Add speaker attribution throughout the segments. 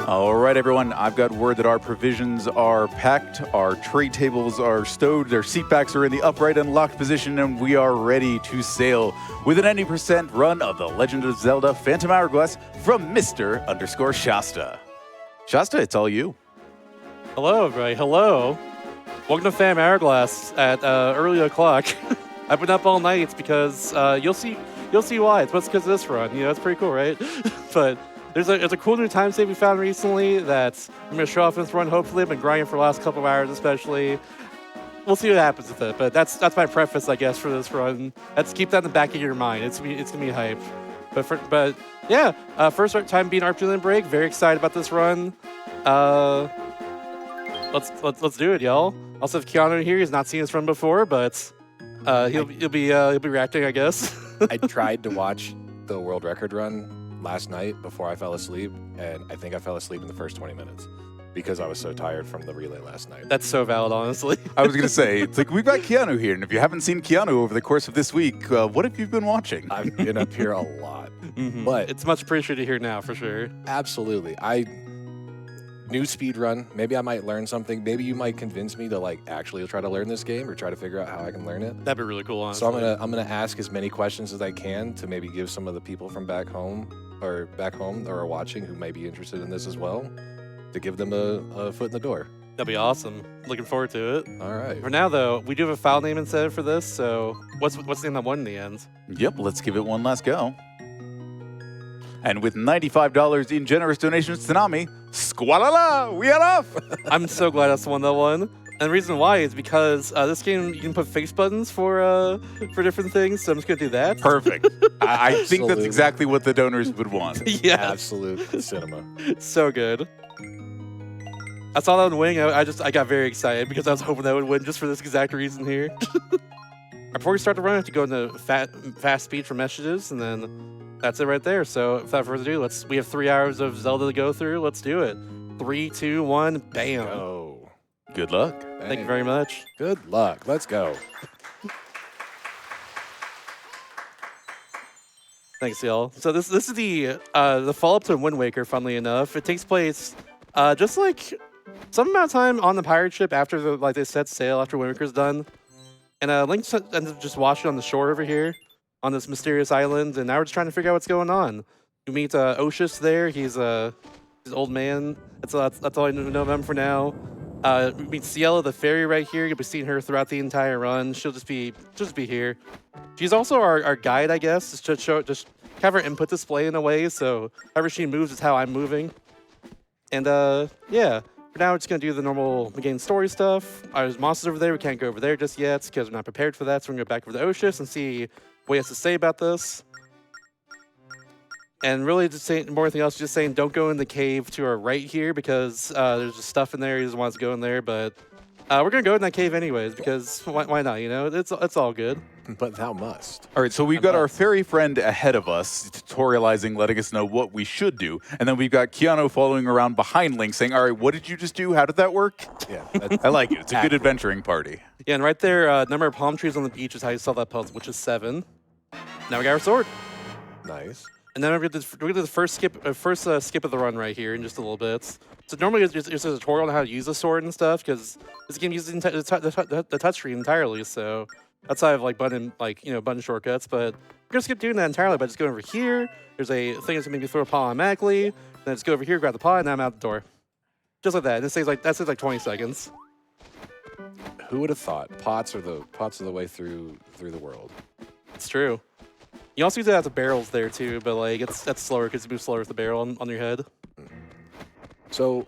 Speaker 1: All right, everyone. I've got word that our provisions are packed, our tray tables are stowed, their seat backs are in the upright and locked position, and we are ready to sail with an 90% run of The Legend of Zelda Phantom Hourglass from Mr. Shasta. Shasta, it's all you.
Speaker 2: Hello, everybody. Hello. Welcome to Phantom Hourglass at early o'clock. I've been up all night because you'll see why. It's because of this run. You know, it's pretty cool, right? But there's a cool new time save we found recently that I'm going to show off in this run. Hopefully, I've been grinding for the last couple of hours, especially. We'll see what happens with it. But that's my preface, I guess, for this run. Let's keep that in the back of your mind. It's gonna be hype. But yeah, first time being RPG Land break. Very excited about this run. Let's do it, y'all. Also have Keanu here. He's not seen this run before, but he'll be reacting, I guess.
Speaker 3: I tried to watch the world record run last night before I fell asleep, and I think I fell asleep in the first 20 minutes because I was so tired from the relay last night.
Speaker 2: That's so valid, honestly.
Speaker 1: I was going to say, it's like we've got Keanu here, and if you haven't seen Keanu over the course of this week, what have you been watching?
Speaker 3: I've been up here a lot, but
Speaker 2: It's much appreciated here now, for sure.
Speaker 3: absolutely. New speedrun. Maybe I might learn something. Maybe you might convince me to actually try to learn this game or try to figure out how I can learn it.
Speaker 2: That'd be really cool, honestly.
Speaker 3: So I'm gonna ask as many questions as I can to maybe give some of the people from back home or are watching who may be interested in this as well, to give them a foot in the door.
Speaker 2: That'd be awesome. Looking forward to it.
Speaker 3: All right.
Speaker 2: For now, though, we do have a file name instead for this, so what's the name that won in the end?
Speaker 1: Yep, let's give it one last go. And with $95 in generous donations to Nami, squalala, we are off!
Speaker 2: I'm so glad that's the one that won. And the reason why is because this game, you can put face buttons for different things, so I'm just going to do that.
Speaker 1: Perfect. I think that's
Speaker 3: Absolutely.
Speaker 1: exactly what the donors would want.
Speaker 2: Yes.
Speaker 3: Absolute cinema.
Speaker 2: So good. I saw that one winning. I got very excited because I was hoping that would win just for this exact reason here. Before we start the run, I have to go into fast speed for messages, and then that's it right there. So without further ado, we have 3 hours of Zelda to go through. Let's do it. 3, 2, 1, bam.
Speaker 3: Go.
Speaker 1: Good luck.
Speaker 2: Thank you very much.
Speaker 3: Good luck. Let's go.
Speaker 2: Thanks, y'all. So this is the follow-up to Wind Waker, funnily enough. It takes place just like some amount of time on the pirate ship after they set sail after Wind Waker's done. And Link ends up just washing on the shore over here on this mysterious island, and now we're just trying to figure out what's going on. We meet Oshus there. He's an old man. That's all I know of him for now. We meet Ciela, the fairy, right here. You'll be seeing her throughout the entire run. She'll just be here. She's also our guide, I guess, just have her input display in a way. So however she moves is how I'm moving. And yeah, for now we're just gonna do the normal game story stuff. There's monsters over there. We can't go over there just yet because we're not prepared for that. So we're gonna go back over to Oshus and see what he has to say about this. And really, just saying more than else, just saying don't go in the cave to our right here because there's just stuff in there. He doesn't want us to go in there, but we're gonna go in that cave anyways because why not? You know, it's all good.
Speaker 3: But thou must.
Speaker 1: All right, so we've got our fairy friend ahead of us, tutorializing, letting us know what we should do. And then we've got Keanu following around behind Link saying, all right, what did you just do? How did that work?
Speaker 3: Yeah.
Speaker 1: I like it. It's a good adventuring party.
Speaker 2: Yeah, and right there, number of palm trees on the beach is how you solve that puzzle, which is 7. Now we got our sword.
Speaker 3: Nice.
Speaker 2: And then we're gonna do the first skip of the run right here in just a little bit. So normally it's a tutorial on how to use the sword and stuff because this game uses the touchscreen entirely. So that's how I have button shortcuts. But we're gonna skip doing that entirely by just going over here. There's a thing that's gonna make me throw a paw automatically. Then just go over here, grab the paw, and now I'm out the door. Just like that. And it saves like 20 seconds.
Speaker 3: Who would have thought pots are the way through the world?
Speaker 2: It's true. You also use it as barrels there too, but that's slower because you move slower with the barrel on your head.
Speaker 3: So,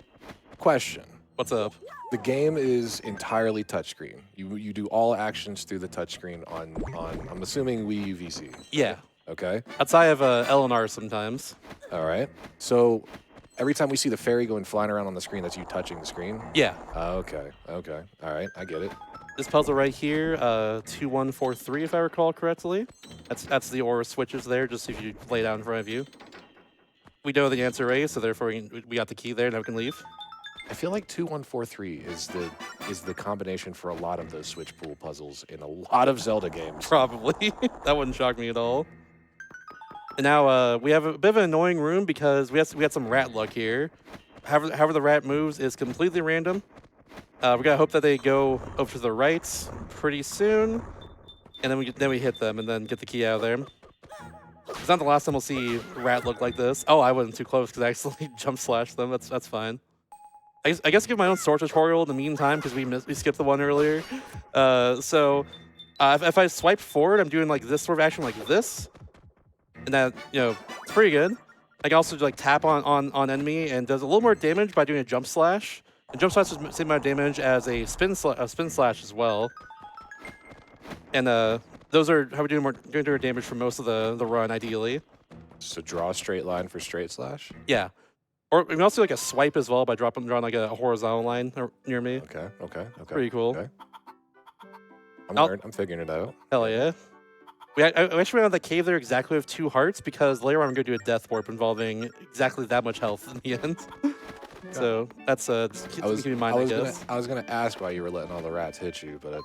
Speaker 3: question.
Speaker 2: What's up?
Speaker 3: The game is entirely touchscreen. You do all actions through the touchscreen on I'm assuming Wii U VC.
Speaker 2: Yeah.
Speaker 3: Okay.
Speaker 2: That's how I have L and R sometimes.
Speaker 3: All right. So every time we see the fairy going flying around on the screen, that's you touching the screen?
Speaker 2: Yeah.
Speaker 3: Okay. All right. I get it.
Speaker 2: This puzzle right here, 2, 1, 4, 3, if I recall correctly. That's the aura switches there, just if you lay it out in front of you. We know the answer, right? So therefore, we got the key there. Now we can leave.
Speaker 3: I feel like 2143 is the combination for a lot of those switch pool puzzles in a lot of Zelda games.
Speaker 2: Probably. That wouldn't shock me at all. And now we have a bit of an annoying room because we had some rat luck here. however the rat moves is completely random. We gotta hope that they go over to the right pretty soon, and then we hit them and then get the key out of there. It's not the last time we'll see rat look like this. Oh, I wasn't too close because I accidentally jump slashed them. That's fine. I guess give my own sword tutorial in the meantime because we skipped the one earlier. If I swipe forward, I'm doing like this sort of action like this, and that it's pretty good. I can also like tap on enemy and does a little more damage by doing a jump slash. And jump slash does the same amount of damage as a spin slash as well. And those are how we're doing more damage for most of the run ideally.
Speaker 3: So draw a straight line for straight slash.
Speaker 2: Yeah. Or we can also do like a swipe as well by drawing like a horizontal line near me.
Speaker 3: Okay.
Speaker 2: Pretty cool.
Speaker 3: Okay. I'm figuring it out.
Speaker 2: Hell yeah. I actually went out the cave there exactly with 2 hearts because later on I'm going to do a death warp involving exactly that much health in the end. So that's keep in mind, I guess.
Speaker 3: I was gonna ask why you were letting all the rats hit you, but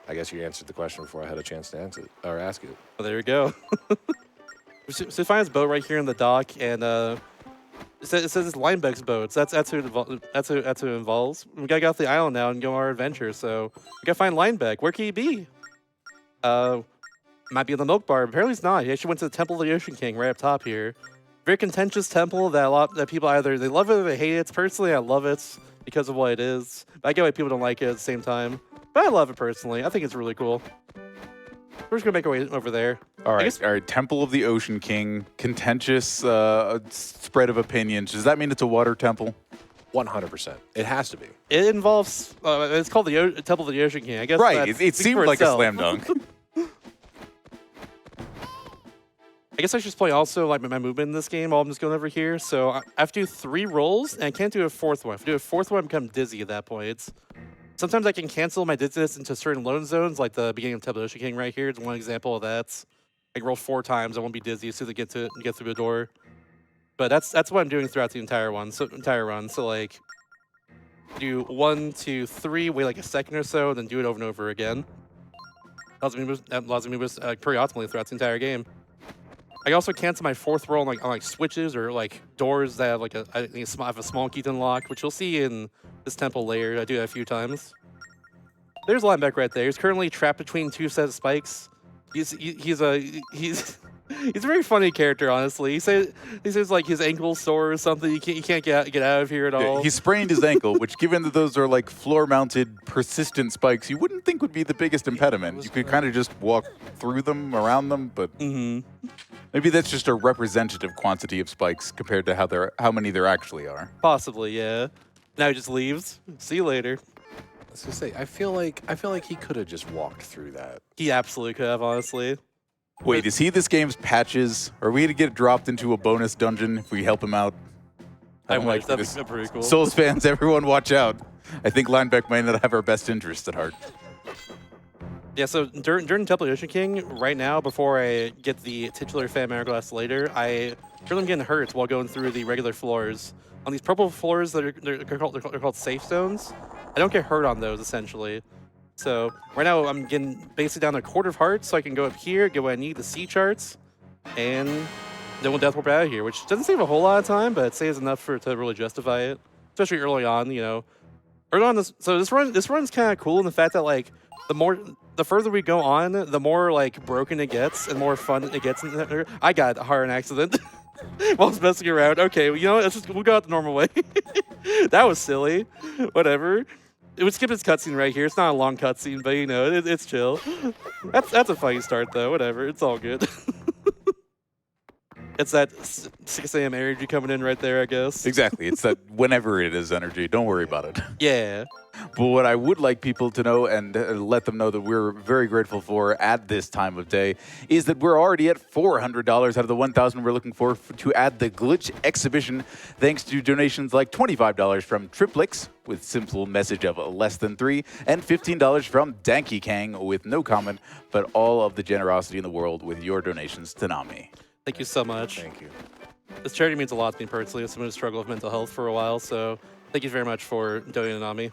Speaker 3: I guess you answered the question before I had a chance to answer it, or ask it.
Speaker 2: Well, there you go. So we find this boat right here in the dock, and it says it's Linebeck's boats. That's who it involves. We gotta get off the island now and go on our adventure. So we gotta find Linebeck. Where could he be? Might be in the milk bar. Apparently he's not. He actually went to the Temple of the Ocean King right up top here. Very contentious temple that people either they love it or they hate it. Personally, I love it because of what it is. But I get why people don't like it at the same time. But I love it personally. I think it's really cool. We're just gonna make our way over there.
Speaker 1: All right. Temple of the Ocean King. Contentious spread of opinions. Does that mean it's a water temple?
Speaker 3: 100%. It has to be.
Speaker 2: It involves. It's called the Temple of the Ocean King. I guess.
Speaker 1: Right. It seemed like a slam dunk.
Speaker 2: I guess I should play also like my movement in this game while I'm just going over here. So I have to do 3 rolls, and I can't do a 4th one. If I do a 4th one, I become dizzy at that point. Sometimes I can cancel my dizziness into certain loan zones, like the beginning of Temple of the Ocean King right here. It's one example of that. I can roll 4 times. I won't be dizzy as soon as I get through the door. But that's what I'm doing throughout the entire run. So like, do 1, 2, 3, wait like a second or so, then do it over and over again. Allows me to move pretty optimally throughout the entire game. I can also cancel my 4th roll on switches or like doors that have like I have a small key to unlock, which you'll see in this temple layer. I do that a few times. There's Linebeck right there. He's currently trapped between 2 sets of spikes. He's a very funny character, honestly. He says like his ankle's sore or something. He can't get out of here at all.
Speaker 1: He sprained his ankle, which, given that those are like floor-mounted, persistent spikes, you wouldn't think would be the biggest impediment. You could kind of just walk through them, around them, but maybe that's just a representative quantity of spikes compared to how many there actually are.
Speaker 2: Possibly, yeah. Now he just leaves. See you later.
Speaker 3: I was gonna say, I feel like he could have just walked through that.
Speaker 2: He absolutely could have, honestly.
Speaker 1: Wait, is he this game's patches? Are we to get dropped into a bonus dungeon if we help him out?
Speaker 2: I wish. That'd be pretty cool.
Speaker 1: Souls fans, everyone watch out. I think Linebeck might not have our best interest at heart.
Speaker 2: Yeah, so during Temple of the Ocean King, right now, before I get the titular fan Hourglass later, I feel I'm getting hurt while going through the regular floors. On these purple floors, they're called safe zones. I don't get hurt on those, essentially. So right now, I'm getting basically down to 1/4 of hearts, so I can go up here, get what I need, the C charts, and then we'll death warp out of here, which doesn't save a whole lot of time, but it saves enough to really justify it, especially early on. Early on, this run's kind of cool in the fact that like the further we go on, the more like broken it gets and more fun it gets. I got a heart accident while I was messing around. Okay, well, we'll go out the normal way. That was silly. Whatever. It would skip its cutscene right here. It's not a long cutscene, but it's chill. That's a funny start though. Whatever. It's all good. It's that 6 a.m. energy coming in right there, I guess.
Speaker 1: Exactly. It's that whenever it is energy. Don't worry about it.
Speaker 2: Yeah.
Speaker 1: But what I would like people to know and let them know that we're very grateful for at this time of day is that we're already at $400 out of the $1,000 we're looking for to add the Glitch exhibition, thanks to donations like $25 from Triplix with simple message of less than 3 and $15 from Danky Kang with no comment, but all of the generosity in the world with your donations to Nami.
Speaker 2: Thank you so much.
Speaker 3: Thank you.
Speaker 2: This charity means a lot to me personally. I've been struggling with mental health for a while, so thank you very much for donating on me.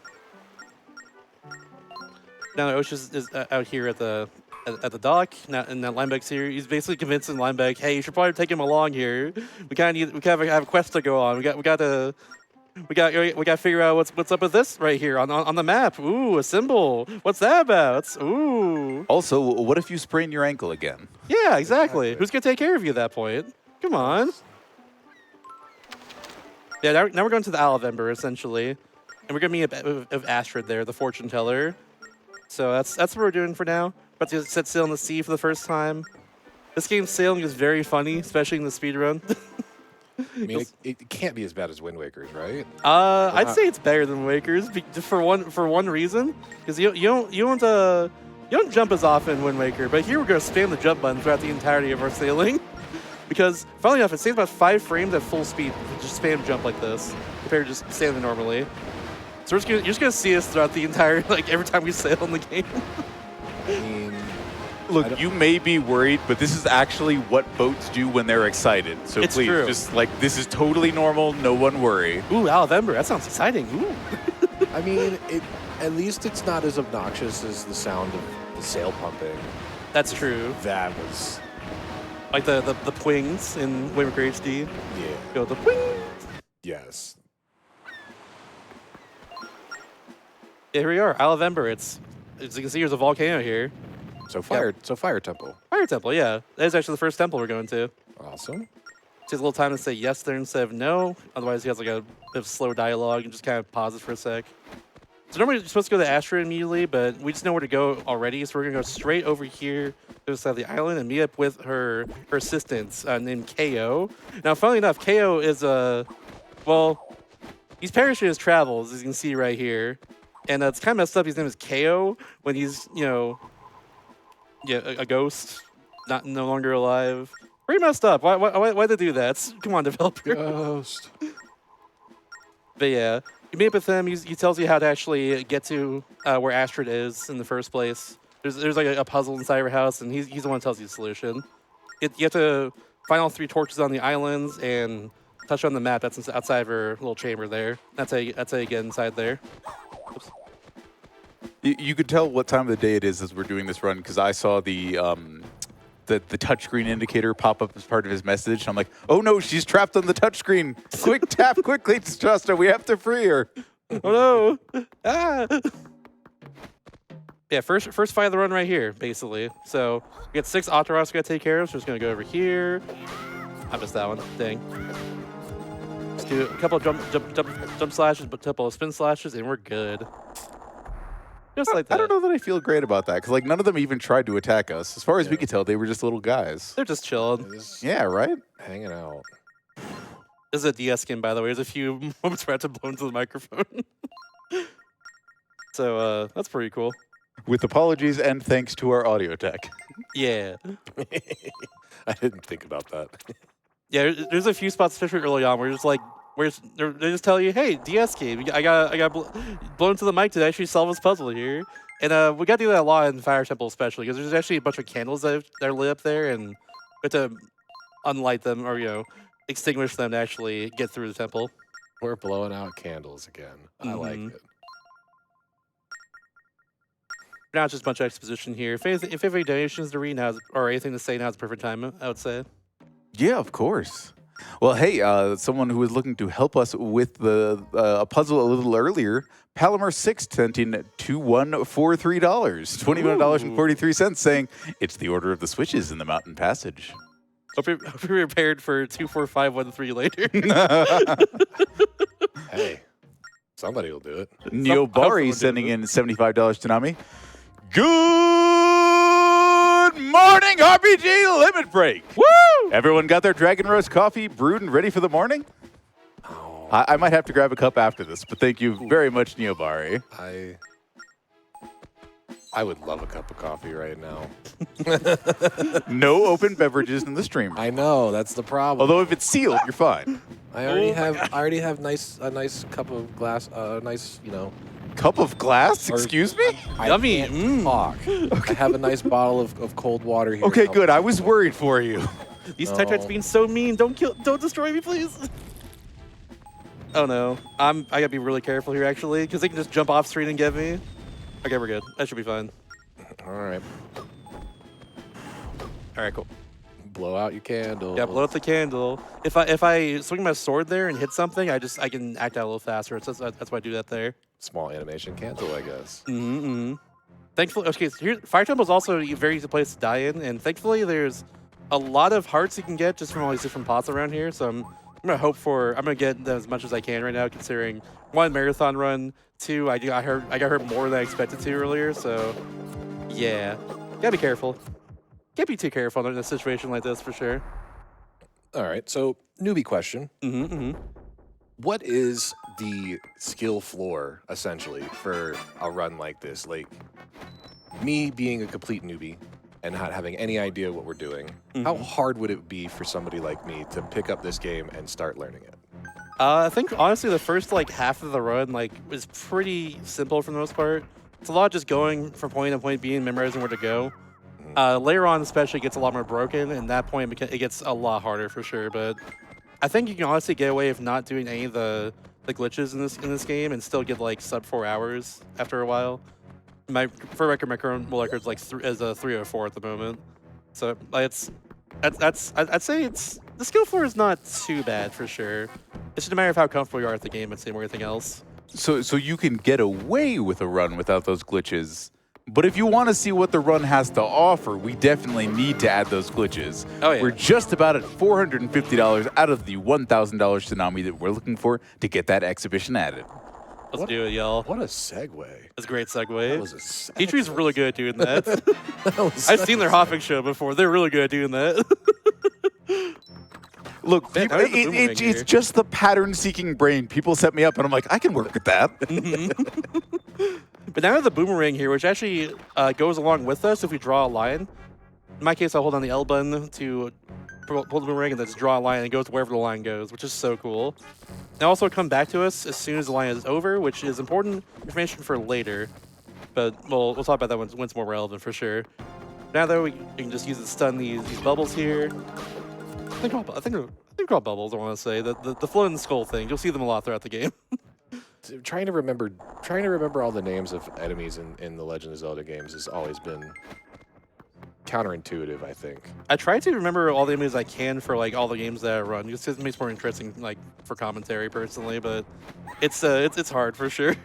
Speaker 2: Now Osh is out here at the at the dock. And now Lineback's here. He's basically convincing Lineback, hey, you should probably take him along here. We kind of have a quest to go on. We got to figure out what's up with this right here on the map. Ooh, a symbol. What's that about? Ooh.
Speaker 1: Also, what if you sprain your ankle again?
Speaker 2: Yeah, exactly. Who's gonna take care of you at that point? Come on. Yeah, now we're going to the Alavember essentially, and we're gonna meet of Astrid there, the fortune teller. So that's what we're doing for now. About to set sail on the sea for the first time. This game's sailing is very funny, especially in the speedrun.
Speaker 3: I mean, it can't be as bad as Wind Waker's, right?
Speaker 2: I'd say it's better than Waker's for one reason, because you don't jump as often in Wind Waker, but here we're gonna spam the jump button throughout the entirety of our sailing, because funnily enough, it saves about 5 frames at full speed to just spam jump like this compared to just sailing normally. So you're just gonna see us throughout the entire every time we sail in the game.
Speaker 3: I mean,
Speaker 1: Look, you may be worried, but this is actually what boats do when they're excited. So
Speaker 2: It's
Speaker 1: please,
Speaker 2: true.
Speaker 1: just this is totally normal. No one worry.
Speaker 2: Ooh, Alavember, that sounds exciting. Ooh.
Speaker 3: I mean, at least it's not as obnoxious as the sound of the sail pumping.
Speaker 2: That's true.
Speaker 3: That was,
Speaker 2: Like the pwings in Wind Waker HD.
Speaker 3: yeah,
Speaker 2: Go the pwing.
Speaker 3: yes.
Speaker 2: Yeah, here we are, Alavember. As you can see, there's a volcano here.
Speaker 3: So fire temple.
Speaker 2: Fire temple, yeah. That is actually the first temple we're going to.
Speaker 3: Awesome.
Speaker 2: Takes a little time to say yes there instead of no. Otherwise, he has a bit of slow dialogue and just kind of pauses for a sec. So normally you're supposed to go to Astrid immediately, but we just know where to go already. So we're gonna go straight over here to the side of the island and meet up with her assistant named KO. Now, funnily enough, KO is he's perished in his travels, as you can see right here. And it's kind of messed up. His name is KO when he's, a ghost, no longer alive. Pretty messed up. Why'd they do that? Come on, developer.
Speaker 3: Ghost.
Speaker 2: But yeah, you meet up with him. He tells you how to actually get to where Astrid is in the first place. There's like a puzzle inside of her house, and he's the one who tells you the solution. You have to find all 3 torches on the islands and touch on the map that's outside of her little chamber there. That's how you get inside there. Oops.
Speaker 1: You could tell what time of the day it is as we're doing this run because I saw the touchscreen indicator pop up as part of his message. I'm like, oh no, she's trapped on the touchscreen. Quick, tap quickly, Justa. We have to free her.
Speaker 2: Oh no! Ah! Yeah, first fight of the run right here, basically. So we got 6 Autorots we gotta take care of. So we're just gonna go over here. I missed that one. Dang. Let's do a couple of jump slashes, but a couple of spin slashes, and we're good. Just like that.
Speaker 1: I don't know that I feel great about that because none of them even tried to attack us. As far as we could tell, they were just little guys.
Speaker 2: They're just chilling.
Speaker 3: Just
Speaker 1: Yeah, right?
Speaker 3: hanging out.
Speaker 2: This is a DS skin, by the way. There's a few moments where I had to blow into the microphone. So that's pretty cool.
Speaker 1: With apologies and thanks to our audio tech.
Speaker 2: Yeah.
Speaker 3: I didn't think about that.
Speaker 2: Yeah, there's a few spots, especially early on, where you're just like, they just tell you, hey, DS game, I got blown into the mic to actually solve this puzzle here. And we got to do that a lot in Fire Temple especially, because there's actually a bunch of candles that are lit up there, and we have to unlight them or, extinguish them to actually get through the temple.
Speaker 3: We're blowing out candles again. I like it.
Speaker 2: Now it's just a bunch of exposition here. If you have any donations to read now, or anything to say, now's the perfect time, I would say.
Speaker 1: Yeah, of course. Well, hey, someone who was looking to help us with a puzzle a little earlier, Palomar 6 sent in $2143, $21.43, saying it's the order of the switches in the mountain passage.
Speaker 2: Hope you're prepared for 24513 later.
Speaker 3: Hey, somebody will do it.
Speaker 1: Neo
Speaker 2: I hope
Speaker 1: Bari
Speaker 2: someone
Speaker 1: sending in
Speaker 2: does
Speaker 1: $75 to Nami. Good morning, RPG Limit Break. Woo! Everyone got their Dragon Roast coffee brewed and ready for the morning?
Speaker 3: Oh,
Speaker 1: I might have to grab a cup after this, but thank you very much, Neo Bari.
Speaker 3: I would love a cup of coffee right now.
Speaker 1: No open beverages in the stream.
Speaker 3: I know, that's the problem.
Speaker 1: Although if it's sealed, you're fine.
Speaker 3: I already have a nice cup of glass,
Speaker 1: Cup of glass?
Speaker 3: Or-
Speaker 1: Excuse me?
Speaker 3: I
Speaker 2: Yummy.
Speaker 3: can't talk. I have a nice bottle of cold water here.
Speaker 1: Okay, good. I was worried for you.
Speaker 2: These Tetrites being so mean. Don't destroy me, please. Oh no. I gotta be really careful here actually, because they can just jump off screen and get me. Okay, we're good. That should be fine.
Speaker 3: All right.
Speaker 2: All right, cool.
Speaker 3: Blow out your candle.
Speaker 2: Yeah, blow out the candle. If I swing my sword there and hit something, I can act out a little faster. That's why I do that there.
Speaker 3: Small animation candle, I guess.
Speaker 2: Mm-hmm. Thankfully, okay, so here, Fire Temple is also a very easy place to die in, and thankfully there's a lot of hearts you can get just from all these different pots around here. So I'm gonna get as much as I can right now, considering 1, marathon run, 2, I got hurt more than I expected to earlier. So yeah, gotta be careful. Can't be too careful in a situation like this for sure.
Speaker 3: All right, so newbie question.
Speaker 2: Mm-hmm.
Speaker 3: What is the skill floor, essentially, for a run like this? Like, me being a complete newbie and not having any idea what we're doing, how hard would it be for somebody like me to pick up this game and start learning it?
Speaker 2: I think, honestly, the first, like, half of the run, like, is pretty simple for the most part. It's a lot of just going from point to point B and memorizing where to go. Later on, especially, it gets a lot more broken, and at that point, it gets a lot harder for sure. But I think you can honestly get away with not doing any of the glitches in this game and still get like sub 4 hours after a while. For record, my current world record is a 304 at the moment. So I'd say the skill floor is not too bad for sure. It's just a matter of how comfortable you are at the game and same with everything else.
Speaker 1: So you can get away with a run without those glitches. But if you want to see what the run has to offer, we definitely need to add those glitches.
Speaker 2: Oh, yeah.
Speaker 1: We're just about at $450 out of the $1,000 tsunami that we're looking for to get that exhibition added.
Speaker 2: Let's do it, y'all.
Speaker 3: What a segue.
Speaker 2: That's a great segue.
Speaker 3: That was a segue.
Speaker 2: T3's really good at doing that. I've seen their Hopping show before. They're really good at doing that.
Speaker 1: Look,
Speaker 2: Man,
Speaker 1: it's just the pattern-seeking brain. People set me up, and I'm like, I can work with that.
Speaker 2: But now I have the boomerang here, which actually goes along with us if we draw a line. In my case, I'll hold on the L button to pull the boomerang and then just draw a line, and it goes wherever the line goes, which is so cool. Now also come back to us as soon as the line is over, which is important information for later. But we'll talk about that when it's more relevant for sure. Now though, we can just use it to stun these bubbles here. I think they're called bubbles. I want to say the floating skull thing. You'll see them a lot throughout the game.
Speaker 3: Trying to remember all the names of enemies in the Legend of Zelda games has always been counterintuitive, I think.
Speaker 2: I try to remember all the enemies I can for like all the games that I run. Just 'cause it makes it more interesting, like for commentary personally. But it's hard for sure.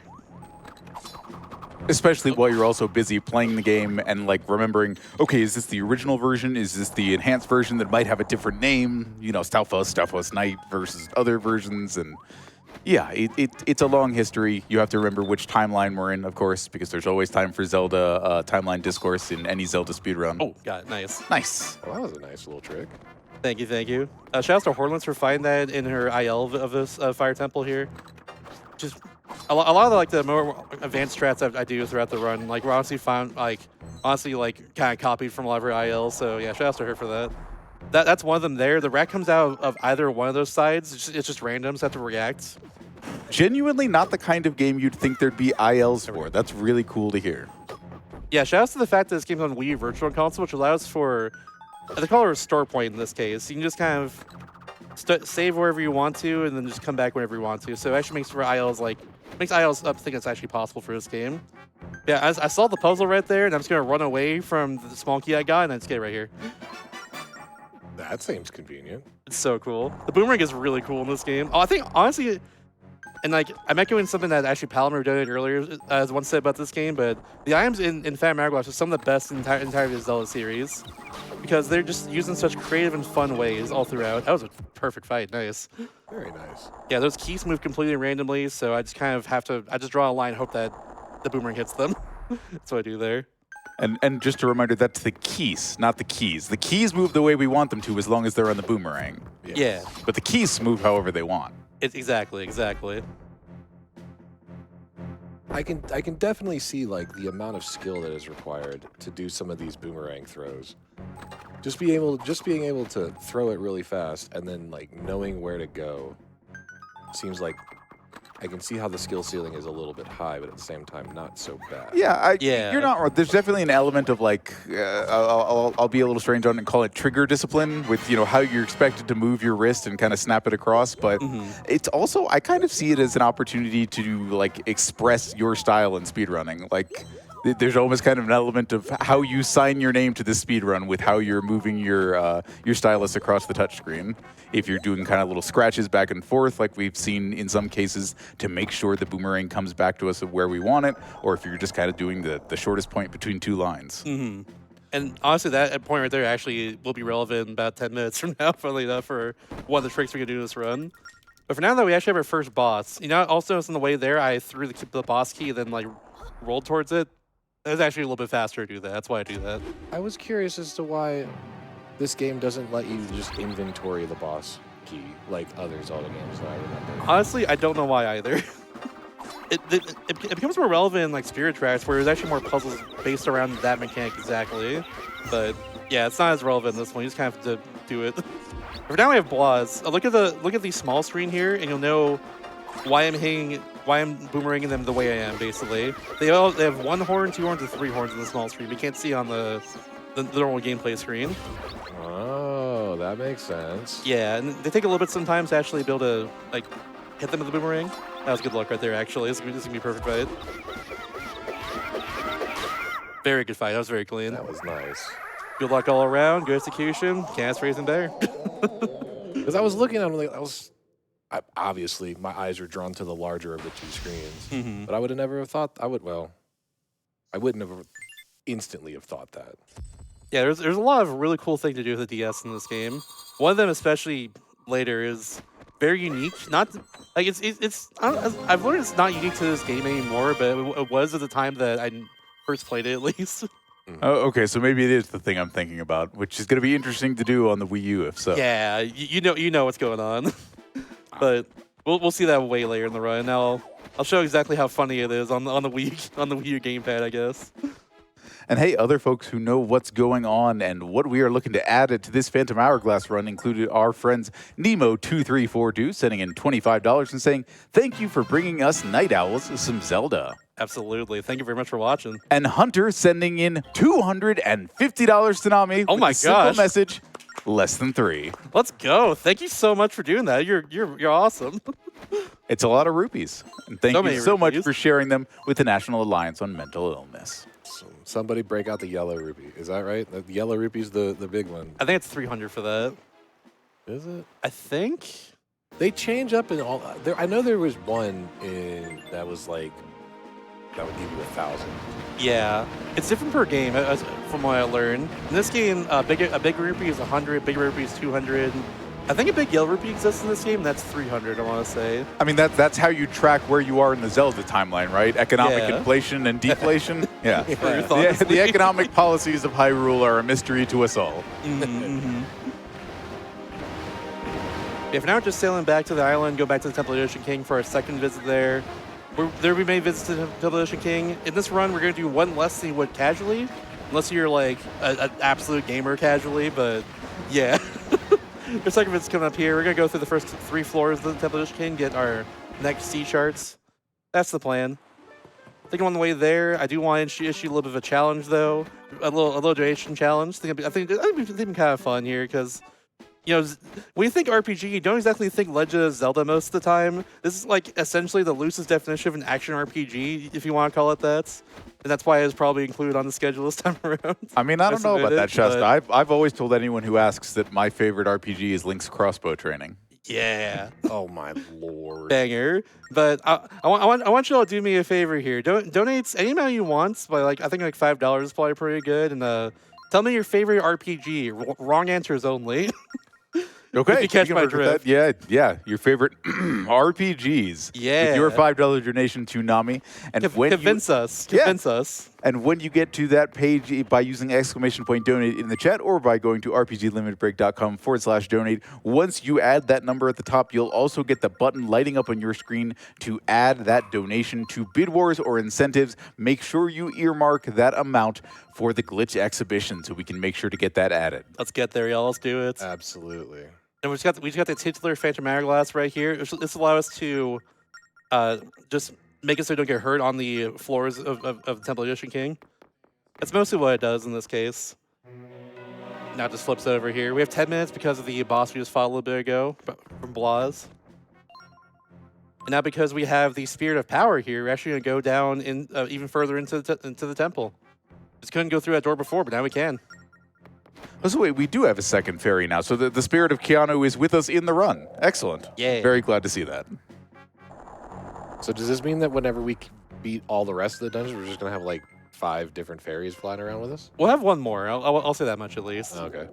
Speaker 1: Especially while you're also busy playing the game and like remembering, okay, is this the original version? Is this the enhanced version that might have a different name? You know, Stalfos Knight versus other versions, and yeah, it's a long history. You have to remember which timeline we're in, of course, because there's always time for Zelda timeline discourse in any Zelda speedrun.
Speaker 2: Oh, got it. Nice.
Speaker 1: Nice.
Speaker 3: Well, that was a nice little trick.
Speaker 2: Thank you. Shout out to Hourglass for finding that in her IL of this Fire Temple here. Just a lot of the more advanced strats I do throughout the run, like we're honestly kind of copied from a lot of her IL. So yeah, shout out to her for that. That's one of them there. The rat comes out of either one of those sides. It's just random, so I have to react.
Speaker 1: Genuinely not the kind of game you'd think there'd be ILs for. That's really cool to hear.
Speaker 2: Yeah, shout out to the fact that this game's on Wii Virtual Console, which allows for, they call it a restore point in this case. You can just kind of save wherever you want to, and then just come back whenever you want to. So it actually makes ILs think it's actually possible for this game. Yeah, I saw the puzzle right there, and I'm just gonna run away from the small key I got, and then just get right here.
Speaker 3: That seems convenient.
Speaker 2: It's so cool. The boomerang is really cool in this game. Oh, I think honestly, and like I'm echoing something that actually Palmer did earlier, as one said about this game, but the items in Hourglass are some of the best in the entire Zelda series because they're just used in such creative and fun ways all throughout. That was a perfect fight. Nice.
Speaker 3: Very nice.
Speaker 2: Yeah, those keys move completely randomly, so I just kind of I just draw a line, hope that the boomerang hits them. That's what I do there.
Speaker 1: And just a reminder, that's the keys, not the keys. The keys move the way we want them to as long as they're on the boomerang.
Speaker 3: Yes.
Speaker 2: Yeah.
Speaker 1: But the keys move however they want.
Speaker 2: Exactly.
Speaker 3: I can definitely see like the amount of skill that is required to do some of these boomerang throws. Just being able to throw it really fast and then like knowing where to go seems like I can see how the skill ceiling is a little bit high, but at the same time not so bad.
Speaker 1: Yeah,
Speaker 2: Yeah.
Speaker 1: You're not wrong. There's definitely an element of like, I'll be a little strange on it and call it trigger discipline with, how you're expected to move your wrist and kind of snap it across. But it's also, I kind of see it as an opportunity to like express your style in speedrunning. Like, There's almost kind of an element of how you sign your name to the speedrun with how you're moving your stylus across the touchscreen. If you're doing kind of little scratches back and forth, like we've seen in some cases, to make sure the boomerang comes back to us of where we want it, or if you're just kind of doing the shortest point between two lines.
Speaker 2: Mm-hmm. And honestly, that point right there actually will be relevant in about 10 minutes from now, funnily enough, for one of the tricks we can do this run. But for now, though, we actually have our first boss. You know, also on the way there, I threw the boss key, then like rolled towards it. It was actually a little bit faster to do that. That's why I do that.
Speaker 3: I was curious as to why this game doesn't let you just inventory the boss key like other Zelda games that I remember.
Speaker 2: Honestly, I don't know why either. It becomes more relevant in like Spirit Tracks, where there's actually more puzzles based around that mechanic exactly. But yeah, it's not as relevant in this one. You just kind of have to do it. For now, we have Blahs. Look at the small screen here, and you'll know why I'm boomeranging them the way I am. Basically, they have 1 horn, 2 horns, and 3 horns in the small screen. We can't see on the normal gameplay screen.
Speaker 3: Oh, that makes sense.
Speaker 2: Yeah, and they take a little bit sometimes to actually be able to like hit them with the boomerang. That was good luck right there. Actually, this is gonna be a perfect fight. Very good fight. That was very clean.
Speaker 3: That was nice.
Speaker 2: Good luck all around. Good execution. Can't ask for anything better.
Speaker 3: Because I was looking at them, obviously my eyes were drawn to the larger of the 2 screens.
Speaker 2: Mm-hmm.
Speaker 3: But I would have never have thought I wouldn't have instantly have thought that.
Speaker 2: Yeah, there's a lot of really cool things to do with the DS in this game. One of them, especially later, is very unique. Not like I've learned it's not unique to this game anymore, but it was at the time that I first played it, at least.
Speaker 1: Oh, okay, so maybe it is the thing I'm thinking about, which is going to be interesting to do on the Wii U, if so.
Speaker 2: Yeah, you know what's going on, but we'll see that way later in the run. Now I'll show exactly how funny it is on the Wii U gamepad, I guess.
Speaker 1: And hey, other folks who know what's going on and what we are looking to add to this Phantom Hourglass run included our friends Nemo2342 sending in $25 and saying, "Thank you for bringing us Night Owls some Zelda."
Speaker 2: Absolutely. Thank you very much for watching.
Speaker 1: And Hunter sending in $250 to Nami.
Speaker 2: Oh my
Speaker 1: with a simple
Speaker 2: gosh.
Speaker 1: message, less than 3.
Speaker 2: Let's go. Thank you so much for doing that. You're awesome.
Speaker 1: It's a lot of rupees. And thank
Speaker 2: So
Speaker 1: you
Speaker 2: many
Speaker 1: so much
Speaker 2: rupees.
Speaker 1: for sharing them with the National Alliance on Mental Illness.
Speaker 3: Somebody break out the yellow rupee. Is that right? The yellow rupee's the big one.
Speaker 2: I think it's 300 for that.
Speaker 3: Is it?
Speaker 2: I think.
Speaker 3: They change up in all. I know there was one that was like that would give you 1,000.
Speaker 2: Yeah, it's different per game, from what I learned. In this game, a big rupee is 100, big rupee is 200. I think a big yellow rupee exists in this game. That's 300. I want to say.
Speaker 1: I mean, that's how you track where you are in the Zelda timeline, right? Economic
Speaker 2: Yeah.
Speaker 1: inflation and deflation. Yeah.
Speaker 2: For your thoughts.
Speaker 1: The economic policies of Hyrule are a mystery to us all.
Speaker 2: Mm-hmm. Yeah, for now, we're just sailing back to the island, go back to the Temple of the Ocean King for our second visit there. There we made visits to the Temple of the Ocean King. In this run, we're going to do one less than you would casually, unless you're like an absolute gamer casually, but yeah. Our second visit's coming up here. We're going to go through the first 3 floors of the Temple of the Ocean King, get our next sea charts. That's the plan. I think on the way there, I do want to issue a little bit of a challenge, though. A little donation challenge. I think it'd be kind of fun here, because you know, when you think RPG, you don't exactly think Legend of Zelda most of the time. This is like essentially the loosest definition of an action RPG, if you want to call it that. And that's why it was probably included on the schedule this time around.
Speaker 1: I mean, I don't know about that, Shasta. I've always told anyone who asks that my favorite RPG is Link's crossbow training.
Speaker 2: Yeah.
Speaker 3: Oh my lord.
Speaker 2: Banger. But I want you all to do me a favor here. Donate any amount you want, but like I think like $5 is probably pretty good. And tell me your favorite RPG. Wrong answers only.
Speaker 1: Okay,
Speaker 2: If you catch my
Speaker 1: work with
Speaker 2: drift.
Speaker 1: that. Yeah, your favorite RPGs.
Speaker 2: Yeah.
Speaker 1: With your $5 donation to Nami. And
Speaker 2: Convince us.
Speaker 1: And when you get to that page by using ! donate in the chat or by going to rpglimitbreak.com/donate, once you add that number at the top, you'll also get the button lighting up on your screen to add that donation to Bid Wars or incentives. Make sure you earmark that amount for the glitch exhibition so we can make sure to get that added.
Speaker 2: Let's get there, y'all. Let's do it.
Speaker 3: Absolutely.
Speaker 2: And we just got the titular Phantom Hourglass right here. This allows us to just make it so we don't get hurt on the floors of the Temple of the Ocean King. That's mostly what it does in this case. Now it just flips over here. We have 10 minutes because of the boss we just fought a little bit ago from Blahs. And now because we have the Spirit of Power here, we're actually going to go down in even further into the temple. Just couldn't go through that door before, but now we can.
Speaker 1: Oh, so wait, we do have a second fairy now. So the spirit of Keanu is with us in the run. Excellent.
Speaker 2: Yeah.
Speaker 1: Very glad to see that.
Speaker 3: So does this mean that whenever we beat all the rest of the dungeons, we're just going to have like 5 different fairies flying around with us?
Speaker 2: We'll have one more. I'll say that much at least.
Speaker 3: Okay.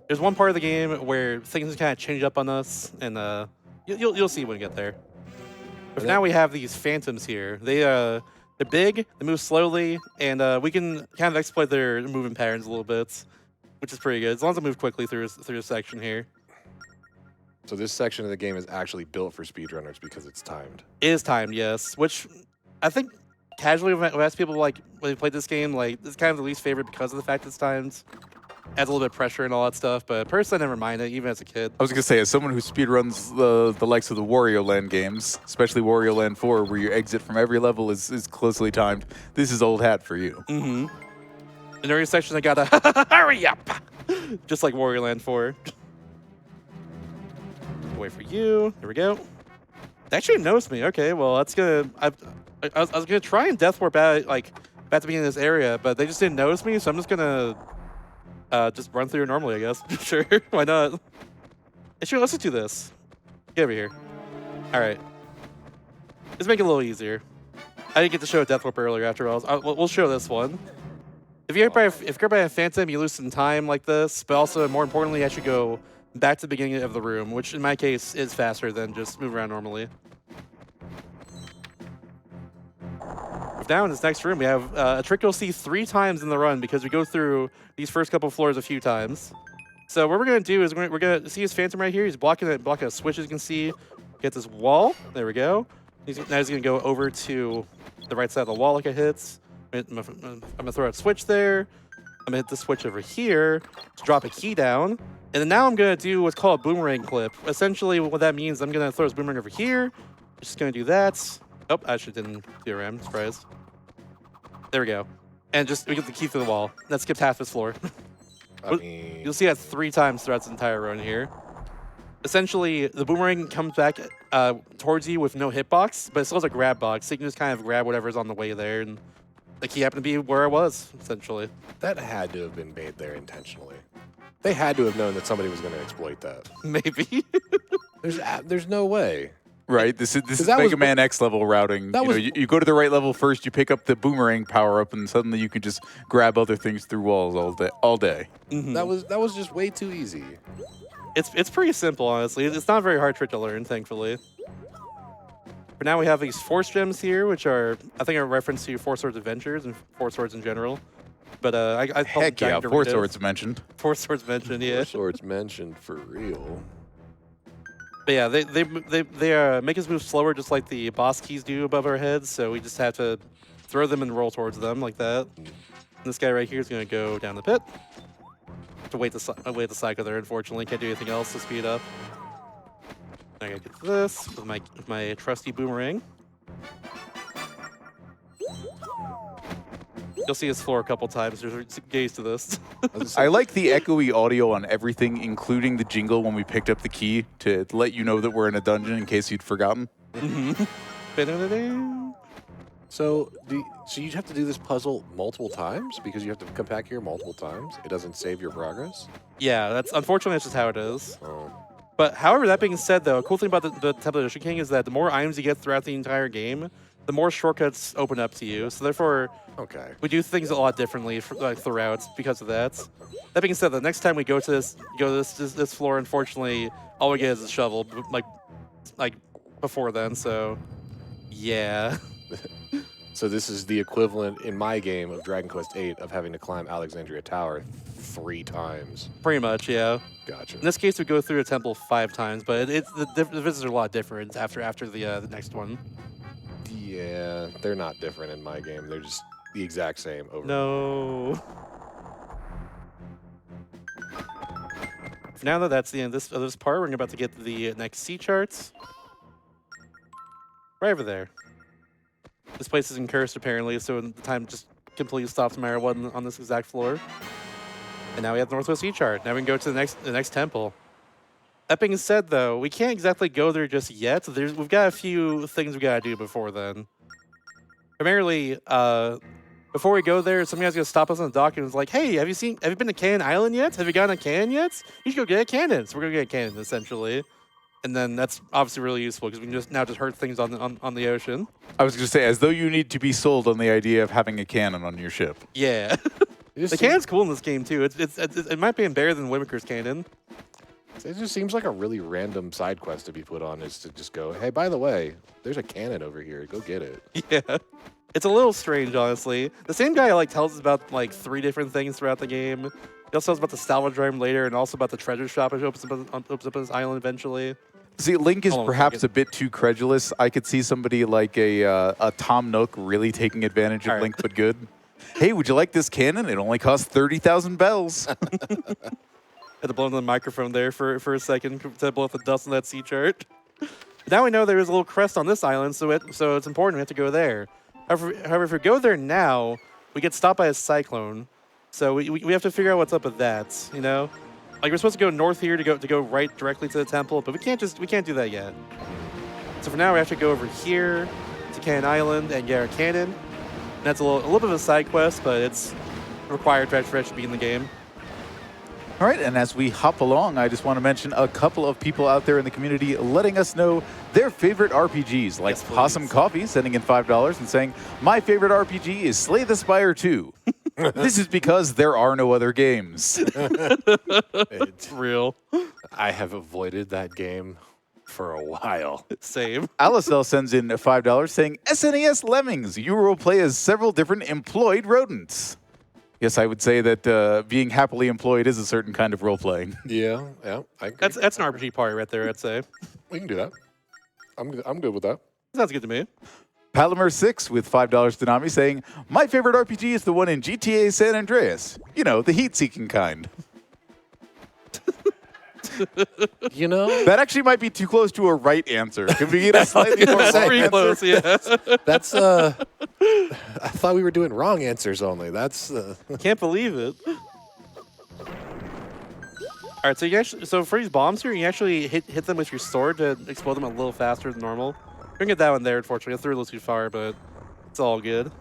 Speaker 2: There's one part of the game where things kind of change up on us, and you'll see when we get there. But for now, we have these phantoms here. They're big, they move slowly, and we can kind of exploit their movement patterns a little bit, which is pretty good, as long as I move quickly through this section here.
Speaker 3: So this section of the game is actually built for speedrunners because it's timed.
Speaker 2: It is timed, yes, which I think casually when I ask people like when they played this game, like this is kind of the least favorite because of the fact it's timed. Adds a little bit of pressure and all that stuff, but personally I never mind it, even as a kid.
Speaker 1: I was going to say, as someone who speedruns the likes of the Wario Land games, especially Wario Land 4, where your exit from every level is closely timed, this is old hat for you.
Speaker 2: Mm-hmm. In every section I gotta hurry up! Just like Wario Land 4. Wait for you. There we go. They actually noticed me. Okay, well that's gonna. I was gonna try and death warp out back at the beginning of this area, but they just didn't notice me, so I'm just gonna just run through normally, I guess. Sure, why not? Actually, let's just do this. Get over here. All right. Let's make it a little easier. I didn't get to show a death warp earlier. After all, we'll show this one. If you're by a phantom, you lose some time like this, but also more importantly, you actually go back to the beginning of the room, which in my case is faster than just move around normally. Now in this next room, we have a trick you'll see 3 times in the run because we go through these first couple floors a few times. So what we're going to do is we're going to see his phantom right here. He's blocking a switch, as you can see. Get this wall. There we go. Now he's going to go over to the right side of the wall like it hits. I'm going to throw a switch there. I'm going to hit the switch over here to drop a key down. And then now I'm going to do what's called a boomerang clip. Essentially, what that means, I'm going to throw his boomerang over here. Just going to do that. Oh, I actually didn't do a ram. Surprise. There we go. And just we get the key through the wall. That skipped half his floor.
Speaker 3: I mean,
Speaker 2: You'll see that 3 times throughout this entire run here. Essentially, the boomerang comes back towards you with no hitbox, but it still has a grab box, so you can just kind of grab whatever's on the way there. And the key happened to be where I was, essentially.
Speaker 3: that had to have been made there intentionally. They had to have known that somebody was going to exploit that.
Speaker 2: Maybe.
Speaker 3: There's no way.
Speaker 1: Right, this is
Speaker 3: that was
Speaker 1: Mega Man X level routing. You go to the right level first, you pick up the boomerang power up, and suddenly you can just grab other things through walls all day.
Speaker 2: Mm-hmm.
Speaker 3: That was just way too easy.
Speaker 2: It's pretty simple, honestly. It's not a very hard trick to learn, thankfully. For now, we have these Force Gems here, which are, I think, a reference to Four Swords Adventures and Four Swords in general. But I
Speaker 1: Heck yeah, Four Swords mentioned.
Speaker 2: Four Swords mentioned, yeah.
Speaker 3: Four Swords mentioned for real.
Speaker 2: But yeah, they make us move slower, just like the boss keys do above our heads. So we just have to throw them and roll towards them like that. And this guy right here is going to go down the pit. To wait the cycle there. Unfortunately, can't do anything else to speed up. I gotta get this with my trusty boomerang. You'll see his floor a couple times. There's get used to this.
Speaker 1: I like the echoey audio on everything, including the jingle when we picked up the key to let you know that we're in a dungeon in case you'd forgotten.
Speaker 3: So you have to do this puzzle multiple times because you have to come back here multiple times? It doesn't save your progress?
Speaker 2: Yeah, unfortunately that's just how it is.
Speaker 3: Oh.
Speaker 2: But however, that being said, though, a cool thing about the Temple of the Ocean King is that the more items you get throughout the entire game, the more shortcuts open up to you. So therefore,
Speaker 3: Okay.
Speaker 2: we do things a lot differently throughout because of that. That being said, the next time we go to this floor, unfortunately, all we get is a shovel, like before then. So, yeah.
Speaker 3: So this is the equivalent in my game of Dragon Quest VIII of having to climb Alexandria Tower 3 times.
Speaker 2: Pretty much, yeah.
Speaker 3: Gotcha.
Speaker 2: In this case, we go through a temple 5 times, but the visits are a lot different after the next one.
Speaker 3: Yeah, they're not different in my game. They're just the exact same over.
Speaker 2: No. For now, though, that's the end of this part. We're about to get the next sea charts. Right over there. This place isn't cursed, apparently, so the time just completely stops no matter what on this exact floor. And now we have the Northwest Sea chart. Now we can go to the next temple. That being said, though, we can't exactly go there just yet. We've got a few things we gotta do before then. Primarily, before we go there, some guy's gonna stop us on the dock and is like, "Hey, have you been to Cannon Island yet? Have you gotten a cannon yet? You should go get a cannon." So we're gonna get a cannon essentially, and then that's obviously really useful because we can just hurt things on the ocean.
Speaker 1: I was going to say, as though you need to be sold on the idea of having a cannon on your ship.
Speaker 2: Yeah, the cannon's cool in this game too. It might be better than Wimicker's cannon.
Speaker 3: It just seems like a really random side quest to be put on, is to just go, hey, by the way, there's a cannon over here. Go get it.
Speaker 2: Yeah. It's a little strange, honestly. The same guy like tells us about like 3 different things throughout the game. He also tells us about the salvage room later, and also about the treasure shop, which opens up on this island eventually.
Speaker 1: See, Link is perhaps a bit too credulous. I could see somebody like a Tom Nook really taking advantage of Link, but good. Hey, would you like this cannon? It only costs 30,000 bells.
Speaker 2: Had to blow into the microphone there for a second to blow up the dust on that sea chart. Now we know there is a little crest on this island, so it's important we have to go there. However, if we go there now, we get stopped by a cyclone. So we have to figure out what's up with that, you know? Like, we're supposed to go north here to go right directly to the temple, but we can't do that yet. So for now, we have to go over here to Cannon Island and get our cannon. And that's a little bit of a side quest, but it's required for it to be in the game.
Speaker 1: All right, and as we hop along, I just want to mention a couple of people out there in the community letting us know their favorite RPGs, like Possum Coffee sending in $5 and saying, "My favorite RPG is Slay the Spire 2. This is because there are no other games."
Speaker 3: It's
Speaker 2: real.
Speaker 3: I have avoided that game for a while.
Speaker 2: Same.
Speaker 1: Alicel sends in $5 saying, "SNES Lemmings, you will play as several different employed rodents." Yes, I would say that being happily employed is a certain kind of role-playing.
Speaker 3: Yeah.
Speaker 2: That's an RPG party right there, I'd say.
Speaker 3: We can do that. I'm good with that.
Speaker 2: Sounds good to me.
Speaker 1: Palamer6 with $5 to Nami saying, "My favorite RPG is the one in GTA San Andreas. You know, the heat-seeking kind."
Speaker 3: You know,
Speaker 1: That actually might be too close to a right answer. Can we get a slightly more
Speaker 2: That's
Speaker 1: wrong
Speaker 2: pretty
Speaker 1: answer?
Speaker 2: close, yeah.
Speaker 3: that's I thought we were doing wrong answers only. That's
Speaker 2: Can't believe it. All right, so for these bombs here, you actually hit them with your sword to explode them a little faster than normal. We can get that one there, unfortunately. I threw it a little too far, but it's all good.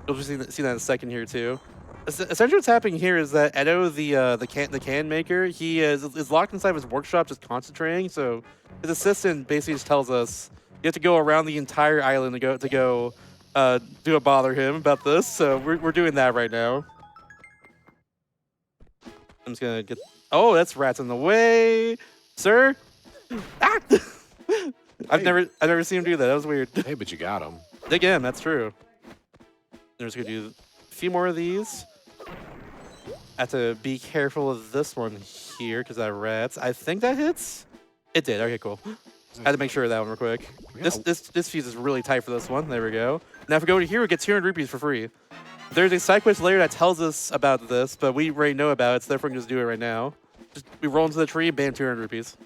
Speaker 2: You'll just see that in a second here too. Essentially, what's happening here is that Edo, the can maker, he is locked inside his workshop, just concentrating. So his assistant basically just tells us you have to go around the entire island to go do a bother him about this. So we're doing that right now. I'm just gonna get. Oh, that's rats in the way, sir. Ah! I've never seen him do that. That was weird.
Speaker 3: hey, but you got him.
Speaker 2: Again, that's true. I'm just gonna do a few more of these. I have to be careful of this one here because that rats. I think that hits. It did. Okay, cool. I had to make sure of that one real quick. This fuse is really tight for this one. There we go. Now if we go to here, we get 200 rupees for free. There's a side quest later that tells us about this, but we already know about it, so therefore we can just do it right now. We roll into the tree, bam, 200 rupees.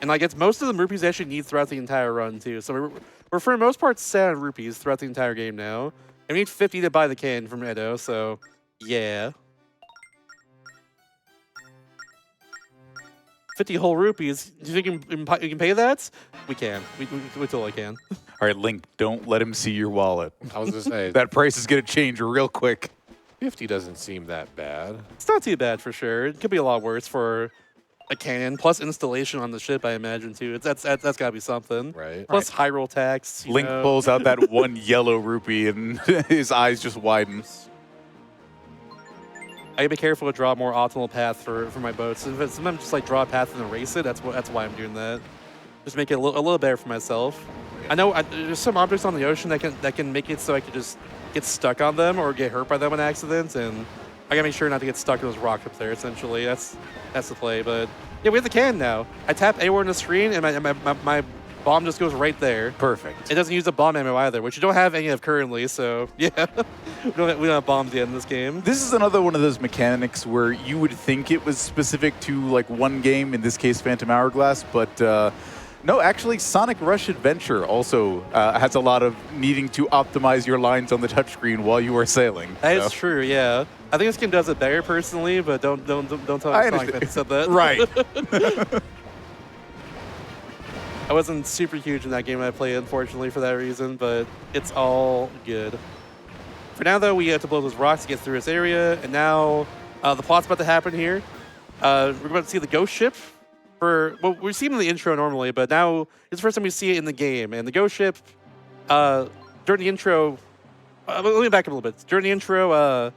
Speaker 2: And like it's most of the rupees we actually need throughout the entire run too. So we're for the most part set on rupees throughout the entire game now. And we need 50 to buy the can from Edo, so yeah. 50 whole rupees. Do you think you can pay that? We can. We totally can.
Speaker 1: All right, Link, don't let him see your wallet.
Speaker 3: I was gonna say
Speaker 1: That price is going to change real quick.
Speaker 3: 50 doesn't seem that bad.
Speaker 2: It's not too bad for sure. It could be a lot worse for a cannon, plus installation on the ship, I imagine, too. That's got to be something.
Speaker 3: Right.
Speaker 2: Plus high roll tax.
Speaker 1: Link pulls out that one yellow rupee and his eyes just widen.
Speaker 2: I gotta be careful to draw a more optimal path for my boats. Sometimes just like draw a path and then race it. That's why I'm doing that. Just make it a little better for myself. I know there's some objects on the ocean that can make it so I could just get stuck on them or get hurt by them on accident, and I gotta make sure not to get stuck in those rocks up there. Essentially, that's the play. But yeah, we have the can now. I tap anywhere on the screen, and my bomb just goes right there.
Speaker 1: Perfect.
Speaker 2: It doesn't use a bomb ammo either, which you don't have any of currently. So yeah, we don't have bombs yet in this game.
Speaker 1: This is another one of those mechanics where you would think it was specific to like one game, in this case Phantom Hourglass, but No, actually, Sonic Rush Adventure also has a lot of needing to optimize your lines on the touchscreen while you are sailing.
Speaker 2: That is
Speaker 1: so.
Speaker 2: true, yeah. I think this game does it better personally, but don't tell
Speaker 1: I
Speaker 2: Sonic that
Speaker 1: understand.
Speaker 2: you said that.
Speaker 1: Right.
Speaker 2: I wasn't super huge in that game I played, unfortunately, for that reason, but it's all good. For now, though, we have to blow those rocks to get through this area, and now the plot's about to happen here. We're about to see the ghost ship. Well, we've seen it in the intro normally, but now it's the first time we see it in the game. And the ghost ship, during the intro, let me back up a little bit. During the intro,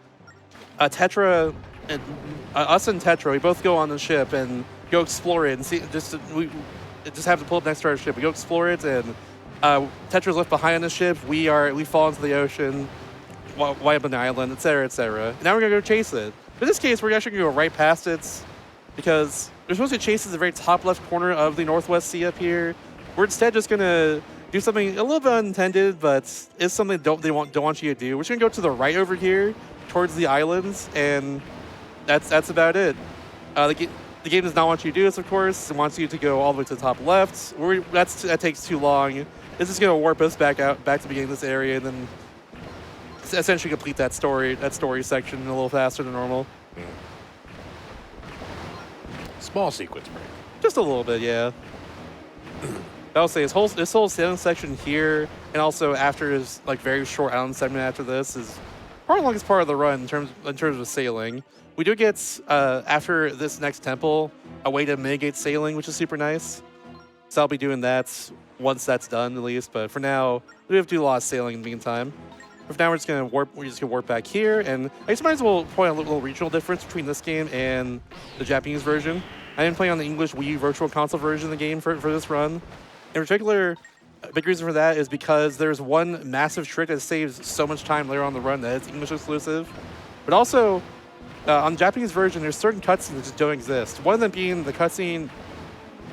Speaker 2: Tetra and us and Tetra, we both go on the ship and go explore it and see. We just have to pull up next to our ship. We go explore it, and Tetra's left behind on the ship. We fall into the ocean, wipe up on the island, etc., etc. Now we're gonna go chase it. In this case, we're actually gonna go right past it because we're supposed to chase at the very top left corner of the Northwest Sea up here. We're instead just gonna do something a little bit unintended, but it's something they don't want you to do. We're just gonna go to the right over here towards the islands, and that's about it. The game does not want you to do this, of course. It wants you to go all the way to the top left. That takes too long. This is gonna warp us back to the beginning of this area, and then essentially complete that story section a little faster than normal.
Speaker 3: Small sequence break.
Speaker 2: Just a little bit, yeah. I'll say this whole sailing section here, and also after his very short island segment after this, is probably the longest part of the run in terms of sailing. We do get after this next temple a way to mitigate sailing, which is super nice. So I'll be doing that once that's done at least. But for now, we have to do a lot of sailing in the meantime. But for now, we're just gonna warp back here, and I just might as well point out a little regional difference between this game and the Japanese version. I didn't play on the English Wii Virtual Console version of the game for this run. In particular, a big reason for that is because there's one massive trick that saves so much time later on the run that it's English exclusive. But also, on the Japanese version, there's certain cutscenes that just don't exist. One of them being the cutscene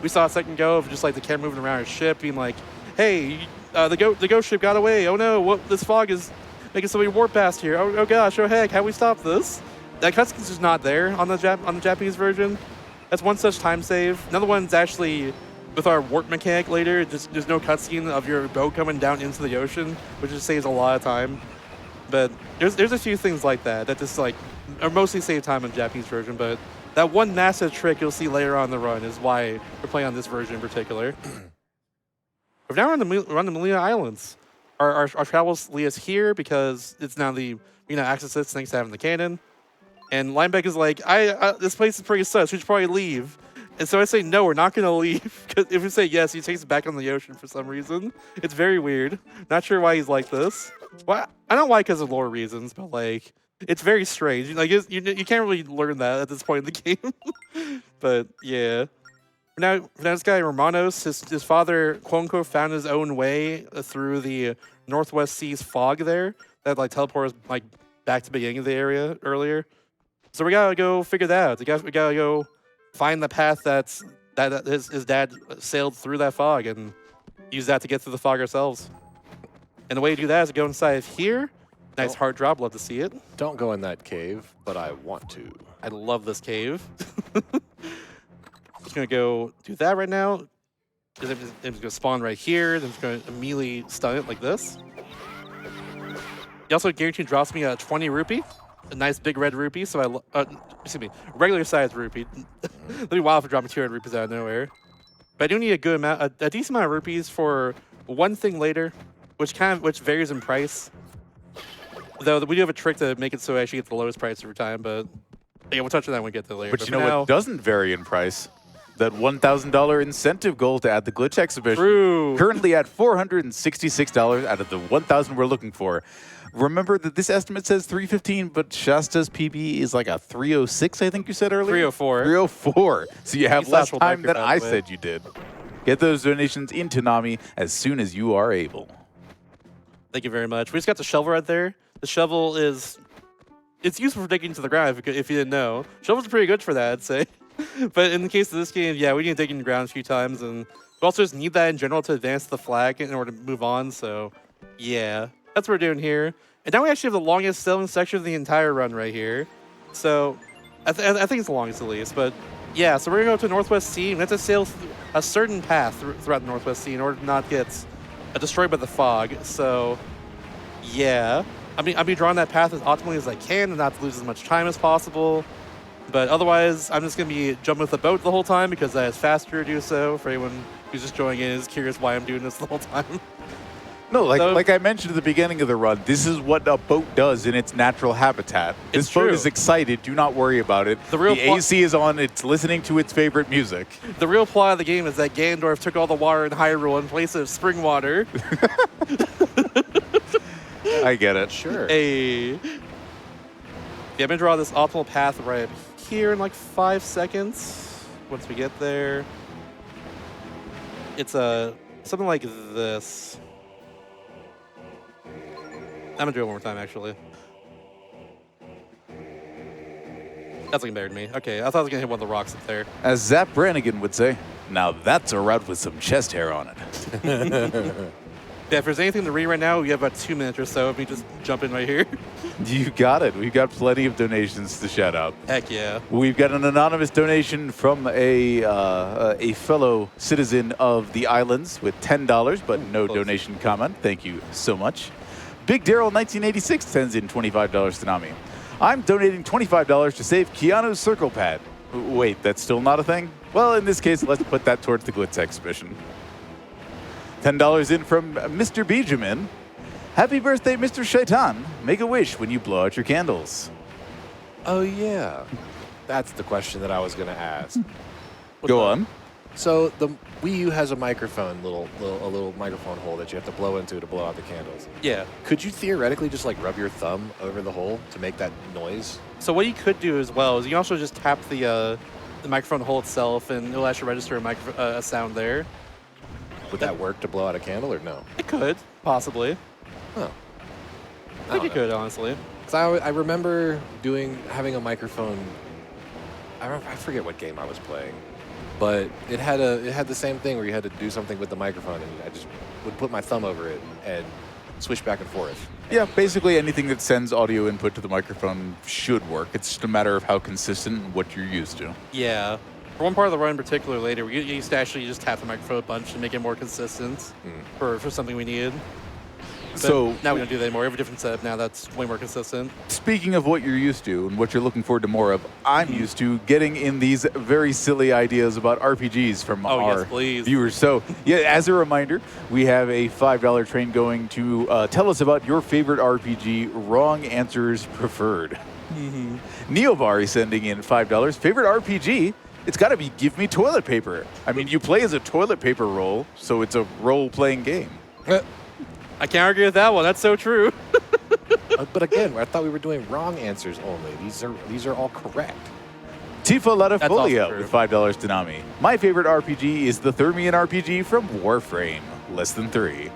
Speaker 2: we saw a second ago of just the camera moving around our ship, being like, "Hey, the ghost ship got away. Oh no, this fog is making somebody warp past here. Oh gosh, oh heck, how do we stop this?" That cutscene's just not there on the Japanese version. That's one such time save. Another one's actually with our warp mechanic later. There's no cutscene of your boat coming down into the ocean, which just saves a lot of time. But there's a few things like that just are mostly save time in the Japanese version. But that one massive trick you'll see later on in the run is why we're playing on this version in particular. But now we're on the Melina Islands. Our travels lead us here because it's now the access it thanks to having the cannon. And Lineback is like, this place is pretty sus. We should probably leave. And so I say, no, we're not going to leave. Because if we say yes, he takes it back on the ocean for some reason. It's very weird. Not sure why he's like this. Well, I don't like because of lore reasons, but it's very strange. You can't really learn that at this point in the game. But yeah. For now, this guy Romanos, his father quote-unquote found his own way through the Northwest Sea's fog there that teleported us back to the beginning of the area earlier. So we gotta go figure that out. We gotta go find the path that his dad sailed through that fog and use that to get through the fog ourselves. And the way to do that is to go inside of here. Nice hard drop. Love to see it.
Speaker 3: Don't go in that cave, but I want to.
Speaker 2: I love this cave. Just gonna go do that right now. It's gonna spawn right here. Then it's gonna immediately stun it like this. He also guaranteed drops me a 20 rupee. A nice big red rupee, so regular sized rupee. It'd be wild if it dropped me 200 rupees out of nowhere. But I do need a good amount, a decent amount of rupees for one thing later, which varies in price. Though we do have a trick to make it so I actually get the lowest price every time, but yeah, we'll touch on that when we get there later.
Speaker 1: But you know what doesn't vary in price? That $1,000 incentive goal to add the glitch exhibition.
Speaker 2: True.
Speaker 1: Currently at $466 out of the 1,000 we're looking for. Remember that this estimate says 315, but Shasta's PB is like a 306, I think you said earlier?
Speaker 2: 304.
Speaker 1: 304. So you have less time than I
Speaker 2: way.
Speaker 1: said you did. Get those donations into Nami as soon as you are able.
Speaker 2: Thank you very much. We just got the shovel right there. The shovel it's useful for digging to the ground if you didn't know. Shovels are pretty good for that, I'd say. But in the case of this game, yeah, we need to dig in the ground a few times, and we also just need that in general to advance the flag in order to move on, so yeah. That's what we're doing here. And now we actually have the longest sailing section of the entire run right here. So I think it's the longest at least, but Yeah, so we're gonna go to Northwest Sea, and we have to sail a certain path throughout the Northwest Sea in order to not get destroyed by the fog. So, yeah, I'll be drawing that path as optimally as I can and not to lose as much time as possible. But otherwise, I'm just gonna be jumping with the boat the whole time because that is faster to do so. For anyone who's just joining in, is curious why I'm doing this the whole time.
Speaker 1: No,
Speaker 2: So-
Speaker 1: like I mentioned at the beginning of the run, this is what a boat does in its natural habitat. This
Speaker 2: It's
Speaker 1: boat
Speaker 2: true.
Speaker 1: is excited. Do not worry about it.
Speaker 2: The real plot-
Speaker 1: AC is on. It's listening to its favorite music.
Speaker 2: The real plot of the game is that Ganondorf took all the water in Hyrule in place of spring water.
Speaker 1: I get it.
Speaker 3: Sure.
Speaker 2: Yeah, I'm gonna draw this optimal path right here in like 5 seconds. Once we get there, it's something like this. I'm gonna do it one more time, actually. That's looking better than me. Okay, I thought I was gonna hit one of the rocks up there.
Speaker 1: As Zap Brannigan would say, now that's a route with some chest hair on it.
Speaker 2: Yeah, if there's anything to read right now, we have about 2 minutes or so of me just jumping right here.
Speaker 1: You got it. We've got plenty of donations to shout out.
Speaker 2: Heck yeah.
Speaker 1: We've got an anonymous donation from a fellow citizen of the islands with $10, but no
Speaker 2: close.
Speaker 1: donation comment. Thank you so much. Big Daryl 1986 sends in $25 to Nami. I'm donating $25 to save Keanu's circle pad. Wait, that's still not a thing? Well, in this case, let's put that towards the Glitz exhibition. $10 in from Mr. Benjamin. Happy birthday, Mr. Shaitan. Make a wish when you blow out your candles.
Speaker 3: Oh yeah, that's the question that I was gonna ask.
Speaker 1: Go on.
Speaker 3: So the Wii U has a microphone, a little microphone hole that you have to blow into to blow out the candles.
Speaker 2: Yeah.
Speaker 3: Could you theoretically just like rub your thumb over the hole to make that noise?
Speaker 2: So what you could do as well is you can also just tap the microphone hole itself, and it'll actually register a sound there.
Speaker 3: Would that work to blow out a candle or no?
Speaker 2: It could, possibly.
Speaker 3: Huh.
Speaker 2: I think it could, honestly.
Speaker 3: Because I remember having a microphone. I forget what game I was playing, but it had the same thing where you had to do something with the microphone, and I just would put my thumb over it and swish back and forth.
Speaker 1: Yeah, basically anything that sends audio input to the microphone should work. It's just a matter of how consistent and what you're used to.
Speaker 2: Yeah. For one part of the run in particular later, we used to actually just tap the microphone a bunch to make it more consistent for something we needed. But
Speaker 1: So
Speaker 2: now we don't do that anymore. We have a different setup now that's way more consistent.
Speaker 1: speaking of what you're used to and what you're looking forward to more of, I'm used to getting in these very silly ideas about RPGs from
Speaker 2: Oh,
Speaker 1: our
Speaker 2: yes, please.
Speaker 1: viewers. So, yeah, as a reminder, we have a $5 train going to tell us about your favorite RPG, wrong answers preferred. Neobar is sending in $5. Favorite RPG? It's got to be Give Me Toilet Paper. I mean, you play as a toilet paper role, so it's a role-playing game.
Speaker 2: I can't argue with that one. That's so true.
Speaker 3: But again, I thought we were doing wrong answers only. These are all correct.
Speaker 1: Tifa
Speaker 2: That's also
Speaker 1: Latafolia
Speaker 2: true.
Speaker 1: with $5 to Nami. My favorite RPG is the Thermian RPG from Warframe. Less than 3.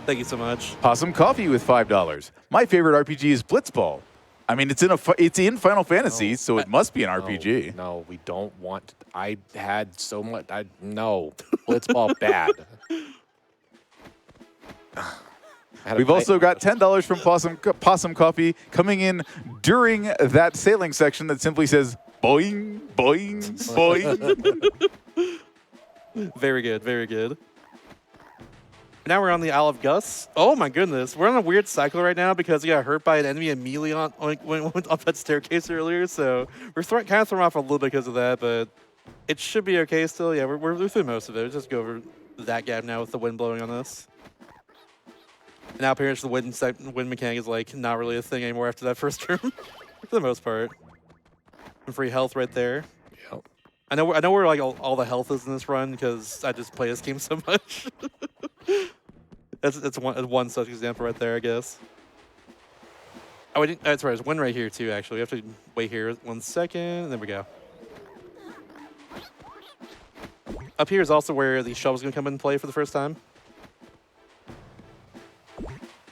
Speaker 2: Thank you so much.
Speaker 1: Possum Coffee with $5. My favorite RPG is Blitzball. I mean, it's in Final Fantasy, so it must be an RPG.
Speaker 3: No, we don't want. I had so much. No, Blitzball bad.
Speaker 1: We've also got $10 from Possum Coffee coming in during that sailing section that simply says boing, boing, boing.
Speaker 2: Very good, very good. Now we're on the Isle of Gus. Oh my goodness, we're on a weird cycle right now because we got hurt by an enemy immediately when we went up that staircase earlier. So we're kind of thrown off a little bit because of that, but it should be okay still. Yeah, we're through most of it. Let's just go over that gap now with the wind blowing on us. And now apparently the wind mechanic is like not really a thing anymore after that first turn, for the most part. And free health right there.
Speaker 3: Yep.
Speaker 2: I know where like all the health is in this run because I just play this game so much. That's one such example right there, I guess. Oh, that's right. There's one right here too. Actually, we have to wait here 1 second, and there we go. Up here is also where the shovel's gonna come into play for the first time.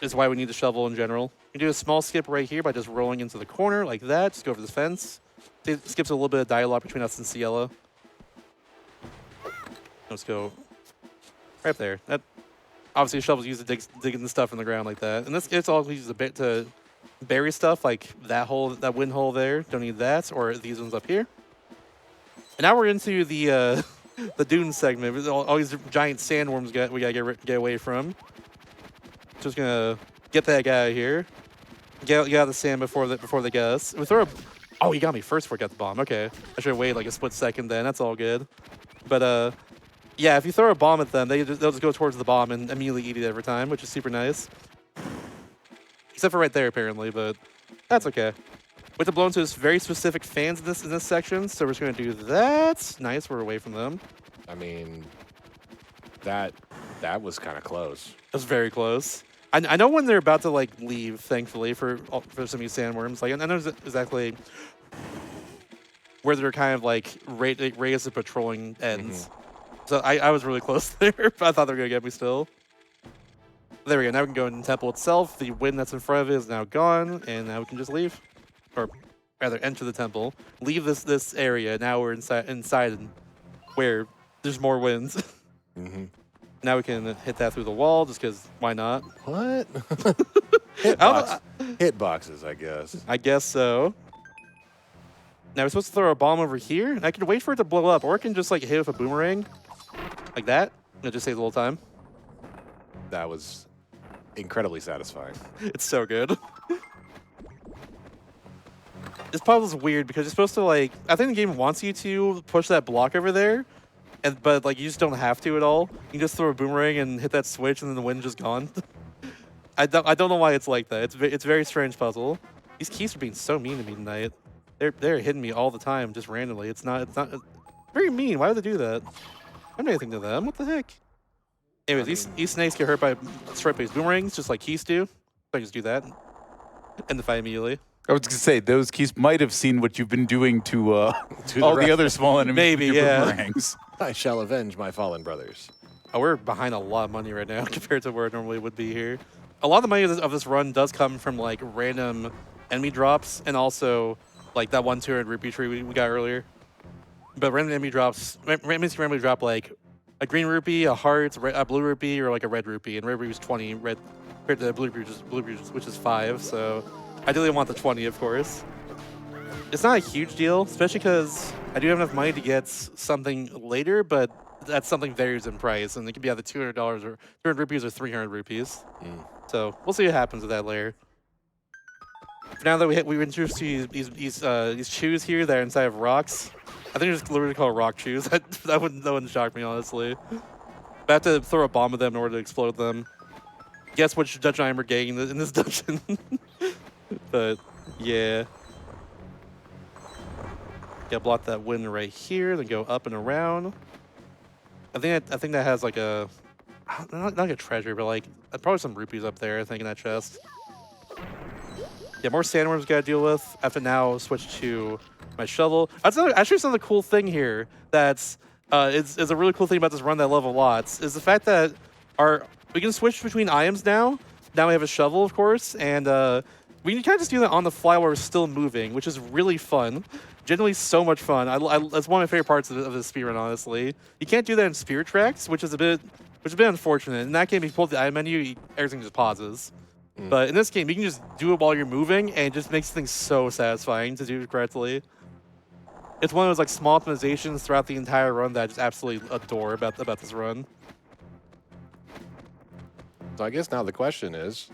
Speaker 2: This is why we need the shovel in general. You do a small skip right here by just rolling into the corner like that. Just go over this fence. It skips a little bit of dialogue between us and Ciela. Let's go right up there. That obviously shovels used to digging the stuff in the ground like that. And this it's all used a bit to bury stuff like that wind hole there. Don't need that, or these ones up here. And now we're into the the dune segment. With all these giant sandworms we gotta get away from. Just gonna get that guy out of here. Get out of the sand before they get us. We throw a... Oh, he got me first before I got the bomb. Okay, I should have waited like a split second then. That's all good. But yeah, if you throw a bomb at them, they'll just go towards the bomb and immediately eat it every time, which is super nice. Except for right there, apparently, but that's okay. We have to blow into this very specific fans in this section, so we're just gonna do that. Nice, we're away from them.
Speaker 3: I mean, that was kind of close.
Speaker 2: That was very close. I know when they're about to like leave, thankfully, for some of these sandworms. Like I know exactly where they're kind of like raised the patrolling ends. So I was really close there, but I thought they were gonna get me still. There we go. Now we can go in the temple itself. The wind that's in front of it is now gone, and now we can just leave, or rather enter the temple. Leave this area. Now we're inside where there's more winds. Now we can hit that through the wall, just because why not?
Speaker 3: What? Hit boxes, I guess.
Speaker 2: I guess so. Now we're supposed to throw a bomb over here. And I can wait for it to blow up, or I can just like hit it with a boomerang, like that. And it just saves a little time.
Speaker 3: That was incredibly satisfying.
Speaker 2: It's so good. This puzzle's weird because you're supposed to like... I think the game wants you to push that block over there, but like you just don't have to at all. You can just throw a boomerang and hit that switch, and then the wind's just gone. I don't know why it's like that. It's a very strange puzzle. These keys are being so mean to me tonight. They're hitting me all the time, just randomly. It's very mean. Why would they do that? I don't do anything to them. What the heck? Anyways, these snakes get hurt by straight-based boomerangs, just like keys do. So I just do that, and the fight immediately.
Speaker 1: I was going to say, those keys might have seen what you've been doing to all the other small enemies.
Speaker 2: Maybe,
Speaker 1: with your
Speaker 2: yeah.
Speaker 1: boomerangs.
Speaker 3: I shall avenge my fallen brothers.
Speaker 2: Oh, we're behind a lot of money right now compared to where it normally would be here. A lot of the money of this run does come from like random enemy drops, and also like that 200 rupee tree we got earlier. But random enemy drops, enemies randomly drop like a green rupee, a heart, a blue rupee, or like a red rupee. And red rupee is 20, red compared to the blue rupee, which is 5. So I ideally want the 20, of course. It's not a huge deal, especially because I do have enough money to get something later, but that something varies in price, and it can be either $200 or 200 rupees or 300 rupees. So we'll see what happens with that later. For now that we've introduced these chews here that are inside of rocks, I think they're just literally called rock chews. that wouldn't shock me, honestly. But I have to throw a bomb at them in order to explode them. Guess which dungeon I'm getting in this dungeon. But yeah. Gotta block that wind right here, then go up and around. I think that has like a not like a treasure, but like probably some rupees up there, I think, in that chest. Yeah, more sandworms gotta deal with. I have to now switch to my shovel. That's actually another cool thing here that's is a really cool thing about this run that I love a lot, is the fact that we can switch between items now. Now we have a shovel, of course, and we can kind of just do that on the fly while we're still moving, which is really fun. Generally, so much fun. That's one of my favorite parts of this speedrun, honestly. You can't do that in Spirit Tracks, which is a bit unfortunate. In that game, if you pull up the item menu, everything just pauses. But in this game, you can just do it while you're moving, and it just makes things so satisfying to do it correctly. It's one of those like small optimizations throughout the entire run that I just absolutely adore about this run.
Speaker 3: So I guess now the question is,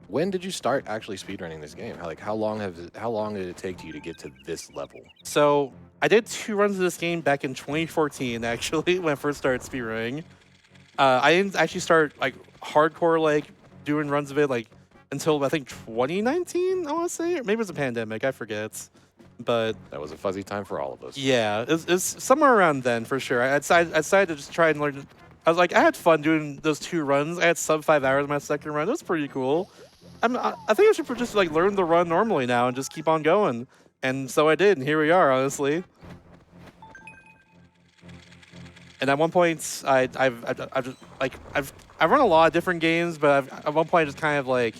Speaker 3: when did you start actually speedrunning this game? How long did it take you to get to this level?
Speaker 2: So I did 2 runs of this game back in 2014, actually, when I first started speedrunning. I didn't actually start like hardcore like doing runs of it like until I think 2019. I want to say, or maybe it was a pandemic. I forget. But
Speaker 3: that was a fuzzy time for all of us.
Speaker 2: Yeah, it's somewhere around then for sure. I decided to just try and learn. I was like, I had fun doing those 2 runs. I had sub 5 hours in my second run. It was pretty cool. I think I should just like learn the run normally now and just keep on going. And so I did, and here we are, honestly. And at one point, I've run a lot of different games, but at one point I just kind of like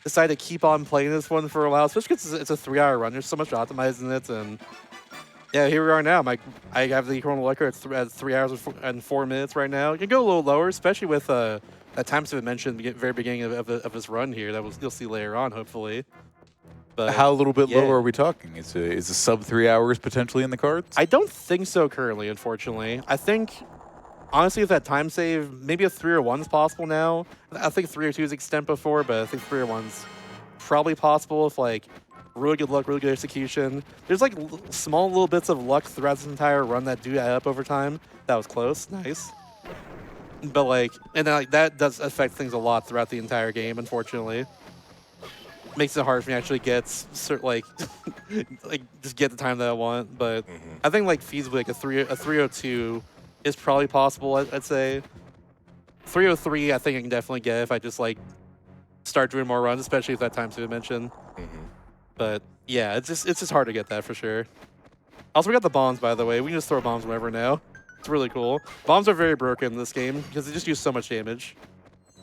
Speaker 2: decided to keep on playing this one for a while, especially because it's a 3-hour run. There's so much to optimize in it, and yeah, here we are now. I have the keeanolookalike at 3 hours and 4 minutes right now. You can go a little lower, especially with that time skip I mentioned at the very beginning of this run here. You'll see later on, hopefully. But
Speaker 1: How a little bit
Speaker 2: yeah.
Speaker 1: lower are we talking? Is a sub 3 hours potentially in the cards?
Speaker 2: I don't think so currently, unfortunately. I think, honestly, if that time save, maybe a 301 is possible now. I think 302 is extent before, but I think 301's probably possible if, like, really good luck, really good execution. There's, like, small little bits of luck throughout this entire run that do add up over time. That was close. Nice. But, like, and then, like, that does affect things a lot throughout the entire game, unfortunately. Makes it hard for me to actually get like like just get the time that I want. But I think like feasibly like a 302 is probably possible. I'd say 303 I think I can definitely get if I just like start doing more runs, especially if that time to mention. But yeah, it's just hard to get that for sure. Also, we got the bombs, by the way. We can just throw bombs whenever now. It's really cool. Bombs are very broken in this game because they just do so much damage.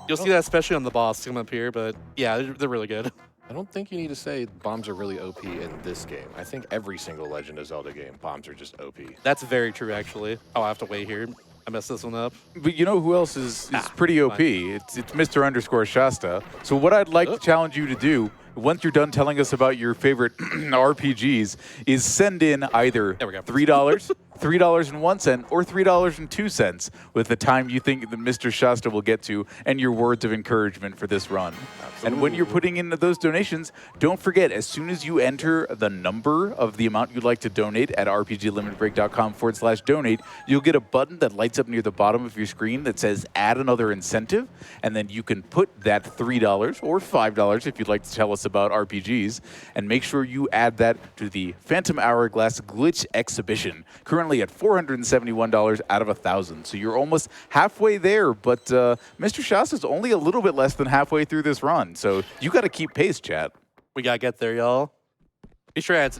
Speaker 2: You'll see that especially on the boss come up here, but yeah, they're really good.
Speaker 3: I don't think you need to say bombs are really OP in this game. I think every single Legend of Zelda game, bombs are just OP.
Speaker 2: That's very true, actually. Oh, I have to wait here. I messed this one up.
Speaker 1: But you know who else is pretty OP? It's Mr. Underscore Shasta. So what I'd like to challenge you to do, once you're done telling us about your favorite RPGs, is send in either $3, $3.01, or $3.02 with the time you think that Mr. Shasta will get to and your words of encouragement for this run. And when you're putting in those donations, don't forget, as soon as you enter the number of the amount you'd like to donate at rpglimitbreak.com/donate, you'll get a button that lights up near the bottom of your screen that says add another incentive, and then you can put that $3 or $5 if you'd like to tell us about RPGs, and make sure you add that to the Phantom Hourglass Glitch Exhibition, currently at $471 out of 1,000. So you're almost halfway there, but Mr. Shasta's only a little bit less than halfway through this run, so you got to keep pace, chat.
Speaker 2: We gotta get there, y'all. Be sure to add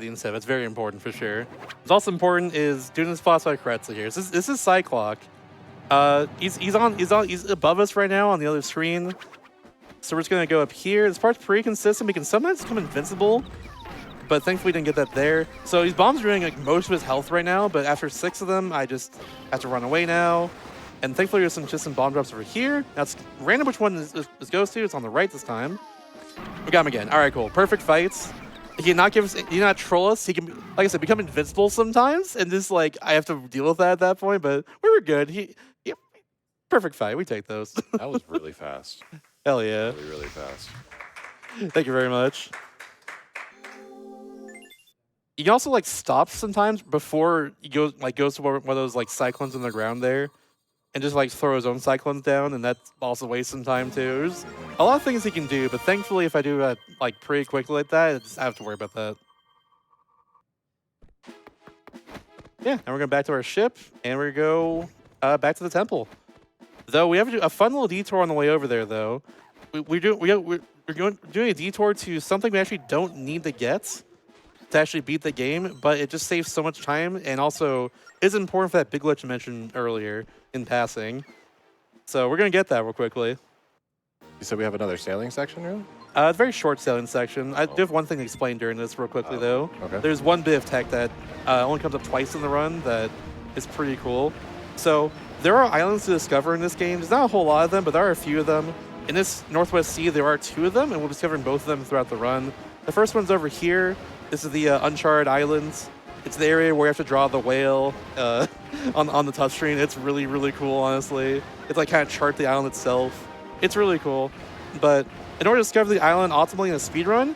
Speaker 2: the incentive. It's very important for sure. What's also important is doing this boss fight correctly here. This is Cyclock. He's above us right now on the other screen. So we're just gonna go up here. This part's pretty consistent. We can sometimes become invincible, but thankfully we didn't get that there. So these bombs are doing like most of his health right now, but after 6 of them, I just have to run away now. And thankfully there's just some bomb drops over here. That's random which one this goes to. It's on the right this time. We got him again. All right, cool. Perfect fights. He cannot give us, he cannot troll us. He can, like I said, become invincible sometimes, and just like I have to deal with that at that point. But we were good. Perfect fight. We take those.
Speaker 3: That was really fast.
Speaker 2: Hell yeah.
Speaker 3: Really, really fast.
Speaker 2: Thank you very much. You can also like stop sometimes before he goes to one of those like cyclones on the ground there, and just like throw his own cyclones down, and that also wastes some time too. There's a lot of things he can do, but thankfully if I do that like pretty quickly like that, I have to worry about that. Yeah, and we're going back to our ship, and we're going to go back to the temple. Though we have to do a fun little detour on the way over there, though. We're doing a detour to something we actually don't need to get to actually beat the game, but it just saves so much time, and also is important for that big glitch I mentioned earlier in passing. So we're going to get that real quickly.
Speaker 3: You said we have another sailing section, really?
Speaker 2: It's a very short sailing section. I do have one thing to explain during this real quickly, though.
Speaker 3: Okay.
Speaker 2: There's one bit of tech that only comes up twice in the run that is pretty cool. So there are islands to discover in this game. There's not a whole lot of them, but there are a few of them. In this Northwest Sea, there are 2 of them, and we'll be discovering both of them throughout the run. The first one's over here. This is the Uncharted Islands. It's the area where you have to draw the whale on the touchscreen. It's really, really cool, honestly. It's like kind of chart the island itself. It's really cool. But in order to discover the island optimally in a speedrun,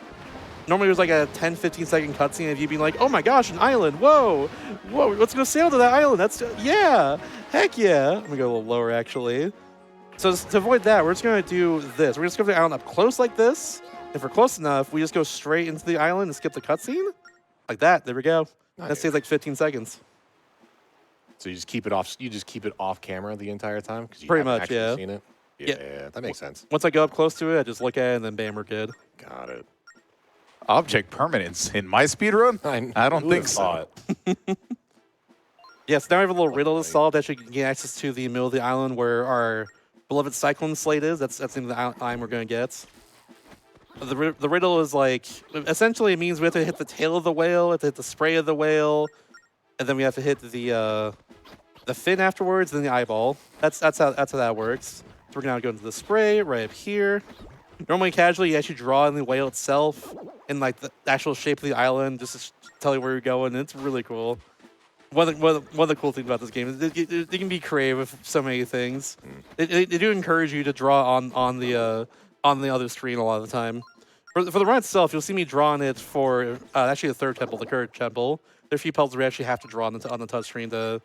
Speaker 2: normally there's like a 10-15 second cutscene of you being like, oh my gosh, an island, whoa, let's go sail to that island. Yeah, heck yeah. I'm gonna go a little lower actually. So to avoid that, we're just gonna do this. We're gonna discover the island up close like this. If we're close enough, we just go straight into the island and skip the cutscene. Like that, there we go.
Speaker 3: Nice.
Speaker 2: That saves like 15 seconds.
Speaker 3: So you just keep it off. You just keep it off camera the entire time because you
Speaker 2: Pretty
Speaker 3: haven't
Speaker 2: much,
Speaker 3: actually
Speaker 2: yeah.
Speaker 3: seen it. Yeah, that makes sense.
Speaker 2: Once I go up close to it, I just look at it and then bam, we're good.
Speaker 3: Got it.
Speaker 1: Object permanence in my speedrun? I don't think so.
Speaker 2: Yes, now we have a little riddle to solve. Actually, get access to the middle of the island where our beloved Cyclone Slate is. That's the name of the island we're going to get. The riddle is like, essentially it means we have to hit the tail of the whale, we have to hit the spray of the whale, and then we have to hit the fin afterwards, then the eyeball. That's how that works. So we're going to go into the spray right up here. Normally, casually, you actually draw in the whale itself. and like the actual shape of the island, just to tell you where you're going. It's really cool. One of the cool things about this game is it can be creative with so many things. They do encourage you to draw on the other screen a lot of the time. For the run itself, you'll see me drawing it for actually the third temple, the current temple. There are a few puzzles we actually have to draw on the touch screen to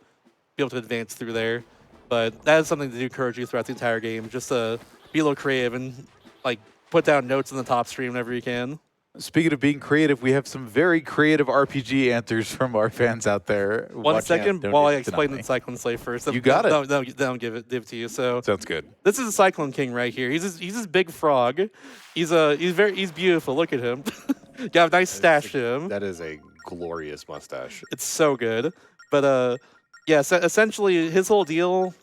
Speaker 2: be able to advance through there. But that is something to encourage you throughout the entire game, just to be a little creative and like put down notes in the top screen whenever you can.
Speaker 1: Speaking of being creative, we have some very creative RPG answers from our fans out there.
Speaker 2: One second while I explain the Cyclone Slave first.
Speaker 1: You got it.
Speaker 2: No, don't give it to you. So
Speaker 1: Sounds good.
Speaker 2: this is a Cyclone King right here. He's this big frog. He's beautiful. Look at him. Got a nice stash to him.
Speaker 3: That is a glorious mustache.
Speaker 2: It's so good. But yeah, so essentially his whole deal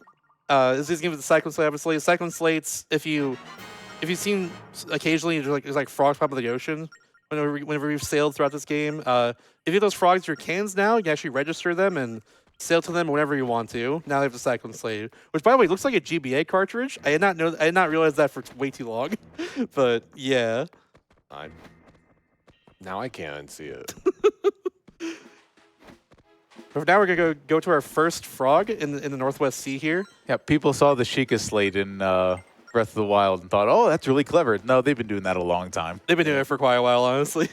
Speaker 2: is he's giving the Cyclone Slate. Obviously, Cyclone Slates. If you've seen occasionally there's like frogs pop in the ocean. Whenever you've sailed throughout this game, if you have those frogs in your cans now, you can actually register them and sail to them whenever you want to. Now they have the Cyclone Slate, which by the way looks like a GBA cartridge. I did not realize that for way too long, but yeah.
Speaker 3: Now I can't see it.
Speaker 2: But now we're gonna go to our first frog in the Northwest Sea here.
Speaker 1: Yeah, people saw the Sheikah Slate in Breath of the Wild and thought, oh, that's really clever. No, they've been doing that a long time.
Speaker 2: They've been doing it for quite a while, honestly.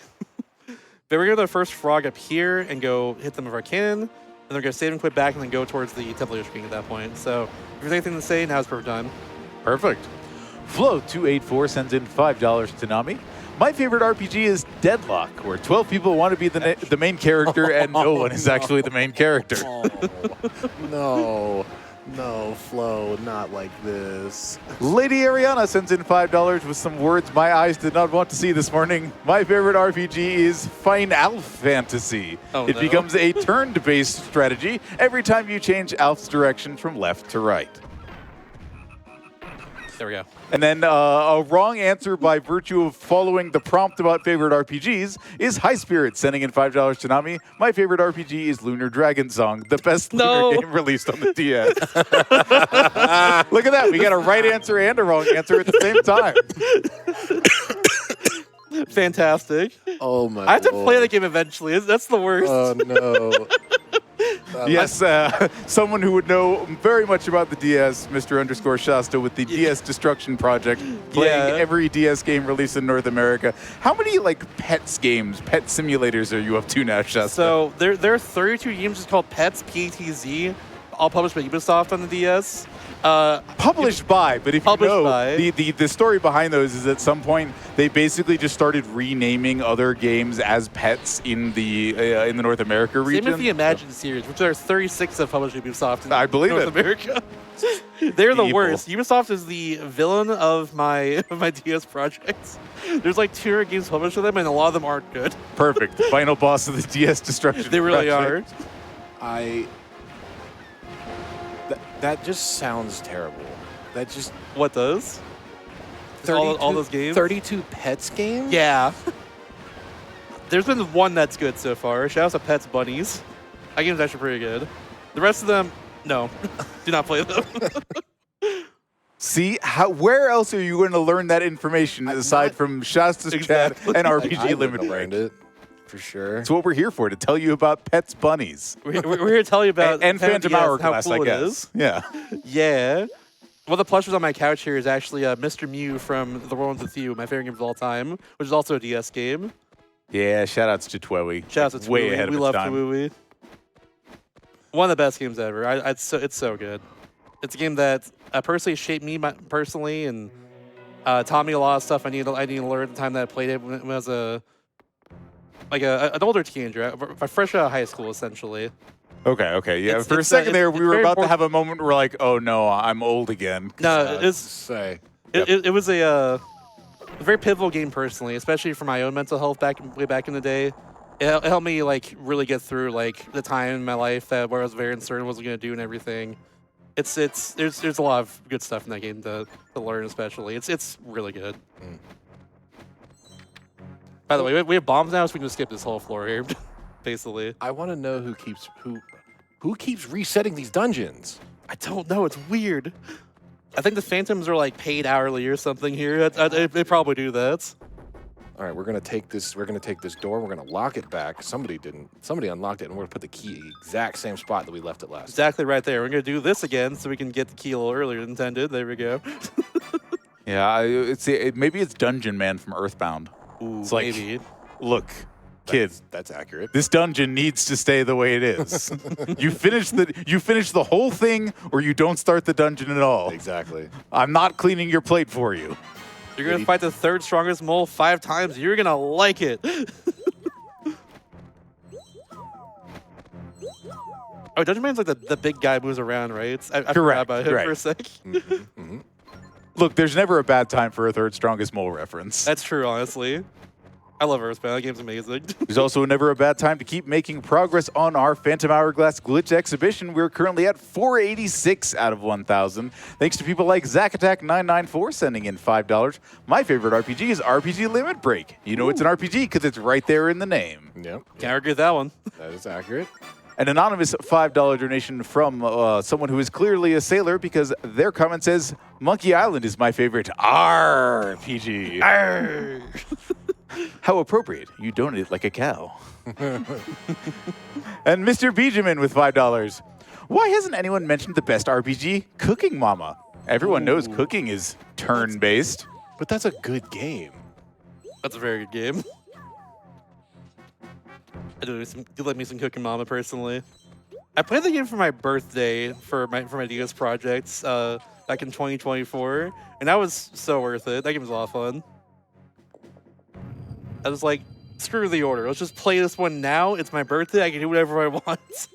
Speaker 2: But we're gonna go to the first frog up here and go hit them with our cannon, and they're gonna save and quit back and then go towards the Temple of King at that point. So if there's anything to say, now's perfect time.
Speaker 1: Perfect. Flo284 sends in $5 to Nami. My favorite RPG is Deadlock, where 12 people want to be the main character and no one is actually the main character.
Speaker 3: Oh, no, Flo, not like this.
Speaker 1: Lady Ariana sends in $5 with some words my eyes did not want to see this morning. My favorite RPG is Final Fantasy.
Speaker 2: Oh,
Speaker 1: it
Speaker 2: no.
Speaker 1: becomes a turn-based strategy every time you change Alf's direction from left to right.
Speaker 2: There we go.
Speaker 1: And then a wrong answer by virtue of following the prompt about favorite RPGs is High Spirit sending in $5 to Nami. My favorite RPG is Lunar Dragon Song, the best Lunar game released on the DS. Look at that. We got a right answer and a wrong answer at the same time.
Speaker 2: Fantastic.
Speaker 3: Oh my!
Speaker 2: I have to play the game eventually. That's the worst.
Speaker 3: Oh no!
Speaker 1: Yes, someone who would know very much about the DS, Mr. Shasta, with the DS Destruction Project, playing every DS game released in North America. How many pet simulators are you up to now, Shasta?
Speaker 2: So there are 32 games just called Pets, PTZ, all published by Ubisoft on the DS.
Speaker 1: Published by, but if you
Speaker 2: Published
Speaker 1: know,
Speaker 2: by.
Speaker 1: the story behind those is at some point they basically just started renaming other games as pets in the North America region.
Speaker 2: Same with the Imagine series, which there are 36 of published by Ubisoft in
Speaker 1: I believe
Speaker 2: North
Speaker 1: it.
Speaker 2: America. They're the
Speaker 1: Evil.
Speaker 2: worst. Ubisoft is the villain of my DS projects. There's like 200 games published with them, and a lot of them aren't good.
Speaker 1: Perfect. The final boss of the DS Destruction
Speaker 2: They really
Speaker 1: Project.
Speaker 2: are.
Speaker 3: That just sounds terrible. That just
Speaker 2: What does? All those games?
Speaker 3: 32 Pets games?
Speaker 2: Yeah. There's been one that's good so far. Shout out to Pets Bunnies. That game's actually pretty good. The rest of them, no. Do not play them.
Speaker 1: See, where else are you going to learn that information aside from Shasta's
Speaker 2: Exactly.
Speaker 1: chat and RPG
Speaker 3: I wouldn't
Speaker 1: Limited?
Speaker 3: have learned it for sure.
Speaker 1: That's what we're here for, to tell you about Pets Bunnies.
Speaker 2: We're here to tell you about
Speaker 1: and Phantom
Speaker 2: DS,
Speaker 1: Hourglass,
Speaker 2: how cool
Speaker 1: I guess.
Speaker 2: it is.
Speaker 1: Yeah.
Speaker 2: Yeah. One of the plushes on my couch here is actually Mr. Mew from The World Ends With You, my favorite game of all time, which is also a DS game.
Speaker 1: Yeah, shout-outs to Twewy.
Speaker 2: Shout out to
Speaker 1: Way
Speaker 2: Twooey.
Speaker 1: ahead of
Speaker 2: We
Speaker 1: its
Speaker 2: love
Speaker 1: time.
Speaker 2: Twooey. One of the best games ever. It's so good. It's a game that personally shaped me personally and taught me a lot of stuff I needed to learn at the time that I played it when I was an older teenager, fresh out of high school essentially.
Speaker 1: Okay, yeah.
Speaker 2: It's-
Speaker 1: For a
Speaker 2: it's,
Speaker 1: second there,
Speaker 2: it's
Speaker 1: we were
Speaker 2: very
Speaker 1: about to
Speaker 2: important.
Speaker 1: have a moment where we're like, oh no, I'm old again.
Speaker 2: No, it was a very pivotal game personally, especially for my own mental health way back in the day. It helped me really get through the time in my life where I was very uncertain what I was going to do and everything. There's a lot of good stuff in that game to learn, especially. It's really good. By the way, we have bombs now, so we can just skip this whole floor here, basically.
Speaker 3: I want to know who keeps resetting these dungeons.
Speaker 2: I don't know. It's weird. I think the Phantoms are paid hourly or something here. They probably do that.
Speaker 3: All right, we're gonna take this. We're gonna take this door. We're gonna lock it back. Somebody didn't. Somebody unlocked it, and we're gonna put the key exact same spot that we left it last.
Speaker 2: Exactly right there. We're going to do this again so we can get the key a little earlier than intended. There we go.
Speaker 1: Yeah, maybe it's Dungeon Man from Earthbound.
Speaker 2: Ooh,
Speaker 1: It's like,
Speaker 2: maybe.
Speaker 1: look, kid,
Speaker 3: That's accurate.
Speaker 1: this dungeon needs to stay the way it is. you finish the whole thing, or you don't start the dungeon at all.
Speaker 3: Exactly.
Speaker 1: I'm not cleaning your plate for you.
Speaker 2: You're going to fight the third strongest mole 5 times. You're going to like it. Oh, Dungeon Man's like the big guy who moves around, right? I forgot about him for a sec.
Speaker 1: Look, there's never a bad time for a third strongest mole reference.
Speaker 2: That's true, honestly. I love Earthbound. That game's amazing.
Speaker 1: There's also never a bad time to keep making progress on our Phantom Hourglass Glitch exhibition. We're currently at 486 out of 1,000. Thanks to people like ZachAttack994 sending in $5. My favorite RPG is RPG Limit Break. You know it's an RPG because it's right there in the name.
Speaker 3: Yep.
Speaker 2: Can't argue with that one.
Speaker 3: That is accurate.
Speaker 1: An anonymous $5 donation from someone who is clearly a sailor because their comment says, Monkey Island is my favorite RPG.
Speaker 2: Arr.
Speaker 1: How appropriate. You donate like a cow. And Mr. Benjamin with $5. Why hasn't anyone mentioned the best RPG, Cooking Mama? Everyone knows cooking is turn-based.
Speaker 3: But that's a good game.
Speaker 2: That's a very good game. I do like me some Cooking Mama personally. I played the game for my birthday for my DS projects back in 2024, and that was so worth it. That game was a lot of fun. I was like, screw the order. Let's just play this one now. It's my birthday. I can do whatever I want.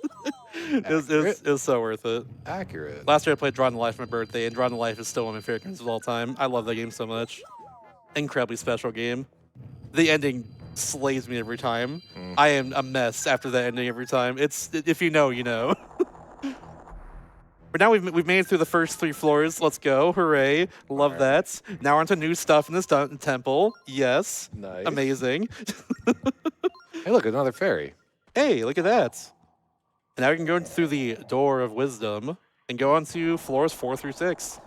Speaker 2: it was so worth it.
Speaker 3: Accurate.
Speaker 2: Last year I played Drawn to Life for my birthday, and Drawn to Life is still one of my favorite games of all time. I love that game so much. Incredibly special game. The ending slays me every time. I am a mess after that ending every time. It's if you know, you know. But now we've made it through the first 3 floors. Let's go. Hooray. Love that. Now we're on to new stuff in this temple. Yes.
Speaker 3: Nice.
Speaker 2: Amazing.
Speaker 3: Hey, look, another fairy.
Speaker 2: Hey, look at that. And now we can go through the Door of Wisdom and go on to floors 4 through 6.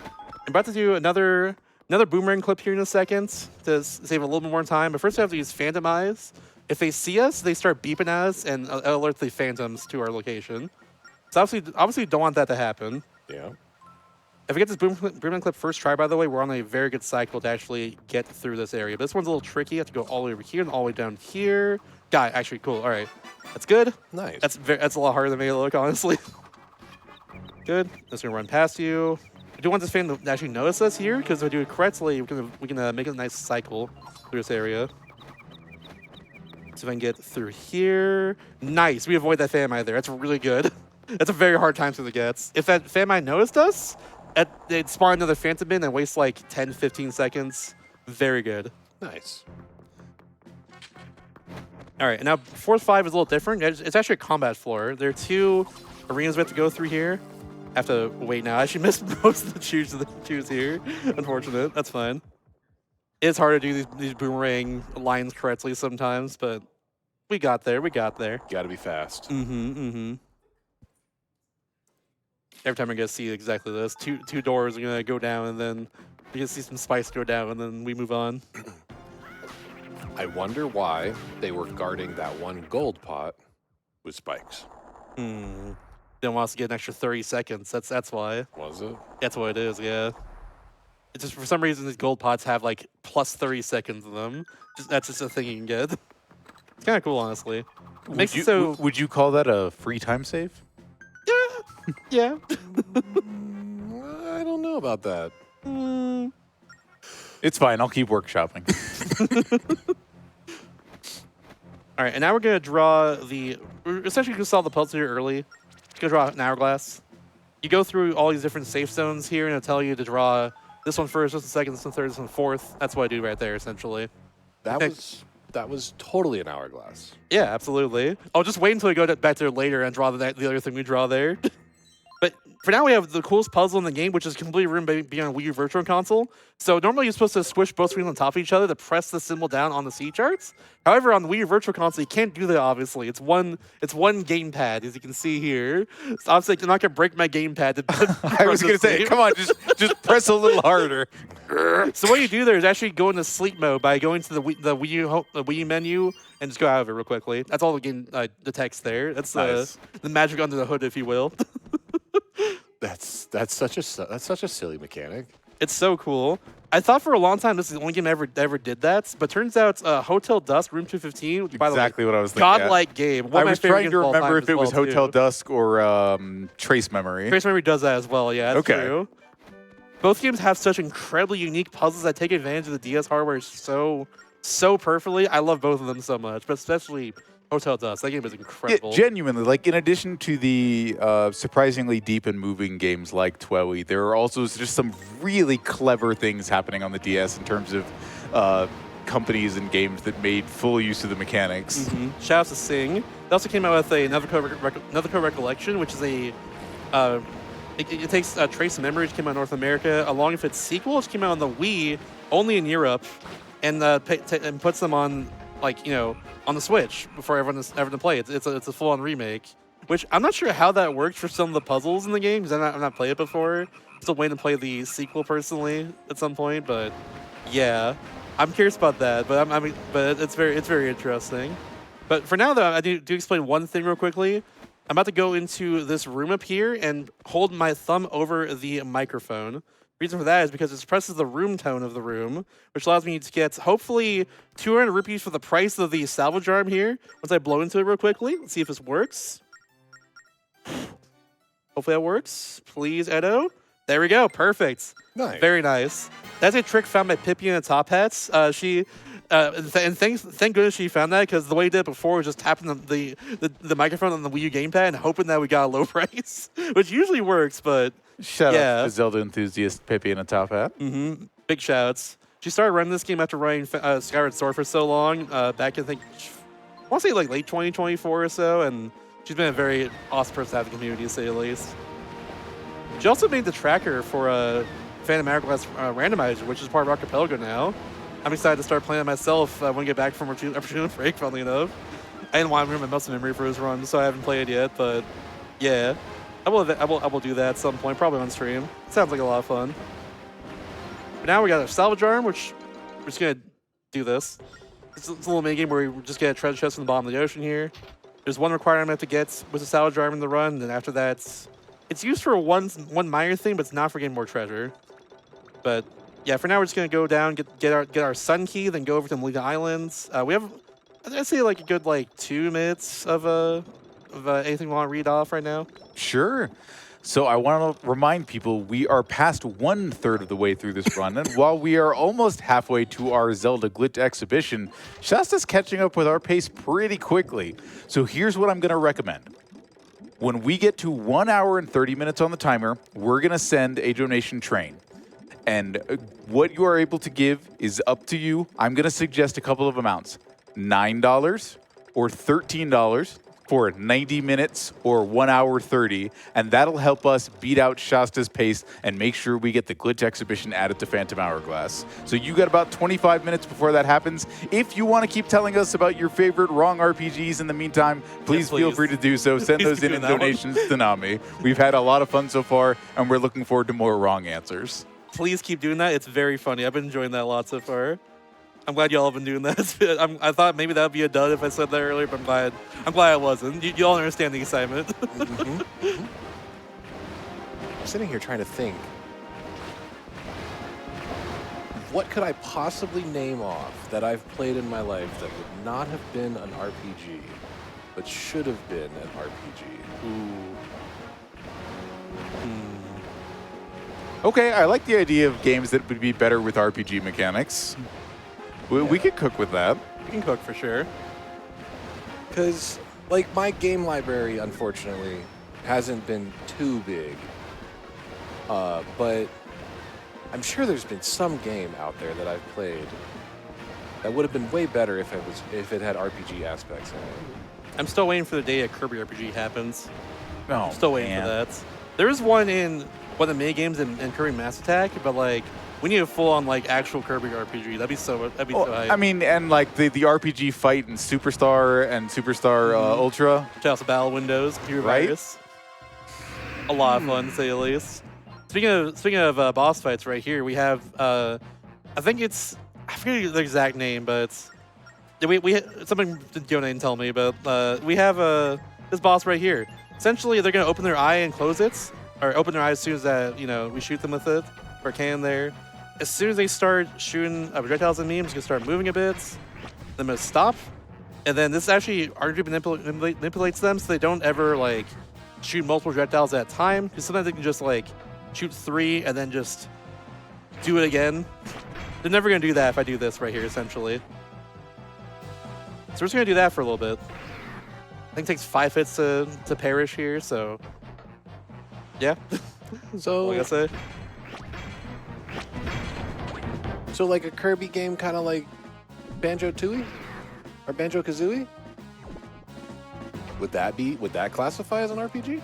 Speaker 2: I'm about to do another boomerang clip here in a second to save a little bit more time. But first we have to use Phantom Eyes. If they see us, they start beeping at us and alert the phantoms to our location. So obviously don't want that to happen.
Speaker 3: Yeah.
Speaker 2: If we get this boomerang clip first try, by the way, we're on a very good cycle to actually get through this area. But this one's a little tricky. You have to go all the way over here and all the way down here. Got it. Actually, cool. All right. That's good.
Speaker 3: Nice.
Speaker 2: That's a lot harder than made it look, honestly. Good. Just going to run past you. I do want this fan to actually notice us here, because if I do it correctly, we can make a nice cycle through this area. So if I can get through here. Nice. We avoid that Famine there. That's really good. That's a very hard time to get. If that Famine noticed us, they'd spawn another Phantom bin and waste like 10, 15 seconds. Very good.
Speaker 3: Nice.
Speaker 2: All right, and now 4th-5 is a little different. It's actually a combat floor. There are 2 arenas we have to go through here. I have to wait now. I actually missed most of the choose here. Unfortunate. That's fine. It's hard to do these boomerang lines correctly sometimes, but we got there. We got there.
Speaker 3: Gotta be fast.
Speaker 2: Every time I get to see exactly this, two doors are gonna go down, and then you can see some spice go down, and then we move on.
Speaker 3: I wonder why they were guarding that one gold pot with spikes.
Speaker 2: Didn't want us to get an extra 30 seconds. That's why.
Speaker 3: Was it?
Speaker 2: That's what it is. Yeah. It's just for some reason these gold pots have like plus 30 seconds in them. That's just a thing you can get. It's kind of cool, honestly.
Speaker 1: Would you call that a free time save?
Speaker 2: Yeah.
Speaker 3: I don't know about that.
Speaker 1: It's fine. I'll keep workshopping.
Speaker 2: All right, and now we're gonna draw we're essentially gonna solve the puzzle here early. Just gonna draw an hourglass. You go through all these different safe zones here, and it'll tell you to draw this one first, this one second, this one third, this one fourth. That's what I do right there, essentially.
Speaker 3: That was totally an hourglass.
Speaker 2: Yeah, absolutely. I'll just wait until we go back there later and draw the other thing we draw there. But for now, we have the coolest puzzle in the game, which is completely ruined by being on Wii U Virtual Console. So normally you're supposed to squish both screens on top of each other to press the symbol down on the C charts. However, on the Wii U Virtual Console, you can't do that. Obviously, it's one gamepad, as you can see here. So obviously, I'm not gonna break my gamepad.
Speaker 1: I was gonna say, come on, just press a little harder.
Speaker 2: So what you do there is actually go into sleep mode by going to the Wii U menu and just go out of it real quickly. That's all the game, the text there. That's
Speaker 1: Nice.
Speaker 2: the magic under the hood, if you will.
Speaker 3: That's such a silly mechanic.
Speaker 2: It's so cool. I thought for a long time this is the only game ever did that, but turns out Hotel Dusk Room 215, which, by the way,
Speaker 1: Exactly what I was thinking. Yeah.
Speaker 2: godlike game. One
Speaker 1: I
Speaker 2: of my
Speaker 1: was
Speaker 2: favorite
Speaker 1: trying
Speaker 2: games
Speaker 1: to
Speaker 2: of all
Speaker 1: remember
Speaker 2: time
Speaker 1: if it
Speaker 2: as
Speaker 1: was
Speaker 2: well,
Speaker 1: Hotel
Speaker 2: too.
Speaker 1: Dusk or Trace Memory.
Speaker 2: Trace Memory does that as well. Yeah, that's
Speaker 1: Okay.
Speaker 2: true. Both games have such incredibly unique puzzles that take advantage of the DS hardware so perfectly. I love both of them so much, but especially Hotel Dusk. That game is
Speaker 1: Yeah,
Speaker 2: incredible.
Speaker 1: genuinely, like in addition to the surprisingly deep and moving games like Twelly, there are also just some really clever things happening on the DS in terms of companies and games that made full use of the mechanics.
Speaker 2: Shout out to Sing. They also came out with another Recollection, which is a it takes Trace Memory, which came out in North America, along with its sequel, which came out on the Wii, only in Europe, and and puts them on on the Switch before everyone to play. It's a full-on remake, which I'm not sure how that works for some of the puzzles in the game because I've not played it before. Still waiting to play the sequel personally at some point, but yeah, I'm curious about that. But but it's very interesting. But for now, though, I do explain one thing real quickly. I'm about to go into this room up here and hold my thumb over the microphone. Reason for that is because it suppresses the room tone of the room, which allows me to get hopefully 200 rupees for the price of the salvage arm here. Once I blow into it real quickly, let's see if this works. Hopefully that works. Please, Edo. There we go. Perfect.
Speaker 3: Nice.
Speaker 2: Very nice. That's a trick found by Pippi in the Top Hats. And thank goodness she found that because the way he did it before was just tapping the microphone on the Wii U gamepad and hoping that we got a low price, which usually works, but
Speaker 1: Shout
Speaker 2: yeah.
Speaker 1: out to Zelda enthusiast Pippi in a top hat.
Speaker 2: Big shouts. She started running this game after running Skyward Sword for so long, back in, I think, I want to say like late 2024 or so, and she's been a very awesome person to have in the community, to say the least. She also made the tracker for Phantom Hourglass Randomizer, which is part of Archipelago now. I'm excited to start playing it myself when I get back from opportunity break, funnily enough. I didn't want to ruin my muscle memory for his run, so I haven't played it yet, but yeah. I will do that at some point, probably on stream. Sounds like a lot of fun. But now we got a salvage arm, which we're just gonna do this. It's a little mini game where we just get a treasure chest from the bottom of the ocean here. There's one requirement I have to get with the salvage arm in the run, and then after that, it's used for one minor thing, but it's not for getting more treasure. But yeah, for now we're just gonna go down, get our sun key, then go over to the Malika Islands. We have, I'd say, like a good 2 minutes of anything we want to read off right now.
Speaker 1: Sure. So I want to remind people we are past 1/3 of the way through this run, and while we are almost halfway to our Zelda Glitch exhibition, Shasta's catching up with our pace pretty quickly. So here's what I'm going to recommend. When we get to 1 hour and 30 minutes on the timer, we're going to send a donation train. And what you are able to give is up to you. I'm going to suggest a couple of amounts. $9 or $13 for 90 minutes or 1 hour 30, and that'll help us beat out Shasta's pace and make sure we get the Glitch exhibition added to Phantom Hourglass. So you got about 25 minutes before that happens. If you want to keep telling us about your favorite wrong RPGs in the meantime, please feel free to do so. Send those in donations to Nami. We've had a lot of fun so far, and we're looking forward to more wrong answers.
Speaker 2: Please keep doing that. It's very funny. I've been enjoying that a lot so far. I'm glad y'all have been doing that. I thought maybe that would be a dud if I said that earlier, but I'm glad I wasn't. You all understand the excitement.
Speaker 3: I'm sitting here trying to think. What could I possibly name off that I've played in my life that would not have been an RPG, but should have been an RPG?
Speaker 1: Okay, I like the idea of games that would be better with RPG mechanics. We could cook with that.
Speaker 2: We can cook for sure.
Speaker 3: Because, my game library, unfortunately, hasn't been too big. But I'm sure there's been some game out there that I've played that would have been way better if it had RPG aspects in it.
Speaker 2: I'm still waiting for the day a Kirby RPG happens.
Speaker 1: No,
Speaker 2: I'm still waiting for that. There's one in one of the mini games in Kirby Mass Attack, but like we need a full-on like actual Kirby RPG. That'd be so hype.
Speaker 1: I mean, and like the RPG fight in Superstar and Superstar Ultra.
Speaker 2: Shout out to Battle Windows, Computer
Speaker 1: Right?
Speaker 2: Virus. A lot of fun, to say the least. Speaking of boss fights, right here we have I think it's I forget the exact name, but it's, we something did Yone didn't tell me, but we have this boss right here. Essentially, they're gonna open their eye and close it, or open their eye as soon as that we shoot them with it or can there. As soon as they start shooting projectiles at me, I'm just gonna start moving a bit. Then I'm gonna stop, and then this actually arguably manipulates them so they don't ever like shoot multiple projectiles at a time. Because sometimes they can just like shoot 3 and then just do it again. They're never gonna do that if I do this right here, essentially. So we're just gonna do that for a little bit. I think it takes 5 hits to perish here, so yeah.
Speaker 3: So
Speaker 2: What I say?
Speaker 3: So like a Kirby game, kind of like Banjo-Tooie or Banjo-Kazooie. Would that classify as an RPG?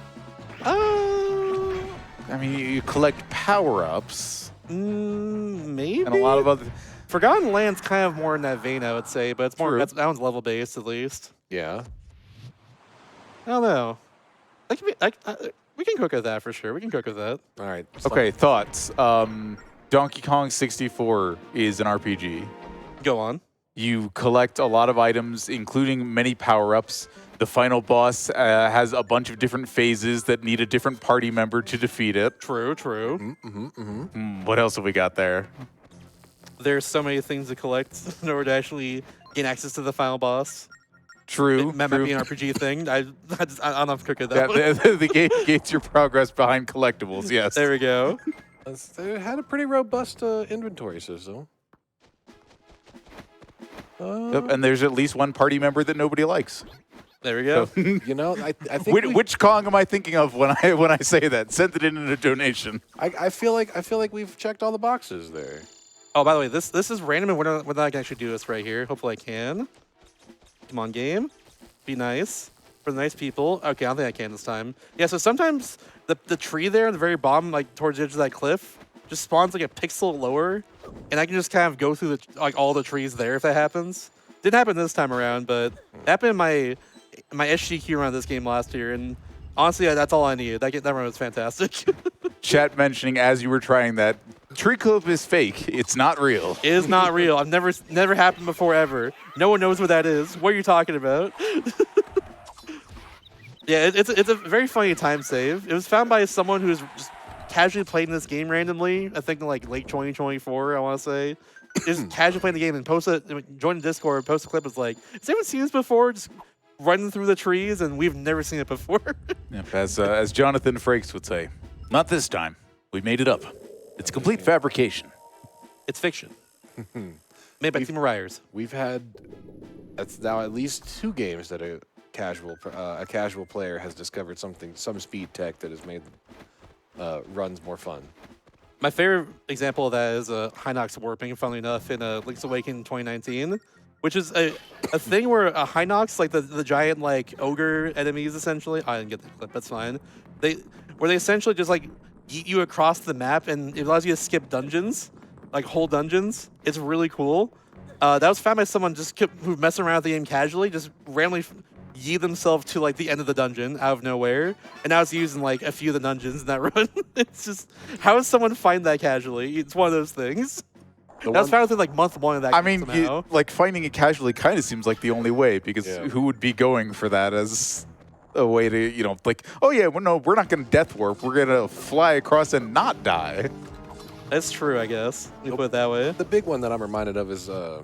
Speaker 1: I mean, you collect power-ups
Speaker 2: Maybe.
Speaker 1: and a lot of other.
Speaker 2: Forgotten Land's kind of more in that vein, I would say, but it's more
Speaker 1: True.
Speaker 2: that one's level based at least.
Speaker 3: Yeah.
Speaker 2: I don't know. We can cook with that for sure. We can cook with that.
Speaker 3: All right.
Speaker 1: Okay, thoughts. Donkey Kong 64 is an RPG.
Speaker 2: Go on.
Speaker 1: You collect a lot of items, including many power-ups. The final boss has a bunch of different phases that need a different party member to defeat it.
Speaker 2: True.
Speaker 1: What else have we got there?
Speaker 2: There's so many things to collect in order to actually gain access to the final boss.
Speaker 1: True.
Speaker 2: It might be an RPG thing. I don't have to cook it that way.
Speaker 1: The game gates your progress behind collectibles, yes.
Speaker 2: There we go.
Speaker 3: They had a pretty robust inventory system.
Speaker 1: Yep, and there's at least one party member that nobody likes.
Speaker 2: There we go.
Speaker 3: You know, I think
Speaker 1: Which Kong am I thinking of when I say that? Send it in a donation.
Speaker 3: I feel like we've checked all the boxes there.
Speaker 2: Oh, by the way, this is random, and whether I can actually do this right here. Hopefully I can. Come on, game. Be nice. For the nice people. Okay, I don't think I can this time. Yeah, so sometimes the tree there at the very bottom, like towards the edge of that cliff, just spawns like a pixel lower, and I can just kind of go through all the trees there if that happens. Didn't happen this time around, but it happened in my SGQ run of this game last year, and honestly, that's all I needed. That run was fantastic.
Speaker 1: Chat mentioning as you were trying that, tree clip is fake. It's not real.
Speaker 2: It is not real. I've never happened before ever. No one knows what that is. What are you talking about? Yeah, it's a very funny time save. It was found by someone who's just casually playing this game randomly. I think in like late 2024, I want to say. Just casually playing the game and joined the Discord, post a clip. It's like, has anyone seen this before? Just running through the trees, and we've never seen it before.
Speaker 1: Yep, as Jonathan Frakes would say, not this time. We made it up. It's complete fabrication.
Speaker 2: It's fiction. Made by Team Ryers.
Speaker 3: We've had that's now at least 2 games that a casual player has discovered some speed tech that has made runs more fun.
Speaker 2: My favorite example of that is Hinox warping, funnily enough, in Link's Awakening 2019, which is a thing where a Hinox, like the giant like ogre enemies, essentially. I didn't get the clip. That's fine. Where they essentially just like yeet you across the map, and it allows you to skip dungeons, like whole dungeons. It's really cool. That was found by someone who messing around with the game casually, just randomly yeet themselves to like the end of the dungeon out of nowhere, and now it's used in like a few of the dungeons in that run. It's just, how does someone find that casually? It's one of those things. That was found within like month 1 of that game somehow.
Speaker 1: Like finding it casually kind of seems like the only way, because who would be going for that as a way to, like, oh yeah, well, no, we're not going to death warp. We're going to fly across and not die.
Speaker 2: That's true, I guess. You put it that way.
Speaker 3: The big one that I'm reminded of is the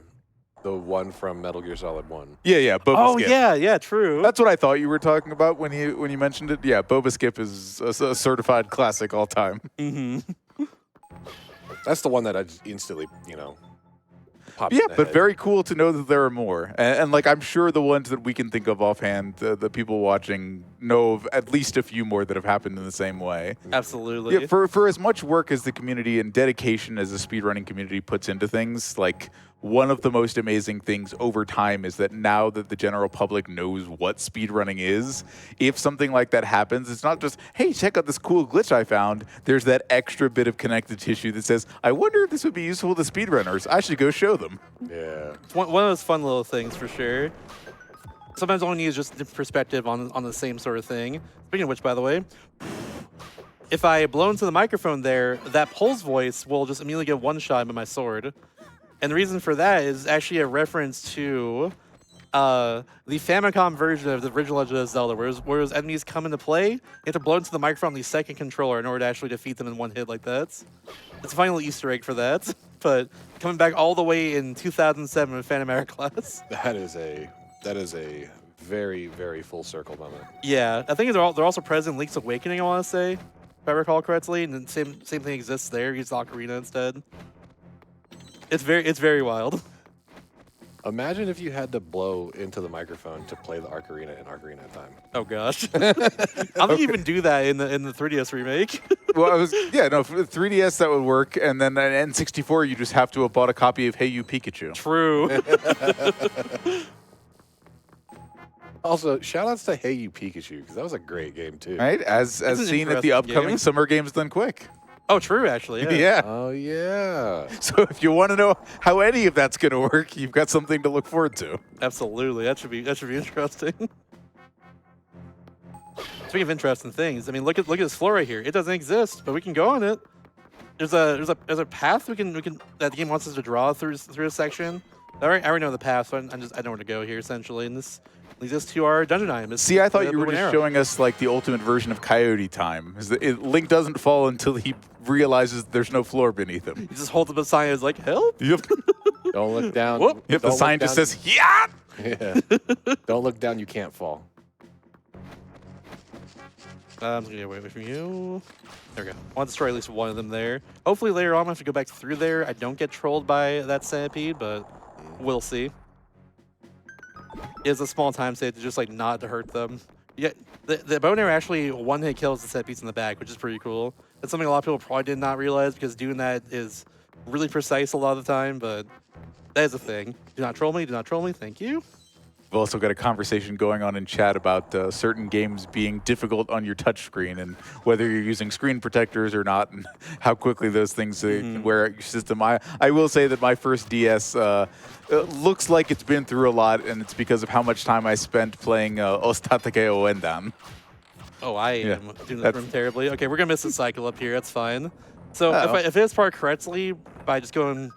Speaker 3: one from Metal Gear Solid 1.
Speaker 1: Yeah, Boba
Speaker 2: Oh
Speaker 1: Skip.
Speaker 2: yeah, true.
Speaker 1: That's what I thought you were talking about when you mentioned it. Yeah, Boba Skip is a certified classic all time.
Speaker 2: Mm-hmm.
Speaker 3: That's the one that I just instantly, popped
Speaker 1: Yeah,
Speaker 3: in the
Speaker 1: but
Speaker 3: head.
Speaker 1: very cool to know that there are more. And like, I'm sure the ones that we can think of offhand, the people watching know of at least a few more that have happened in the same way.
Speaker 2: Absolutely.
Speaker 1: Yeah, for as much work as the community and dedication as the speedrunning community puts into things, like one of the most amazing things over time is that now that the general public knows what speedrunning is, if something like that happens, it's not just, hey, check out this cool glitch I found. There's that extra bit of connective tissue that says, I wonder if this would be useful to speedrunners. I should go show them.
Speaker 3: Yeah.
Speaker 2: It's one of those fun little things for sure. Sometimes all you need is just different perspective on the same sort of thing. Speaking of which, by the way, if I blow into the microphone there, that Pulse voice will just immediately get one shot with my sword. And the reason for that is actually a reference to the Famicom version of the original Legend of Zelda, where those enemies come into play, you have to blow into the microphone on the second controller in order to actually defeat them in one hit like that. It's a funny little Easter egg for that. But coming back all the way in 2007 with Phantom Hourglass.
Speaker 3: That is a very, very full circle moment.
Speaker 2: Yeah, I think they're also present in Link's Awakening, I want to say, if I recall correctly, and the same thing exists there. Use the Ocarina instead. It's very wild.
Speaker 3: Imagine if you had to blow into the microphone to play the Ocarina in Ocarina of Time.
Speaker 2: Oh gosh, I don't think you even do that in the 3DS remake.
Speaker 1: Well, for 3DS that would work, and then an N64 you just have to have bought a copy of Hey You Pikachu.
Speaker 2: True.
Speaker 3: Also, shout-outs to Hey You Pikachu, because that was a great game, too.
Speaker 1: Right? As seen at the upcoming
Speaker 2: game.
Speaker 1: Summer Games Done Quick.
Speaker 2: Oh, true, actually. Yeah.
Speaker 1: Yeah.
Speaker 3: Oh, yeah.
Speaker 1: So if you want to know how any of that's going to work, you've got something to look forward to.
Speaker 2: Absolutely. That should be interesting. Speaking of interesting things, I mean, look at this floor right here. It doesn't exist, but we can go on it. There's a path we can that the game wants us to draw through a section. I already know the path, so I know where to go here essentially, and this leads us to our dungeon item.
Speaker 1: See, I thought you were just showing us like the ultimate version of Coyote Time. Link doesn't fall until he realizes there's no floor beneath him.
Speaker 2: He just holds up a sign and is like, help!
Speaker 1: Yep.
Speaker 3: Don't look down.
Speaker 2: Whoop.
Speaker 1: Yep. The
Speaker 3: Don't
Speaker 1: sign
Speaker 3: look
Speaker 1: just
Speaker 3: down.
Speaker 1: says, yeah.
Speaker 3: Yeah. Don't look down, you can't fall.
Speaker 2: I'm just gonna get away from you. There we go. I want to destroy at least one of them there. Hopefully later on I have to go back through there. I don't get trolled by that centipede, but we'll see. It's a small time save to just like not to hurt them. Yeah, the bow and arrow actually one-hit kills the centipedes in the back, which is pretty cool. That's something a lot of people probably did not realize because doing that is really precise a lot of the time, but that is a thing. Do not troll me, thank you.
Speaker 1: We've also got a conversation going on in chat about certain games being difficult on your touchscreen and whether you're using screen protectors or not and how quickly those things can wear out your system. I will say that my first DS looks like it's been through a lot, and it's because of how much time I spent playing Ostatake Oendan.
Speaker 2: Oh, I am doing this room terribly. Okay, we're going to miss the cycle up here. That's fine. So if it's part correctly by just going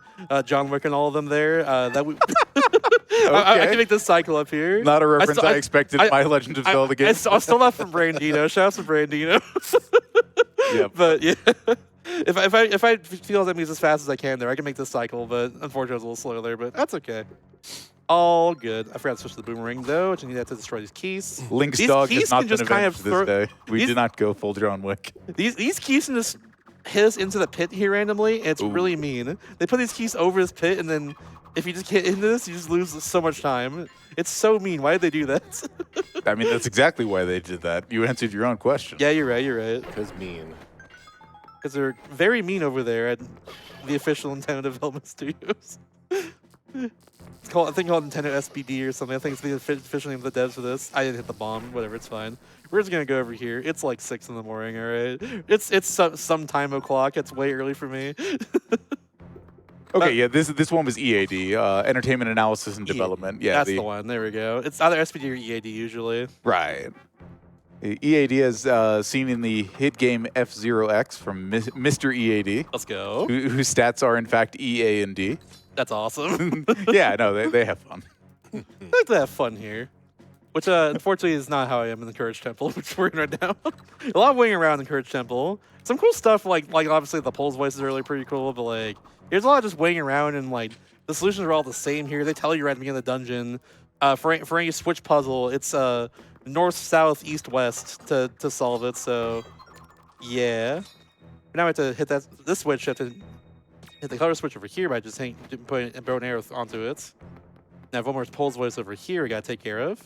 Speaker 2: John Wick and all of them there, that would... I can make this cycle up here.
Speaker 1: Not a reference I expected in my Legend of Zelda game.
Speaker 2: I stole that from Brandino. Shout out to Brandino.
Speaker 1: Yep.
Speaker 2: But yeah, if I feel enemies as fast as I can there, I can make this cycle. But unfortunately, I was a little slow there. But that's okay. All good. I forgot to switch to the boomerang though, which I need that to destroy these keys.
Speaker 1: Link's
Speaker 2: These
Speaker 1: dog
Speaker 2: keys
Speaker 1: has not
Speaker 2: can
Speaker 1: been
Speaker 2: just kind
Speaker 1: avenged
Speaker 2: of
Speaker 1: this day. We did not go full John Wick.
Speaker 2: These keys can just hit us into the pit here randomly, and it's really mean. They put these keys over this pit, and then if you just get into this, you just lose so much time. It's so mean. Why did they do that?
Speaker 1: I mean, that's exactly why they did that. You answered your own question.
Speaker 2: Yeah, you're right.
Speaker 3: Because mean.
Speaker 2: Because they're very mean over there at the official Nintendo Development Studios. It's called, I think, called Nintendo SBD or something. I think it's the official name of the devs for this. I didn't hit the bomb. Whatever, it's fine. We're just gonna go over here. It's like 6 in the morning. All right. It's some time o'clock. It's way early for me.
Speaker 1: Okay, yeah, this one was EAD, Entertainment Analysis and Development. Yeah,
Speaker 2: that's the one. There we go. It's either SPD or EAD usually.
Speaker 1: Right. EAD is seen in the hit game F-Zero-X from Mr. EAD.
Speaker 2: Let's go.
Speaker 1: Whose stats are, in fact, E, A, and D.
Speaker 2: That's awesome.
Speaker 1: Yeah, no, they have fun.
Speaker 2: I like to have fun here. Which, unfortunately, is not how I am in the Courage Temple, which we're in right now. A lot of winging around in the Courage Temple. Some cool stuff, like obviously the Pulse voices are really pretty cool, but like, there's a lot of just winging around, and like, the solutions are all the same here. They tell you right at the beginning of the dungeon. For any switch puzzle, it's north, south, east, west to solve it, so yeah. Now I have to hit this switch, I have to hit the color switch over here by just putting a bow and arrow onto it. Now, Vomar's Pulse voice over here, we gotta take care of.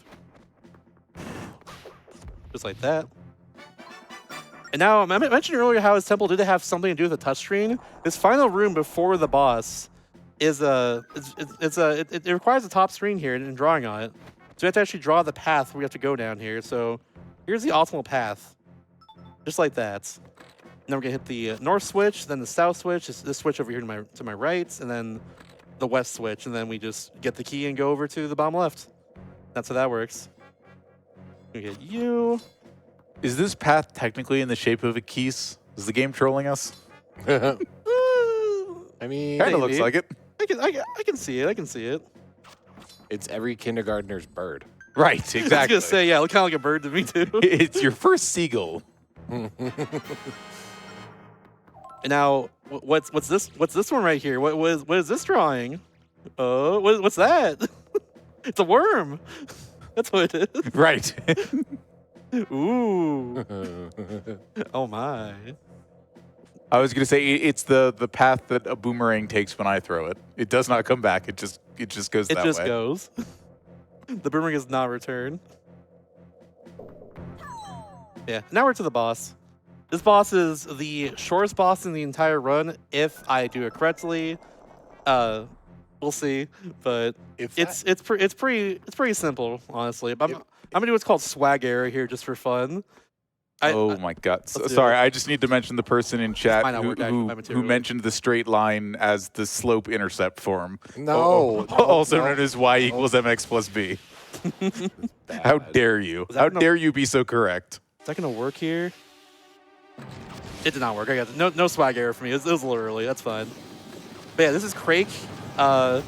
Speaker 2: just like that. And now, I mentioned earlier how his temple did have something to do with the touchscreen. This final room before the boss is it requires a top screen here and drawing on it. So we have to actually draw the path we have to go down here. So here's the optimal path, just like that. And then we're gonna hit the north switch, then the south switch, this switch over here to my right, and then the west switch, and then we just get the key and go over to the bottom left. That's how that works. We get you.
Speaker 1: Is this path technically in the shape of a keys? Is the game trolling us?
Speaker 3: I mean,
Speaker 1: Kind of looks like it.
Speaker 2: I can see it. I can see it.
Speaker 3: it's every kindergartner's bird.
Speaker 1: Right,
Speaker 2: I was
Speaker 1: exactly.
Speaker 2: gonna say, yeah, it look kind of like a bird to me too.
Speaker 1: It's your first seagull.
Speaker 2: And now, what's this one right here? What is this drawing? Oh, what's that? It's a worm. That's what it is.
Speaker 1: Right.
Speaker 2: Ooh. Oh my.
Speaker 1: I was gonna say it's the path that a boomerang takes when I throw it. It does not come back. It just goes
Speaker 2: It
Speaker 1: that
Speaker 2: just
Speaker 1: way.
Speaker 2: goes. The boomerang is not returned. Yeah. Now we're to the boss. This boss is the shortest boss in the entire run, if I do it correctly. We'll see, but
Speaker 3: If
Speaker 2: it's pretty simple, honestly. But I'm gonna do what's called swag error here just for fun.
Speaker 1: Oh my God!
Speaker 2: do
Speaker 1: Sorry,
Speaker 2: it.
Speaker 1: I just need to mention the person in chat
Speaker 2: might not
Speaker 1: who,
Speaker 2: work out
Speaker 1: who,
Speaker 2: my
Speaker 1: who
Speaker 2: material.
Speaker 1: mentioned the straight line as the slope intercept form.
Speaker 3: No,
Speaker 1: Also
Speaker 3: no.
Speaker 1: known as y equals mx plus b. How dare you?
Speaker 2: that
Speaker 1: How
Speaker 2: no-
Speaker 1: dare you be so correct?
Speaker 2: Is that gonna work here? It did not work. I got no swag error for me. It was a little early. That's fine. But yeah, this is Crake. There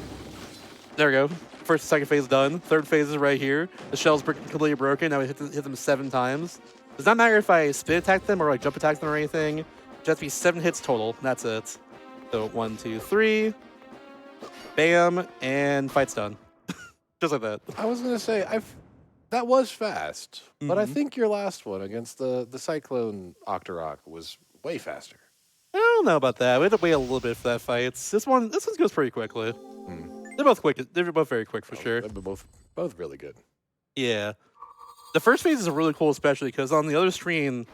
Speaker 2: we go. First, second phase done. Third phase is right here. The shell's completely broken. Now we hit them 7 times. Does not matter if I spin attack them or like jump attack them or anything. It has to be 7 hits total. And that's it. So 1, 2, 3. Bam, and fight's done. Just like that.
Speaker 3: I was gonna say that was fast, but I think your last one against the Cyclone Octorok was way faster.
Speaker 2: I don't know about that. We had to wait a little bit for that fight. This one goes pretty quickly. They're both quick. They're both very quick for sure.
Speaker 3: They're both really good.
Speaker 2: Yeah. The first phase is really cool, especially because on the other screen,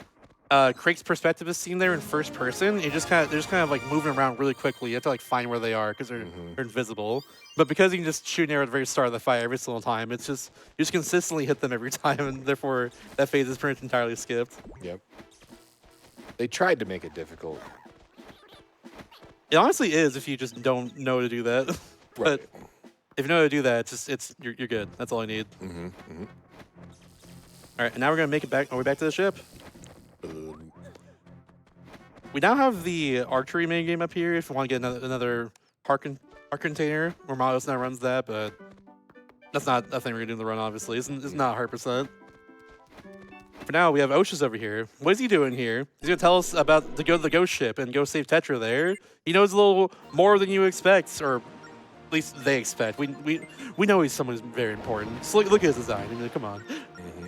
Speaker 2: Craig's perspective is seen there in first person. They're just kind of like moving around really quickly. You have to like find where they are because they're invisible. But because you can just shoot an arrow at the very start of the fight every single time, it's just you just consistently hit them every time, and therefore that phase is pretty much entirely skipped.
Speaker 3: Yep. They tried to make it difficult.
Speaker 2: It honestly is if you just don't know to do that. But if you know how to do that, you're good. That's all I need. All right, and now we're gonna make it back our way back to the ship. We now have the archery minigame up here if you want to get another heart container. Or Miles now runs that, but that's not a thing we're gonna do in the run. Obviously, it's not 100%. For now, we have Osha's over here. What is he doing here? He's gonna tell us about the ghost ship and go save Tetra there. He knows a little more than you expect, or at least they expect. We know he's someone who's very important. So look at his design. I mean, come on.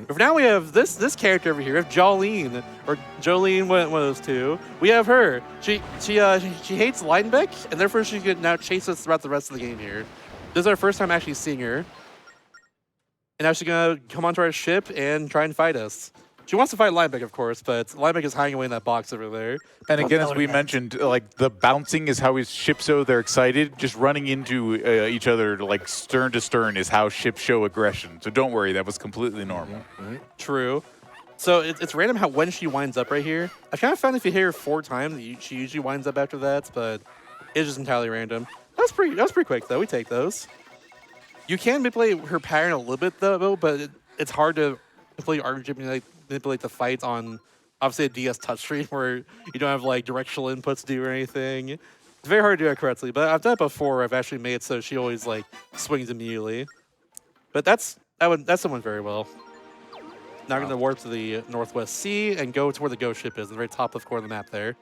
Speaker 2: But for now we have this character over here. We have Jolene, or Jolene, one of those two. We have her. She hates Linebeck, and therefore she can now chase us throughout the rest of the game here. This is our first time actually seeing her. And now she's gonna come onto our ship and try and fight us. She wants to fight Linebeck, of course, but Linebeck is hiding away in that box over there.
Speaker 1: And again, as we mentioned, like the bouncing is how his ships show they're excited. Just running into each other, like stern to stern, is how ships show aggression. So don't worry, that was completely normal.
Speaker 2: True. So it's random when she winds up right here. I kind of found if you hit her 4 times, she usually winds up after that, but it's just entirely random. That was pretty quick though. We take those. You can manipulate her pattern a little bit though, but it's hard to completely manipulate the fight on obviously a DS touchscreen where you don't have like directional inputs to do or anything. It's very hard to do that correctly, but I've done it before. I've actually made it so she always like swings immediately. But that's someone very well. Now we're going to warp to the Northwest Sea and go to where the ghost ship is, the very top left corner of the map there.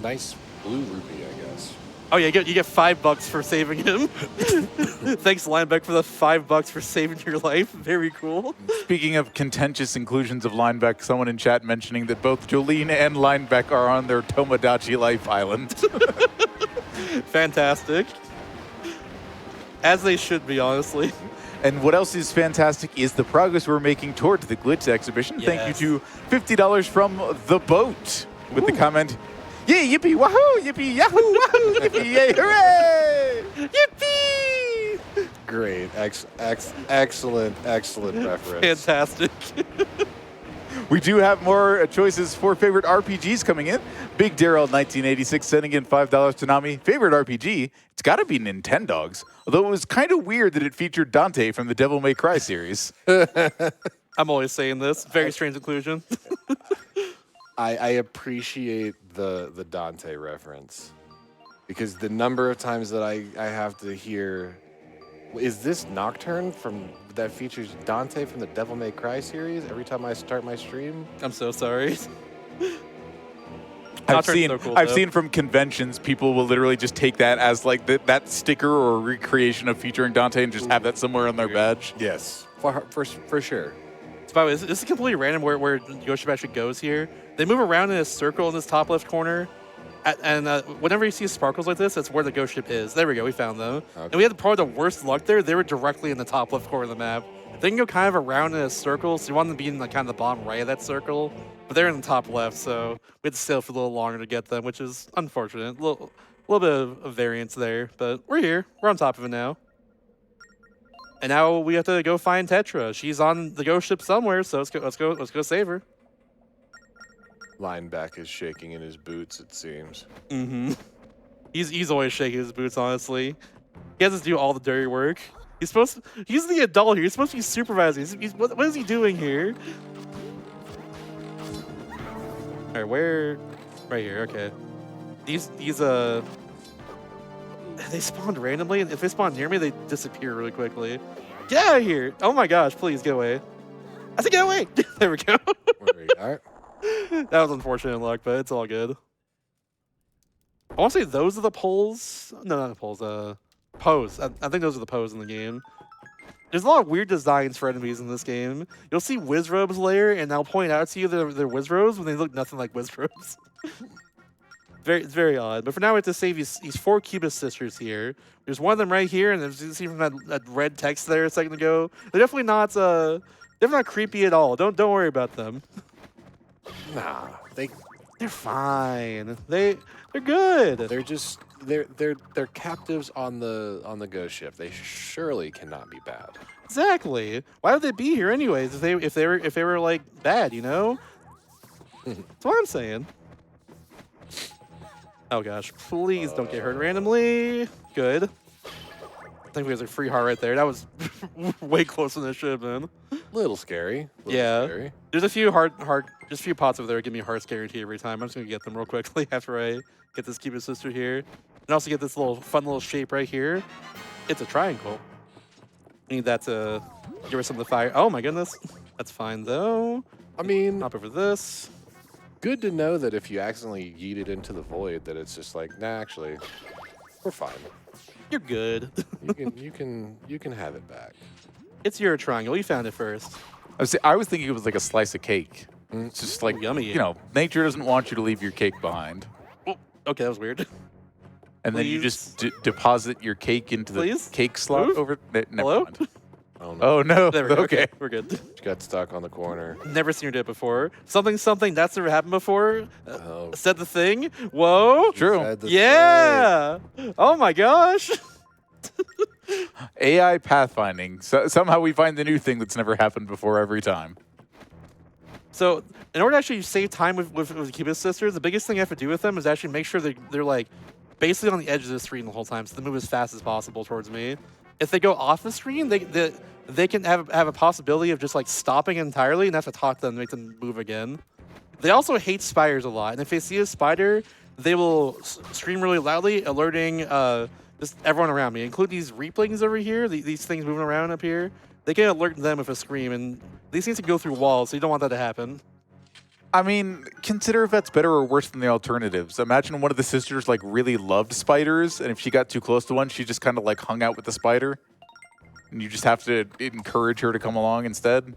Speaker 3: Nice blue rupee, I guess.
Speaker 2: Oh yeah, you get $5 for saving him. Thanks, Linebeck, for the $5 for saving your life. Very cool.
Speaker 1: Speaking of contentious inclusions of Linebeck, someone in chat mentioning that both Jolene and Linebeck are on their Tomodachi Life Island.
Speaker 2: Fantastic. As they should be, honestly.
Speaker 1: And what else is fantastic is the progress we're making towards the Glitch exhibition.
Speaker 2: Yes.
Speaker 1: Thank you to $50 from The Boat with the comment, yay, yippee, wahoo, yippee, yahoo, wahoo, yippee, yay, hooray!
Speaker 2: Yippee!
Speaker 3: Great. Excellent reference.
Speaker 2: Fantastic.
Speaker 1: We do have more choices for favorite RPGs coming in. Big Daryl 1986 sending in $5 to Nami. Favorite RPG? It's got to be Nintendogs. Although it was kind of weird that it featured Dante from the Devil May Cry series.
Speaker 2: I'm always saying this. Very strange inclusion.
Speaker 3: I appreciate the Dante reference because the number of times that I have to hear, is this Nocturne that features Dante from the Devil May Cry series every time I start my stream?
Speaker 2: I'm so sorry.
Speaker 1: I've
Speaker 2: Nocturne's so cool,
Speaker 1: I've
Speaker 2: though.
Speaker 1: seen from conventions, people will literally just take that as like that sticker or recreation of featuring Dante and just have that somewhere on their badge.
Speaker 3: Yes, for sure.
Speaker 2: So, by the way, this is completely random where your ship actually goes here. They move around in a circle in this top left corner. And whenever you see sparkles like this, that's where the ghost ship is. There we go, we found them.
Speaker 3: Okay.
Speaker 2: And we had probably the worst luck there. They were directly in the top left corner of the map. They can go kind of around in a circle, so you want them to be in the kind of the bottom right of that circle. But they're in the top left, so we had to sail for a little longer to get them, which is unfortunate. A little bit of variance there, but we're here. We're on top of it now. And now we have to go find Tetra. She's on the ghost ship somewhere, so let's go save her.
Speaker 3: Lineback is shaking in his boots, it seems.
Speaker 2: Mm-hmm. He's always shaking his boots, honestly. He has to do all the dirty work. He's the adult here. He's supposed to be supervising. What is he doing here? All right, where? Right here. Okay. These they spawned randomly, and if they spawn near me, they disappear really quickly. Get out of here! Oh my gosh! Please get away. I said get away. There we go.
Speaker 3: All right.
Speaker 2: That was unfortunate luck, but it's all good. I want to say those are the poles. No, not the poles. Pose. I think those are the pose in the game. There's a lot of weird designs for enemies in this game. You'll see Wizrobes layer, and I'll point out to you they're Wizrobes when they look nothing like Wizrobes. It's very odd. But for now, we have to save these 4 Cubist sisters here. There's one of them right here, and there's, you can see from that red text there a second ago. They're definitely not creepy at all. Don't worry about them.
Speaker 3: Nah,
Speaker 2: They're fine. They're good.
Speaker 3: they're captives on the ghost ship. They surely cannot be bad.
Speaker 2: Exactly. Why would they be here anyways if they were like bad, you know? That's what I'm saying. Oh gosh, please don't get hurt randomly. Good. I think we have a free heart right there. That was way closer than it should have been.
Speaker 3: Little scary.
Speaker 2: Yeah.
Speaker 3: Scary.
Speaker 2: There's a few just a few pots over there that give me hearts guaranteed every time. I'm just gonna get them real quickly after I get this Cubist sister here. And also get this fun little shape right here. It's a triangle. I need that to give her some of the fire. Oh my goodness. That's fine though.
Speaker 3: I mean,
Speaker 2: Hop over this.
Speaker 3: good to know that if you accidentally yeet it into the void, that it's just like, nah, actually, we're fine.
Speaker 2: You're good.
Speaker 3: You can have it back.
Speaker 2: It's your triangle. You found it first.
Speaker 1: I was thinking it was like a slice of cake.
Speaker 3: Mm.
Speaker 1: It's just like,
Speaker 2: Yummy.
Speaker 1: you know, nature doesn't want you to leave your cake behind.
Speaker 2: Oh, okay, that was weird.
Speaker 1: And then you
Speaker 2: Please?
Speaker 1: just deposit your cake into the
Speaker 2: Please?
Speaker 1: cake slot
Speaker 2: Move?
Speaker 1: over. Never
Speaker 2: Hello?
Speaker 1: mind.
Speaker 3: Oh no,
Speaker 1: Oh no.
Speaker 2: There we go.
Speaker 1: Okay.
Speaker 2: We're good.
Speaker 3: she got stuck on the corner.
Speaker 2: Never seen her do it before. Something that's never happened before.
Speaker 3: Oh,
Speaker 2: Said the thing. Whoa.
Speaker 1: True.
Speaker 3: said the
Speaker 2: Yeah. Oh my gosh.
Speaker 1: AI pathfinding. So, somehow we find the new thing that's never happened before every time.
Speaker 2: So in order to actually save time with the Cubist sisters, the biggest thing you have to do with them is actually make sure they're like basically on the edge of the screen the whole time, so they move as fast as possible towards me. If they go off the screen, they can have a possibility of just like stopping entirely and have to talk to them to make them move again. They also hate spiders a lot, and if they see a spider, they will scream really loudly, alerting just everyone around me, include these reaplings over here, these things moving around up here. They can alert them with a scream, and these things can go through walls, so you don't want that to happen.
Speaker 1: I mean, consider if that's better or worse than the alternatives. Imagine one of the sisters like really loved spiders, and if she got too close to one, she just kind of like hung out with the spider, and you just have to encourage her to come along instead.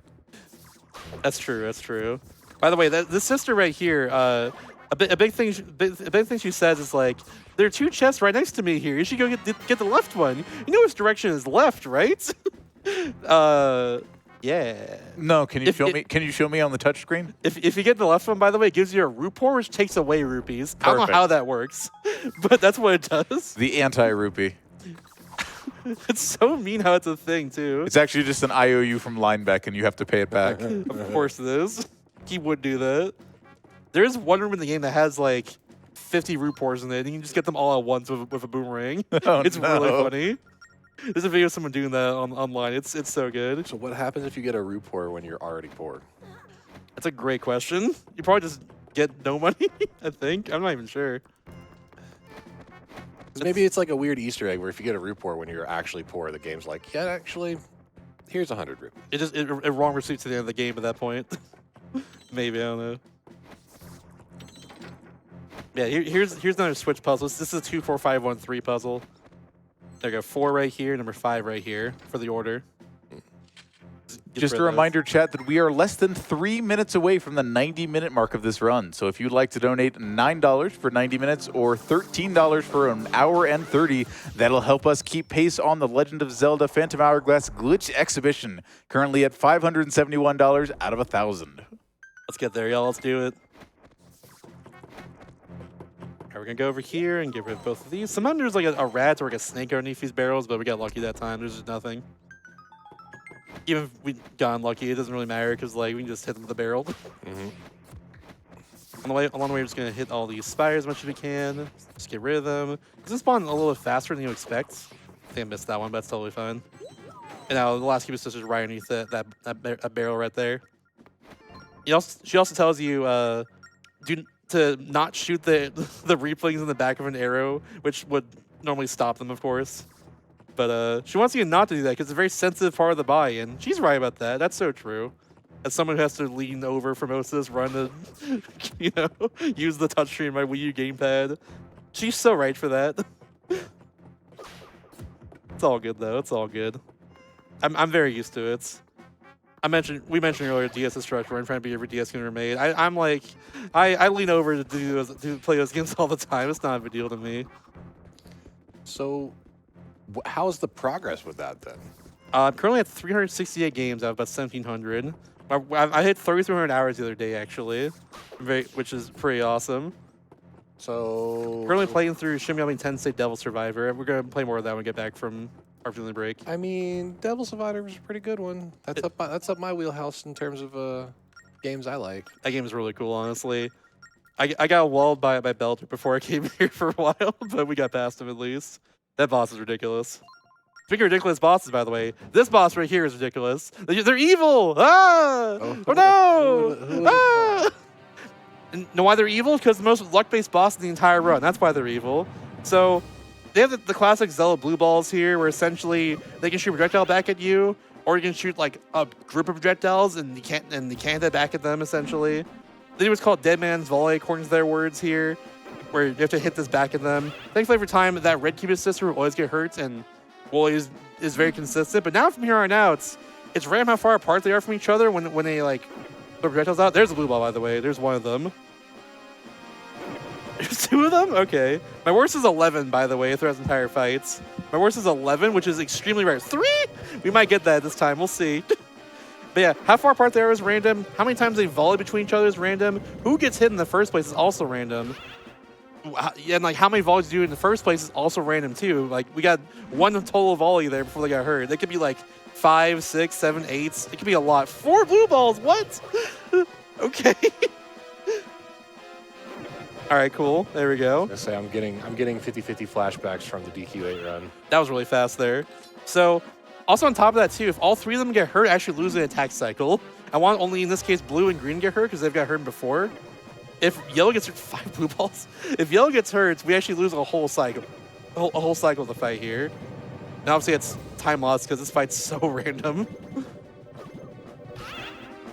Speaker 2: That's true. That's true. By the way, this sister right here, a big thing she says is like, there are 2 chests right next to me here. You should go get the left one. You know which direction is left, right? Yeah.
Speaker 1: No, can you show me? Can you show me on the touchscreen?
Speaker 2: If you get the left one, by the way, it gives you a root pour, which takes away rupees. I don't know
Speaker 1: Perfect.
Speaker 2: how that works, but that's what it does.
Speaker 1: The anti-rupee.
Speaker 2: It's so mean how it's a thing, too.
Speaker 1: It's actually just an IOU from Linebeck, and you have to pay it back.
Speaker 2: Of course it is. He would do that. There is one room in the game that has like 50 root pours in it, and you can just get them all at once with a boomerang.
Speaker 1: Oh,
Speaker 2: It's
Speaker 1: no.
Speaker 2: really funny. There's a video of someone doing that online. It's so good.
Speaker 3: So what happens if you get a root pour when you're already poor?
Speaker 2: That's a great question. You probably just get no money, I think. I'm not even sure.
Speaker 3: 'Cause maybe it's like a weird Easter egg where if you get a root pour when you're actually poor, the game's like, yeah, actually, here's 100 rupees.
Speaker 2: It wrong receipt to the end of the game at that point. Maybe, I don't know. Yeah, here's another switch puzzle. This is a 2, 4, 5, 1, 3 puzzle. There you go, 4 right here, number 5 right here for the order.
Speaker 1: Just a reminder, chat, that we are less than 3 minutes away from the 90-minute mark of this run. So if you'd like to donate $9 for 90 minutes or $13 for an hour and 30, that'll help us keep pace on the Legend of Zelda Phantom Hourglass Glitch Exhibition, currently at $571 out of 1,000.
Speaker 2: Let's get there, y'all. Let's do it. Alright, we're gonna go over here and get rid of both of these. Sometimes there's like a rat or like a snake underneath these barrels, but we got lucky that time. There's just nothing. Even if we got unlucky, it doesn't really matter because like we can just hit them with the barrel. Along the way, we're just gonna hit all these spires as much as we can. Just get rid of them. Does this spawn a little bit faster than you expect? I think I missed that one, but that's totally fine. And now the last cube is just right underneath that barrel right there. She also tells you to not shoot the replings in the back of an arrow, which would normally stop them, of course. But she wants you not to do that because it's a very sensitive part of the body, and she's right about that. That's so true. As someone who has to lean over for most of this run to, use the touchscreen in my Wii U gamepad, she's so right for that. It's all good though. It's all good. I'm very used to it. We mentioned earlier DS Destruction. I'm trying to be every DS game ever made. I lean over to play those games all the time. It's not a big deal to me.
Speaker 3: So how's the progress with that then?
Speaker 2: I'm currently at 368 games out of about 1,700. I hit 3,300 hours the other day, actually, which is pretty awesome.
Speaker 3: So
Speaker 2: Currently playing through Shin Megami Tensei Devil Survivor. We're going to play more of that when we get back from our feeling break.
Speaker 3: I mean, Devil Survivor was a pretty good one. That's up my wheelhouse in terms of games I like.
Speaker 2: That game is really cool, honestly. I got walled by Belter before I came here for a while, but we got past him at least. That boss is ridiculous. Speaking of ridiculous bosses, by the way, this boss right here is ridiculous. They're evil! Ah! Oh no! Ah! And know why they're evil? Because the most luck-based boss in the entire run. That's why they're evil. So they have the classic Zelda blue balls here, where essentially they can shoot a projectile back at you, or you can shoot like a group of projectiles and you can't hit that back at them. Essentially, they do what's called Dead Man's Volley, according to their words here, where you have to hit this back at them. Thankfully, every time that red cube sister will always get hurt, and Wooly is very consistent. But now from here on out, it's random how far apart they are from each other when they like put projectiles out. There's a blue ball, by the way. There's one of them. There's 2 of them? Okay. My worst is 11, by the way, throughout entire fights. My worst is 11, which is extremely rare. 3? We might get that this time. We'll see. But yeah, how far apart they are is random. How many times they volley between each other is random. Who gets hit in the first place is also random. And like how many volleys you do in the first place is also random too. Like we got 1 total volley there before they got hurt. They could be like 5, 6, 7, 8. It could be a lot. 4 blue balls. What? Okay. All right, cool. There we go.
Speaker 3: I say I'm getting 50-50 flashbacks from the DQ8 run.
Speaker 2: That was really fast there. So, also on top of that too, if all 3 of them get hurt, I actually lose an attack cycle. I want only in this case blue and green get hurt because they've got hurt before. If yellow gets hurt, 5 blue balls. If yellow gets hurt, we actually lose a whole cycle, a whole cycle of the fight here. Now obviously it's time loss because this fight's so random.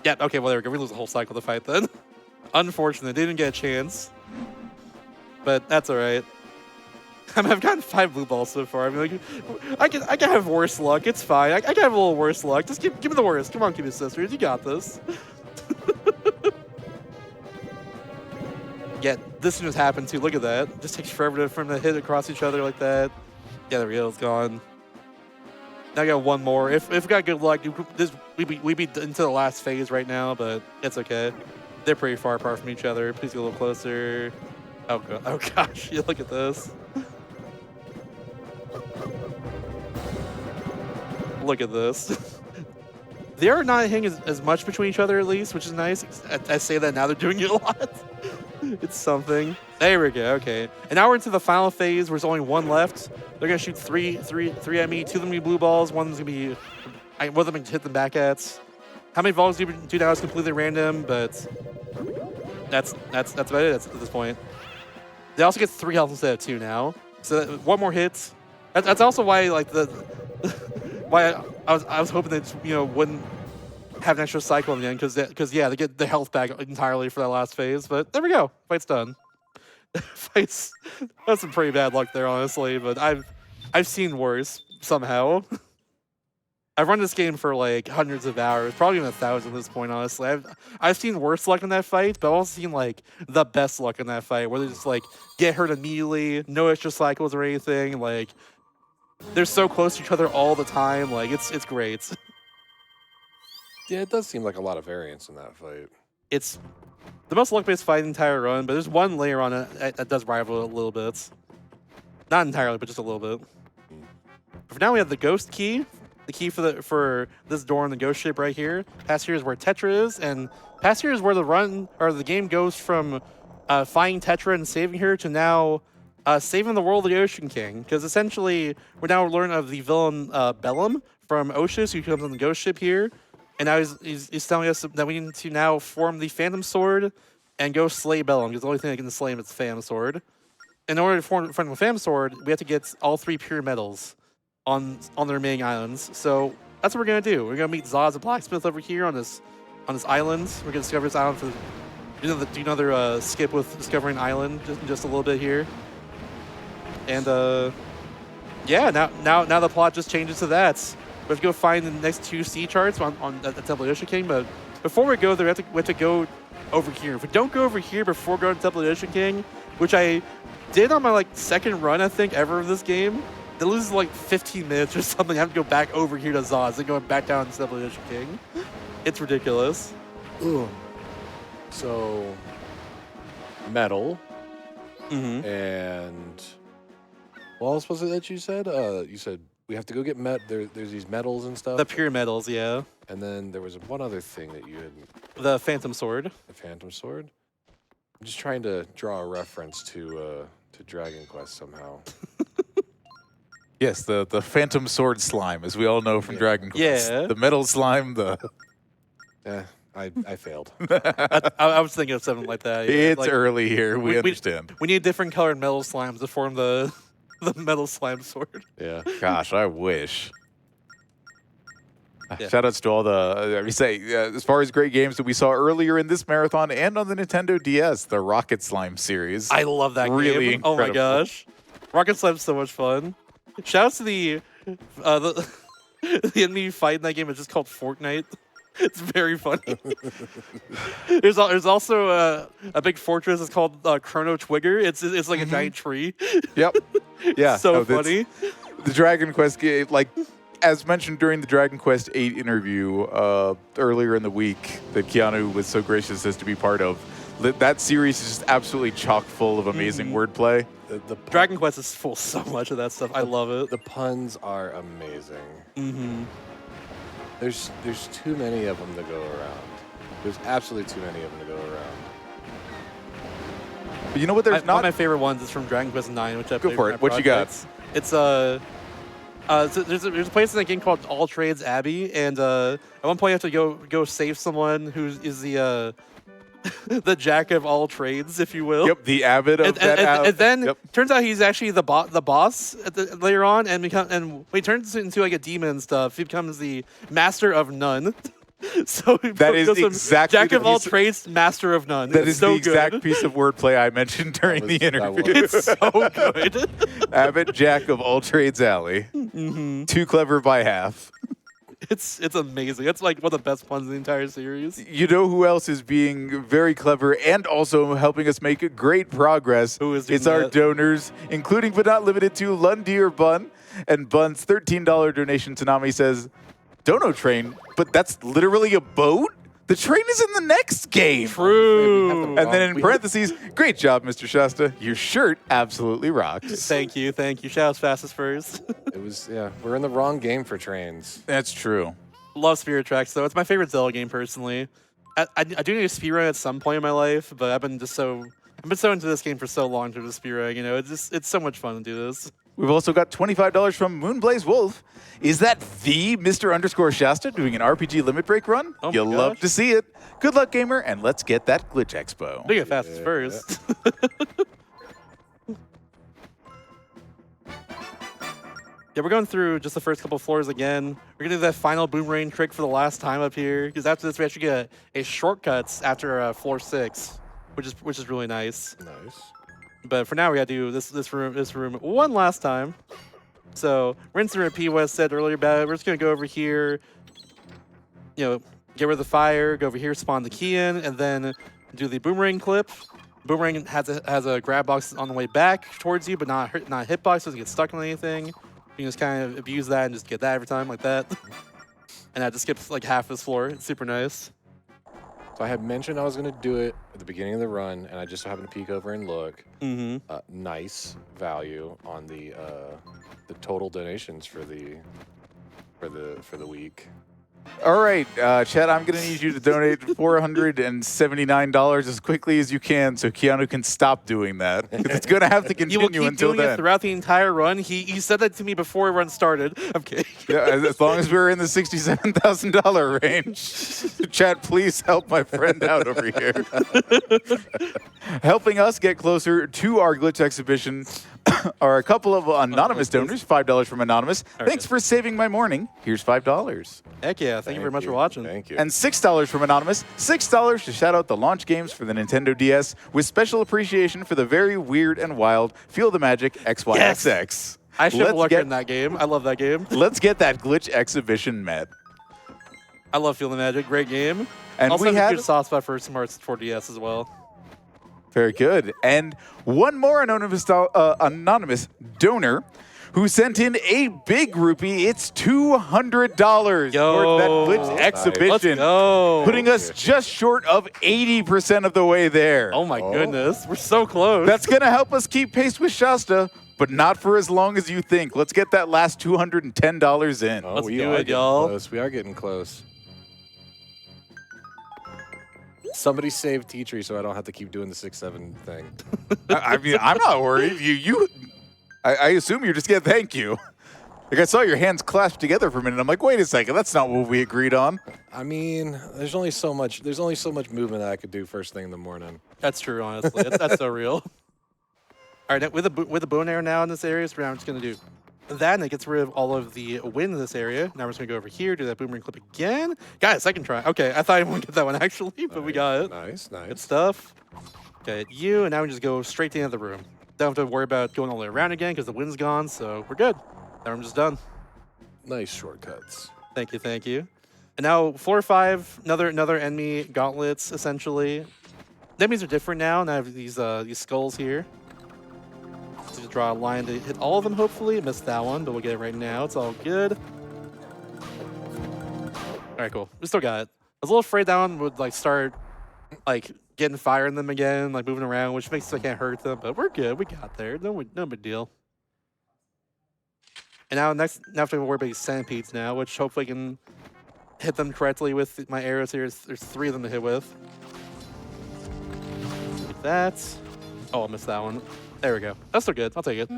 Speaker 2: Yeah. Okay. Well, there we go. We lose a whole cycle of the fight then. Unfortunate. They didn't get a chance. But that's all right. I mean, I've gotten 5 blue balls so far. I mean, like, I can have worse luck. It's fine. I can have a little worse luck. Just give me the worst. Come on, Cube Sisters. You got this. Yeah, this one just happened too. Look at that. Just takes forever for them to hit across each other like that. Yeah, there we go. It's gone. Now I got one more. If we got good luck, we'd be into the last phase right now, but it's okay. They're pretty far apart from each other. Please get a little closer. Oh, oh gosh, you look at this. Look at this. They are not hitting as much between each other, at least, which is nice. I say that now they're doing it a lot. It's something. There we go. Okay. And now we're into the final phase where there's only one left. They're going to shoot three at me. Two of them going to be blue balls. One's going to be... one of them going to hit the back at. How many balls do now is completely random, but that's about it at this point. They also get 3 health instead of 2 now. So one more hit. That's also why, like, why I was hoping that, you know, wouldn't have an extra cycle in the end, because yeah, they get the health back entirely for that last phase. But there we go, fight's done. That's some pretty bad luck there, honestly. But I've seen worse somehow. I've run this game for like hundreds of hours, probably even 1,000 at this point, honestly. I've seen worse luck in that fight, but I've also seen like the best luck in that fight, where they just like get hurt immediately, no extra cycles or anything. Like, they're so close to each other all the time. Like, it's great.
Speaker 3: Yeah, it does seem like a lot of variance in that fight.
Speaker 2: It's the most luck-based fight in the entire run, but there's one layer on it that does rival it a little bit. Not entirely, but just a little bit. For now, we have the ghost key. The key for this door in the ghost ship right here. Past here is where Tetra is, and past here is where the game goes from finding Tetra and saving her to now saving the world of the Ocean King. Because essentially, we're now learning of the villain Bellum from Oceus, who comes on the ghost ship here. And now he's telling us that we need to now form the Phantom Sword and go slay Bellum, because the only thing that can slay him is the Phantom Sword. In order to form the Phantom Sword, we have to get all 3 pure metals on the remaining islands. So that's what we're gonna do. We're gonna meet Zaz the blacksmith over here on this island. We're gonna discover this island for do another skip with discovering island just a little bit here. And yeah, now the plot just changes to that. We have to go find the next 2 sea charts on the Temple of the Ocean King. But before we go there, we have to go over here. If we don't go over here before going to Temple of the Ocean King, which I did on my like 2nd run, I think, ever of this game, that loses like 15 minutes or something. I have to go back over here to Zaz and going back down to Temple of the Ocean King. It's ridiculous.
Speaker 3: Ooh. So, metal.
Speaker 2: Mm-hmm.
Speaker 3: And what else was it that you said? You said we have to go get there's these metals and stuff.
Speaker 2: The pure metals, yeah.
Speaker 3: And then there was one other thing that you had.
Speaker 2: The Phantom Sword.
Speaker 3: The Phantom Sword? I'm just trying to draw a reference to Dragon Quest somehow.
Speaker 1: Yes, the Phantom Sword slime, as we all know from Dragon Quest.
Speaker 2: Yeah.
Speaker 1: The metal slime,
Speaker 3: I failed.
Speaker 2: I was thinking of something like that. Yeah.
Speaker 1: It's
Speaker 2: like,
Speaker 1: early here, we understand.
Speaker 2: We need different colored metal slimes to form the metal slime sword.
Speaker 3: Yeah.
Speaker 1: Gosh, I wish.
Speaker 2: Yeah.
Speaker 1: Shoutouts to all as far as great games that we saw earlier in this marathon and on the Nintendo DS, the Rocket Slime series.
Speaker 2: I love that
Speaker 1: Really
Speaker 2: game. Oh my
Speaker 1: incredible.
Speaker 2: gosh. Rocket Slime's so much fun. Shoutouts to the enemy fight in that game is just called Fortnite. It's very funny. There's also a big fortress. It's called Chrono Twigger. It's like a giant tree.
Speaker 1: Yep. Yeah.
Speaker 2: So funny.
Speaker 1: The Dragon Quest game, like, as mentioned during the Dragon Quest 8 interview earlier in the week that Keanu was so gracious as to be part of, that series is just absolutely chock full of amazing wordplay.
Speaker 3: The
Speaker 2: Dragon Quest is full of so much of that stuff. I love it.
Speaker 3: The puns are amazing.
Speaker 2: Mm-hmm.
Speaker 3: There's too many of them to go around. There's absolutely too many of them to go around.
Speaker 1: But you know what? There's
Speaker 2: One
Speaker 1: not.
Speaker 2: of my favorite ones is from Dragon Quest 9, which I
Speaker 1: Go
Speaker 2: played
Speaker 1: for
Speaker 2: with
Speaker 1: it.
Speaker 2: my
Speaker 1: What you got?
Speaker 2: projects. It's so there's a place in that game called All Trades Abbey, and at one point you have to go save someone who is the the jack of all trades, if you will.
Speaker 1: Yep, the abbot of
Speaker 2: and then
Speaker 1: yep.
Speaker 2: turns out he's actually the boss later on, and when he turns into like a demon and stuff, he becomes the master of none. So
Speaker 1: That is exactly
Speaker 2: jack
Speaker 1: the
Speaker 2: of all
Speaker 1: piece of-
Speaker 2: trades, master of none.
Speaker 1: That
Speaker 2: It's
Speaker 1: is
Speaker 2: so
Speaker 1: the exact
Speaker 2: good.
Speaker 1: piece of wordplay I mentioned during the interview.
Speaker 2: It's so good.
Speaker 1: Abbot Jack of all trades alley.
Speaker 2: Mm-hmm.
Speaker 1: Too clever by half.
Speaker 2: It's amazing. It's like one of the best puns in the entire series.
Speaker 1: You know who else is being very clever and also helping us make great progress?
Speaker 2: Who is doing
Speaker 1: It's our
Speaker 2: that?
Speaker 1: donors, including but not limited to Lundier Bun. And Bun's $13 donation to Nami says, Dono Train, but that's literally a boat? The train is in the next game.
Speaker 2: True.
Speaker 1: And then in parentheses, great job, Mr. Shasta. Your shirt absolutely rocks.
Speaker 2: Thank you. Shout out fastest first.
Speaker 3: It was, yeah, we're in the wrong game for trains.
Speaker 1: That's true.
Speaker 2: Love Spirit Tracks though. It's my favorite Zelda game personally. I do need a speedrun at some point in my life, but I've been so into this game for so long to the speedrun. You know, it's so much fun to do this.
Speaker 1: We've also got $25 from Moonblaze Wolf. Is that the Mr. Shasta doing an RPG limit break run?
Speaker 2: Oh my
Speaker 1: You'll love
Speaker 2: gosh.
Speaker 1: to see it. Good luck, gamer, and let's get that Glitch Expo.
Speaker 2: We get fastest first. Yeah, we're going through just the first couple floors again. We're gonna do that final boomerang trick for the last time up here, because after this we actually get a shortcuts after floor 6, which is really nice.
Speaker 3: Nice.
Speaker 2: But for now, we gotta do this room one last time. So rinse and repeat what I said earlier about it. We're just gonna go over here, you know, get rid of the fire, go over here, spawn the key in, and then do the boomerang clip. Boomerang has a grab box on the way back towards you, but not a hitbox, so it doesn't get stuck on anything. You can just kind of abuse that and just get that every time like that. And that just skips like half this floor. It's super nice.
Speaker 3: So I had mentioned I was going to do it at the beginning of the run, and I just happened to peek over and look.
Speaker 2: Mm-hmm.
Speaker 3: Nice value on the total donations for the week.
Speaker 1: All right, Chad, I'm going to need you to donate $479 as quickly as you can so Keanu can stop doing that. 'Cause it's going to have to
Speaker 2: He
Speaker 1: continue
Speaker 2: will keep
Speaker 1: until
Speaker 2: doing it
Speaker 1: then.
Speaker 2: throughout the entire run. He said that to me before the run started. I'm kidding.
Speaker 1: Yeah, as long as we're in the $67,000 range. Chad, please help my friend out over here. Helping us get closer to our Glitch exhibition are a couple of anonymous donors. $5 from Anonymous. Thanks for saving my morning. Here's $5.
Speaker 2: Heck yeah. Thank you very much for watching.
Speaker 3: Thank you.
Speaker 1: And $6 from Anonymous. $6 to shout out the launch games for the Nintendo DS with special appreciation for the very weird and wild Feel the Magic XYXX.
Speaker 2: I should have
Speaker 1: Let's
Speaker 2: lucked
Speaker 1: get-
Speaker 2: in that game. I love that game.
Speaker 1: Let's get that Glitch exhibition met.
Speaker 2: I love Feel the Magic. Great game.
Speaker 1: And
Speaker 2: Also
Speaker 1: we
Speaker 2: have a
Speaker 1: had
Speaker 2: good soft spot for some Hearts 4DS as well.
Speaker 1: very good. And one more anonymous donor who sent in a big rupee. It's $200
Speaker 2: Yo.
Speaker 1: for that Glitch
Speaker 3: Nice.
Speaker 1: exhibition.
Speaker 2: Let's go.
Speaker 1: Putting us just short of 80% of the way there.
Speaker 2: Oh my goodness. We're so close.
Speaker 1: That's going to help us keep pace with Shasta, but not for as long as you think. Let's get that last $210 in.
Speaker 3: Oh,
Speaker 2: Let's
Speaker 3: we
Speaker 2: do
Speaker 3: are
Speaker 2: it,
Speaker 3: getting
Speaker 2: y'all.
Speaker 3: close. We are getting close. Somebody save Tea Tree so I don't have to keep doing the 6-7 thing.
Speaker 1: I mean, I'm not worried. I assume you're just going to thank you. Like, I saw your hands clasped together for a minute. I'm like, wait a second, that's not what we agreed on.
Speaker 3: I mean, there's only so much movement that I could do first thing in the morning.
Speaker 2: That's true, honestly. That's so real. All right, with the bone arrow now in this area, so I'm just going to do that, and it gets rid of all of the wind in this area. Now we're just going to go over here, do that boomerang clip again. Got it, second try. Okay, I thought I wouldn't get that one, actually, but we got it.
Speaker 3: Nice,
Speaker 2: Good
Speaker 3: nice.
Speaker 2: stuff. Got you, and now we just go straight to the end of the room. Don't have to worry about going all the way around again because the wind's gone, so we're good. Now I'm just done.
Speaker 3: Nice shortcuts.
Speaker 2: Thank you, thank you. And now floor 5, another enemy gauntlets essentially. The enemies are different now, and I have these skulls here. So just draw a line to hit all of them. Hopefully, missed that one, but we'll get it right now. It's all good. All right, cool. We still got it. I was a little afraid that one would like start like getting fire in them again, like moving around, which makes it so I can't hurt them. But we're good. We got there. No big deal. And now now I have to worry about these centipedes now, which hopefully I can hit them correctly with my arrows here. There's 3 of them to hit with. Like that. Oh, I missed that one. There we go. That's still good. I'll take it.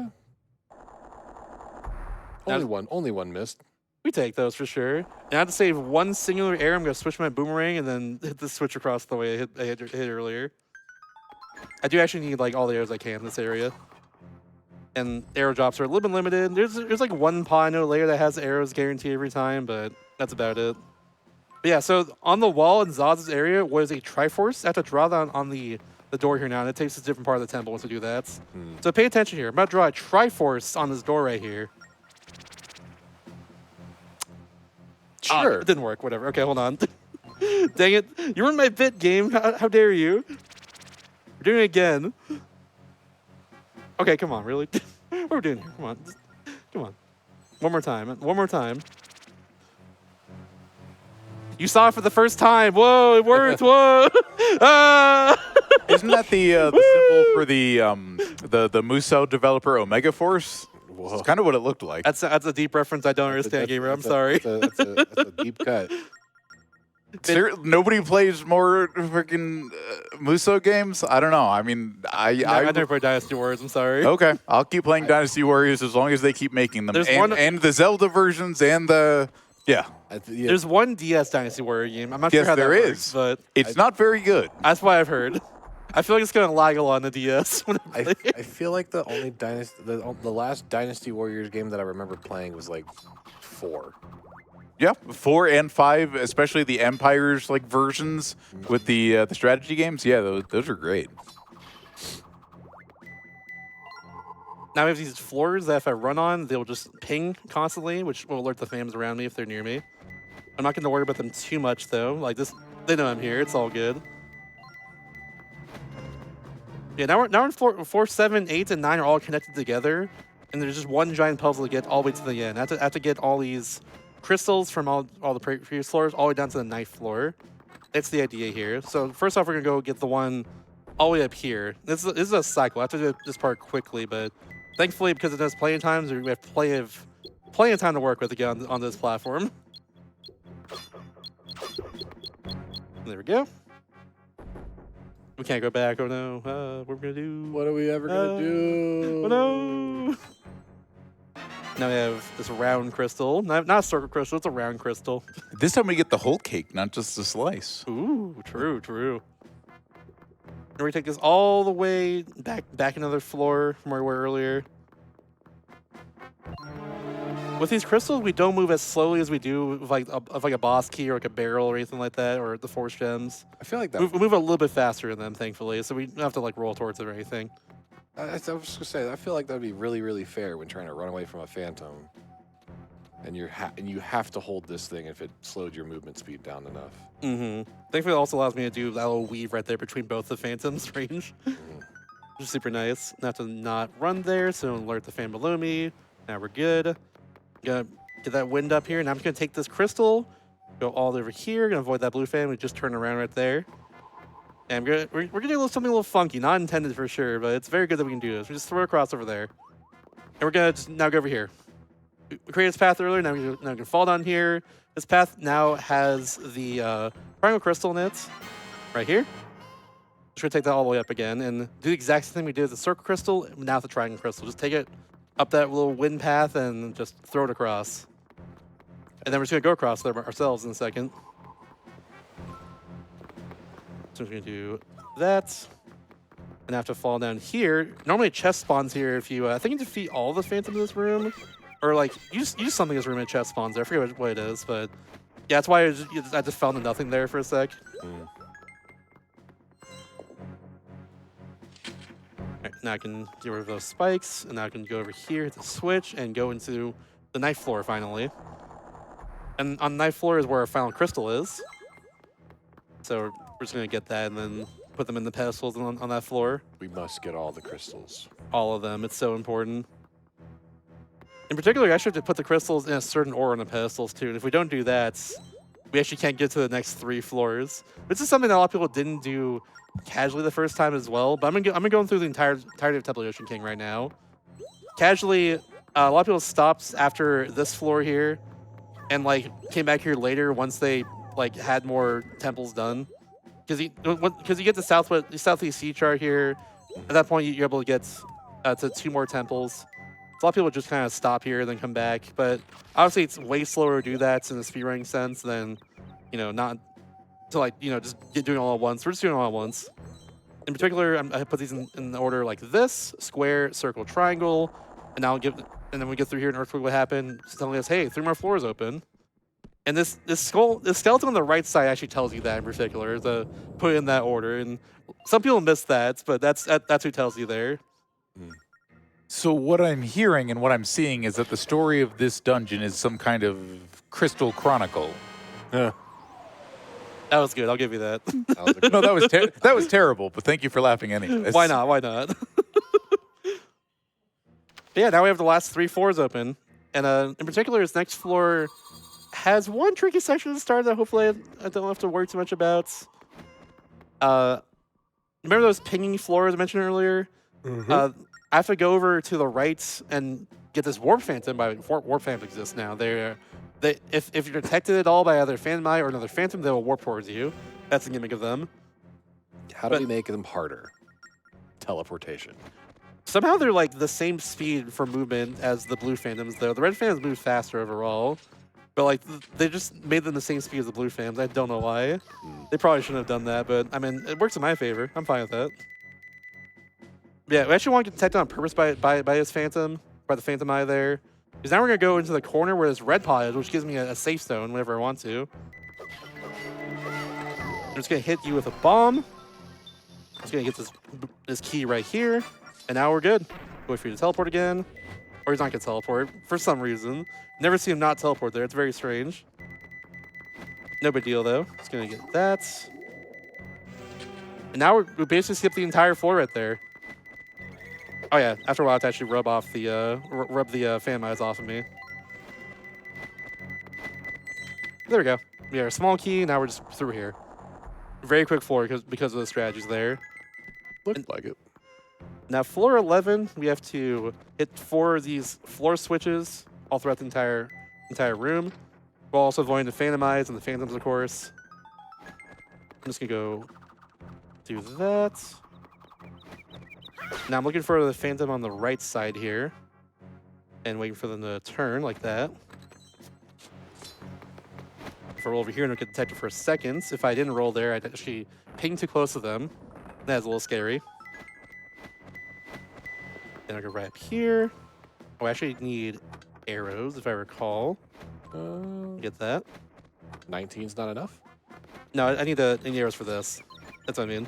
Speaker 3: Only one missed.
Speaker 2: We take those for sure. And I have to save one singular arrow. I'm going to switch my boomerang and then hit the switch across the way I hit earlier. I do actually need like all the arrows I can in this area. And arrow drops are a little bit limited. There's like one Pano layer that has arrows guaranteed every time, but that's about it. But yeah, so on the wall in Zaz's area was a Triforce. I have to draw that on the door here now, and it takes us a different part of the temple once we do that. So pay attention here. I'm about to draw a Triforce on this door right here.
Speaker 3: Sure.
Speaker 2: It didn't work. Whatever. Okay, hold on. Dang it. You ruined my bit, game. How dare you? We're doing it again. Okay, come on, really? What are we doing here? Come on. Come on. One more time. One more time. You saw it for the first time. Whoa, it worked. Whoa. Ah!
Speaker 1: Isn't that the symbol for the Musou developer Omega Force?
Speaker 3: Whoa.
Speaker 1: That's kind of what it looked like.
Speaker 2: That's a deep reference. I don't understand, gamer. I'm sorry.
Speaker 3: That's a deep cut.
Speaker 1: Nobody plays more freaking Musou games. I don't know. I mean, I
Speaker 2: never played Dynasty Warriors. I'm sorry.
Speaker 1: Okay, I'll keep playing Dynasty Warriors as long as they keep making them. And the Zelda versions and the yeah.
Speaker 2: There's one DS Dynasty Warrior game. I'm not sure how
Speaker 1: there
Speaker 2: that
Speaker 1: is,
Speaker 2: works, but
Speaker 1: it's not very good.
Speaker 2: That's what I've heard. I feel like it's gonna lag a lot on the DS. When I play it.
Speaker 3: I feel like the only the last Dynasty Warriors game that I remember playing was like 4.
Speaker 1: Yeah, 4 and 5, especially the Empires like versions with the strategy games. Yeah, those are great.
Speaker 2: Now we have these floors that if I run on, they'll just ping constantly, which will alert the fams around me if they're near me. I'm not going to worry about them too much, though. Like this, they know I'm here. It's all good. Yeah, now we're in four, 7, 8, and 9 are all connected together, and there's just one giant puzzle to get all the way to the end. I have to get all these crystals from all the previous floors all the way down to the 9th floor. That's the idea here. So first off, we're going to go get the one all the way up here. This is a cycle. I have to do this part quickly, but thankfully, because it does playing times, we have plenty of time to work with to get on this platform. There we go. We can't go back. Oh no. What are we gonna do?
Speaker 3: What are we ever gonna do?
Speaker 2: Oh no. Now we have this round crystal. Not a circle crystal, it's a round crystal.
Speaker 1: This time we get the whole cake, not just the slice.
Speaker 2: Ooh, true. And we take this all the way back another floor from where we were earlier. With these crystals, we don't move as slowly as we do with like a boss key or like a barrel or anything like that, or the force gems.
Speaker 3: I feel like that.
Speaker 2: We move a little bit faster than them, thankfully, so we don't have to like roll towards it or anything.
Speaker 3: I was just gonna say, I feel like that would be really, really fair when trying to run away from a phantom, and you have to hold this thing if it slowed your movement speed down enough.
Speaker 2: Mm-hmm. Thankfully, it also allows me to do that little weave right there between both the phantoms range, which is super nice. Not to not run there, so don't alert the fan below me. Now we're good. Gonna get that wind up here. Now I'm just gonna take this crystal, go all over here. Gonna avoid that blue fan. We just turn around right there. And we're gonna do something a little funky, not intended for sure, but it's very good that we can do this. We just throw it across over there, and we're gonna just now go over here. We created this path earlier. Now we can fall down here. This path now has the triangle crystal in it, right here. Just gonna take that all the way up again and do the exact same thing we did with the circle crystal. Now with the triangle crystal, just take it up that little wind path and just throw it across. And then we're just gonna go across there ourselves in a second. So we're gonna do that. And I have to fall down here. Normally a chest spawns here if you, I think you defeat all the phantoms in this room. Or like, use something in this room and chest spawns there. I forget what it is, but yeah, that's why I just fell into nothing there for a sec. Right, now I can get rid of those spikes, and now I can go over here, hit the switch, and go into the 9th floor finally. And on the 9th floor is where our final crystal is. So we're just gonna get that and then put them in the pedestals on that floor.
Speaker 3: We must get all the crystals.
Speaker 2: All of them. It's so important. In particular, I should have to put the crystals in a certain order on the pedestals too. And if we don't do that, we actually can't get to the next 3 floors. This is something that a lot of people didn't do casually the first time as well. But I'm going through the entirety of Temple of the Ocean King right now. Casually, a lot of people stopped after this floor here, and like came back here later once they like had more temples done. Because you get the southeast sea chart here. At that point, you're able to get to 2 more temples. So a lot of people just kind of stop here and then come back. But obviously, it's way slower to do that in the speedrunning sense than, not to like, just doing it all at once. We're just doing it all at once. In particular, I put these in order like this: square, circle, triangle, and then we get through here and earthquake would happen, just telling us, hey, 3 more floors open. And this skeleton on the right side actually tells you that in particular, to put it in that order. And some people miss that, but that's who tells you there.
Speaker 1: So what I'm hearing and what I'm seeing is that the story of this dungeon is some kind of crystal chronicle.
Speaker 3: Yeah.
Speaker 2: That was good. I'll give you that.
Speaker 1: No, that was terrible. But thank you for laughing anyway.
Speaker 2: Why not? Why not? Yeah, now we have the last 3 floors open. And in particular, his next floor has one tricky section at the start that hopefully I don't have to worry too much about. Remember those pinging floors I mentioned earlier? I have to go over to the right and get this warp phantom. Warp phantom exists now. If you're detected at all by either Phantom Eye or another phantom, they will warp towards you. That's the gimmick of them.
Speaker 3: How do we make them harder? Teleportation.
Speaker 2: Somehow they're like the same speed for movement as the blue phantoms, though. The red phantoms move faster overall, but like they just made them the same speed as the blue phantoms. I don't know why. They probably shouldn't have done that, but I mean, it works in my favor. I'm fine with that. Yeah, we actually want to get detected on purpose by his phantom, by the Phantom Eye there. Because now we're going to go into the corner where this red pot is, which gives me a safe zone whenever I want to. I'm just going to hit you with a bomb. I'm just going to get this key right here. And now we're good. Wait for you to teleport again. Or he's not going to teleport for some reason. Never see him not teleport there. It's very strange. No big deal, though. Just going to get that. And now we basically skip the entire floor right there. Oh yeah, after a while, to actually rub the fan eyes off of me. There we go. We got a small key. Now we're just through here. Very quick floor because of the strategies there.
Speaker 3: Looked like it.
Speaker 2: Now floor 11, we have to hit 4 of these floor switches all throughout the entire room, while also avoiding the Phantom Eyes and the Phantoms, of course. I'm just gonna go do that. Now I'm looking for the Phantom on the right side here, and waiting for them to turn like that. If I roll over here and I get detected for a second, if I didn't roll there, I'd actually ping too close to them. That's a little scary. Then I'll go right up here. Oh, I actually need arrows, if I recall. Get that.
Speaker 3: 19's not enough?
Speaker 2: No, I need arrows for this. That's what I mean.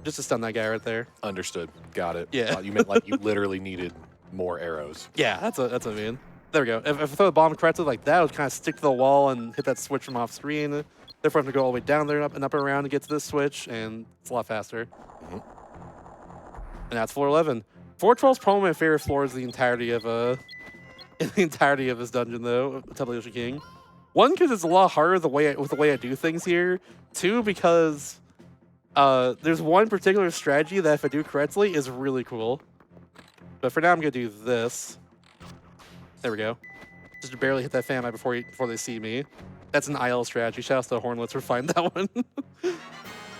Speaker 2: Just to stun that guy right there.
Speaker 3: Understood. Got it.
Speaker 2: Yeah.
Speaker 3: You meant like you literally needed more arrows.
Speaker 2: Yeah, that's what I mean. There we go. If I throw the bomb correctly like that, it would kind of stick to the wall and hit that switch from off screen. Therefore, I have to go all the way down there and up and around to get to this switch, and it's a lot faster. And that's floor 11. Floor 12 is probably my favorite floor in the entirety of this dungeon, though. Temple of the Ocean King. One, because it's a lot harder with the way I do things here. Two, because there's one particular strategy that if I do correctly is really cool. But for now, I'm gonna do this. There we go. Just to barely hit that fan before they see me. That's an IL strategy. Shout out to the Hornlets for finding that one.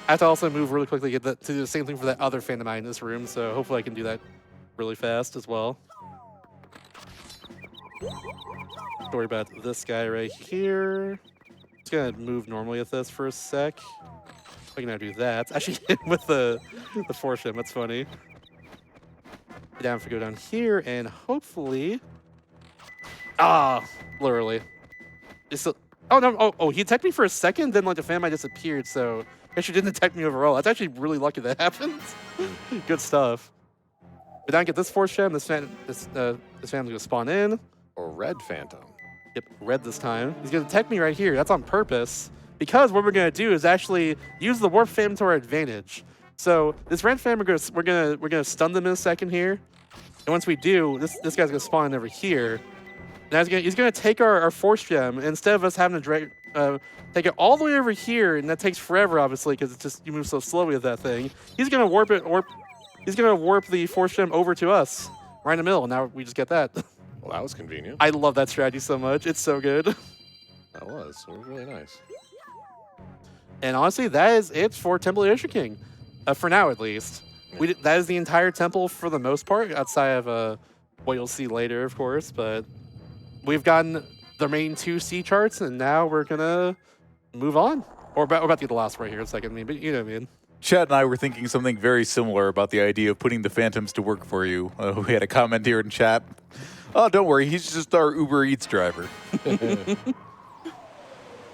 Speaker 2: I have to also move really quickly to do the same thing for that other Phantom Eye in this room, so hopefully I can do that really fast as well. Don't worry about this guy right here. Just gonna move normally with this for a sec. I can now do that. Actually, with the force shim, that's funny. Down if we go down here, and hopefully... literally. Oh, no, oh, he detected me for a second, then like the Phantom Eye disappeared, so he actually didn't detect me overall. That's actually really lucky that happened. Good stuff. But now I get this force gem, this Phantom's gonna spawn in.
Speaker 3: Or Red Phantom.
Speaker 2: Yep, red this time. He's gonna detect me right here. That's on purpose. Because what we're gonna do is actually use the Warp Phantom to our advantage. So this Red Phantom, we're gonna stun them in a second here. And once we do, this guy's gonna spawn over here. And he's gonna take our force gem, and instead of us having to take it all the way over here, and that takes forever, obviously, because it's just you move so slowly with that thing. He's gonna warp the force gem over to us, right in the middle. Now we just get that.
Speaker 3: Well, that was convenient.
Speaker 2: I love that strategy so much. It's so good.
Speaker 3: That was. It was really nice.
Speaker 2: And honestly, that is it for Temple of the Ocean King, for now at least. That is the entire temple for the most part, outside of what you'll see later, of course. But we've gotten the main 2 C charts, and now we're gonna move on. We're about to get the last right here in a second, but you know what I mean.
Speaker 1: Chad and I were thinking something very similar about the idea of putting the Phantoms to work for you. We had a comment here in chat. Oh, don't worry, he's just our Uber Eats driver.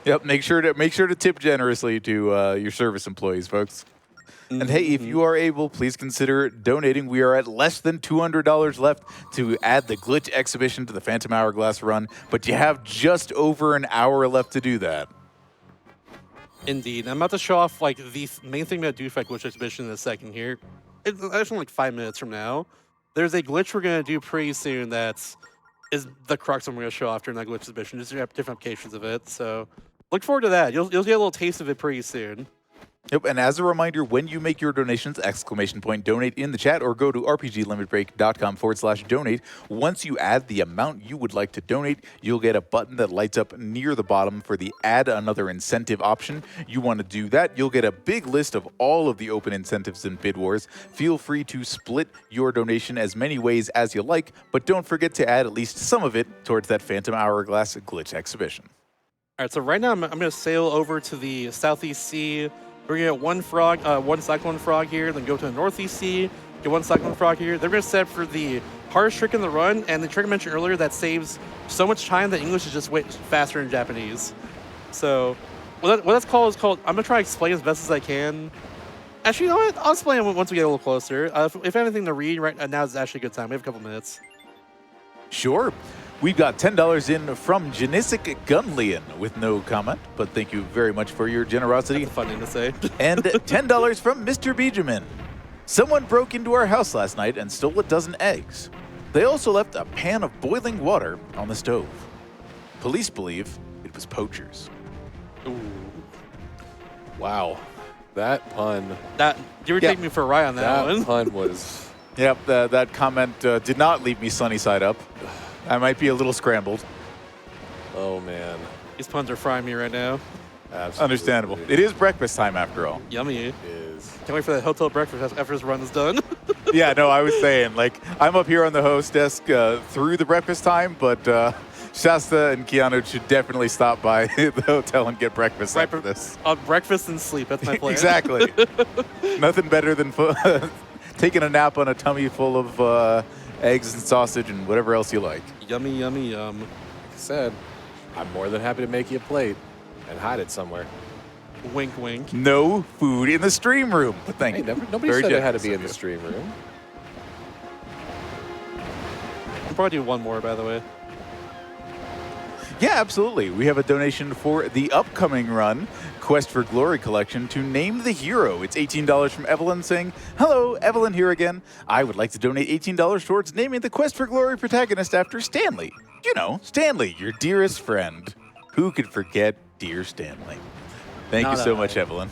Speaker 1: Yep, make sure to tip generously to your service employees, folks. And hey, if you are able, please consider donating. We are at less than $200 left to add the glitch exhibition to the Phantom Hourglass run, but you have just over an hour left to do that.
Speaker 2: Indeed. I'm about to show off like the main thing I'm going to do for that glitch exhibition in a second here. It's actually like 5 minutes from now. there's a glitch we're gonna do pretty soon that's is the crux I'm gonna show off during that glitch exhibition. Just different applications of it. So look forward to that. You'll get a little taste of it pretty soon.
Speaker 1: Yep, and as a reminder, when you make your donations, ! Donate in the chat or go to rpglimitbreak.com/donate. Once you add the amount you would like to donate, you'll get a button that lights up near the bottom for the add another incentive option. You want to do that, you'll get a big list of all of the open incentives in Bid Wars. Feel free to split your donation as many ways as you like, but don't forget to add at least some of it towards that Phantom Hourglass glitch exhibition.
Speaker 2: All right, so right now I'm gonna sail over to the Southeast Sea. We're gonna get one cyclone frog here, then go to the Northeast Sea, get one cyclone frog here. They're gonna set for the hardest trick in the run, and the trick I mentioned earlier that saves so much time that English is just way faster in Japanese. So what that's called is called. I'm gonna try to explain as best as I can. Actually, you know what? I'll explain it once we get a little closer. If anything to read right now is actually a good time. We have a couple minutes.
Speaker 1: Sure. We've got $10 in from Janisic Gunlian with no comment, but thank you very much for your generosity.
Speaker 2: That's a fun thing to say.
Speaker 1: And $10 from Mr. Benjamin. Someone broke into our house last night and stole a dozen eggs. They also left a pan of boiling water on the stove. Police believe it was poachers.
Speaker 2: Ooh.
Speaker 3: Wow. That pun.
Speaker 2: You were taking me for a ride on that one.
Speaker 3: That pun was...
Speaker 1: Yep, that comment did not leave me sunny side up. I might be a little scrambled.
Speaker 3: Oh, man.
Speaker 2: These puns are frying me right now.
Speaker 3: Absolutely.
Speaker 1: Understandable. It is breakfast time after all.
Speaker 2: Yummy.
Speaker 3: It is.
Speaker 2: Can't wait for that hotel breakfast after this run is done.
Speaker 1: Yeah, no, I was saying, like, I'm up here on the host desk through the breakfast time, but Shasta and Keanu should definitely stop by the hotel and get breakfast after this.
Speaker 2: Breakfast and sleep, that's my plan.
Speaker 1: Exactly. Nothing better than taking a nap on a tummy full of eggs and sausage and whatever else you like.
Speaker 2: Yummy, yummy, yum.
Speaker 3: Like I said, I'm more than happy to make you a plate and hide it somewhere.
Speaker 2: Wink, wink.
Speaker 1: No food in the stream room. But thank you.
Speaker 3: Nobody
Speaker 1: Very
Speaker 3: said it had to
Speaker 1: generous
Speaker 3: be
Speaker 1: of
Speaker 3: in the
Speaker 1: you.
Speaker 3: stream room.
Speaker 2: I'll probably do one more, by the way.
Speaker 1: Yeah, absolutely. We have a donation for the upcoming run, Quest for Glory collection, to name the hero. It's $18 from Evelyn saying, "Hello, Evelyn here again. I would like to donate $18 towards naming the Quest for Glory protagonist after Stanley. You know, Stanley, your dearest friend. Who could forget dear Stanley?" Thank you so much, Evelyn.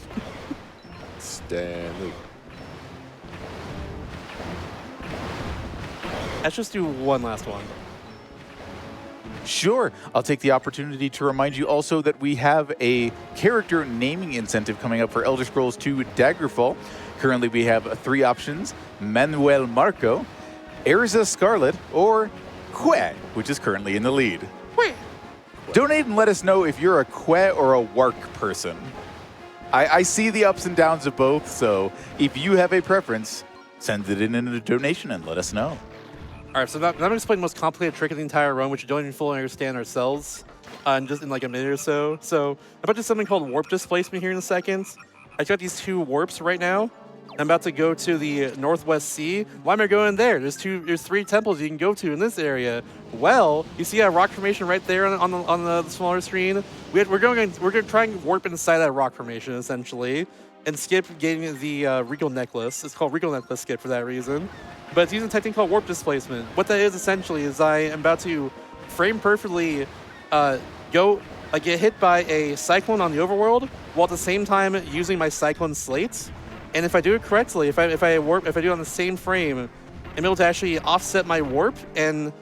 Speaker 3: Stanley.
Speaker 2: Let's just do one last one.
Speaker 1: Sure. I'll take the opportunity to remind you also that we have a character naming incentive coming up for Elder Scrolls II Daggerfall. Currently, we have 3 options: Manuel Marco, Erza Scarlet, or Que, which is currently in the lead.
Speaker 2: Wait.
Speaker 1: Donate and let us know if you're a Que or a Wark person. I see the ups and downs of both, so if you have a preference, send it in a donation and let us know.
Speaker 2: All right, so now I'm going to explain the most complicated trick of the entire run, which we don't even fully understand ourselves, just in like a minute or so. So I'm about to do something called warp displacement here in a second. I got these 2 warps right now. I'm about to go to the Northwest Sea. Why am I going there? There's 3 temples you can go to in this area. Well, you see a rock formation right there on the smaller screen. We're going to try and warp inside that rock formation essentially, and skip getting the Regal Necklace. It's called Regal Necklace skip for that reason. But it's using a technique called warp displacement. What that is essentially is I am about to frame perfectly get hit by a cyclone on the overworld while at the same time using my cyclone slates. And if I do it correctly, if I do it on the same frame, I'm able to actually offset my warp. And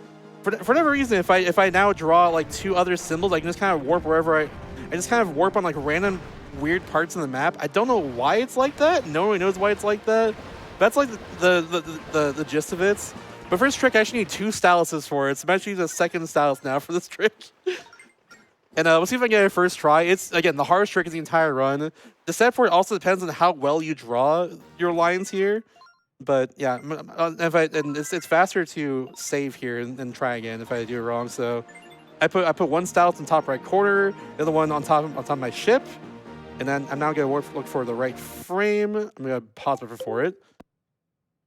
Speaker 2: for whatever reason, if I now draw like 2 other symbols, I can just kind of warp wherever I just kind of warp on like random weird parts in the map. I don't know why it's like that. No one really knows why it's like that. That's like the gist of it. But for this trick, I actually need 2 styluses for it. So I'm actually using a second stylus now for this trick. And we'll see if I can get it first try. It's, again, the hardest trick of the entire run. The set for it also depends on how well you draw your lines here. But yeah, it's faster to save here and try again if I do it wrong. So I put 1 stylus in top right corner, the other one on top of my ship. And then I'm now going to look for the right frame. I'm going to pause it for it.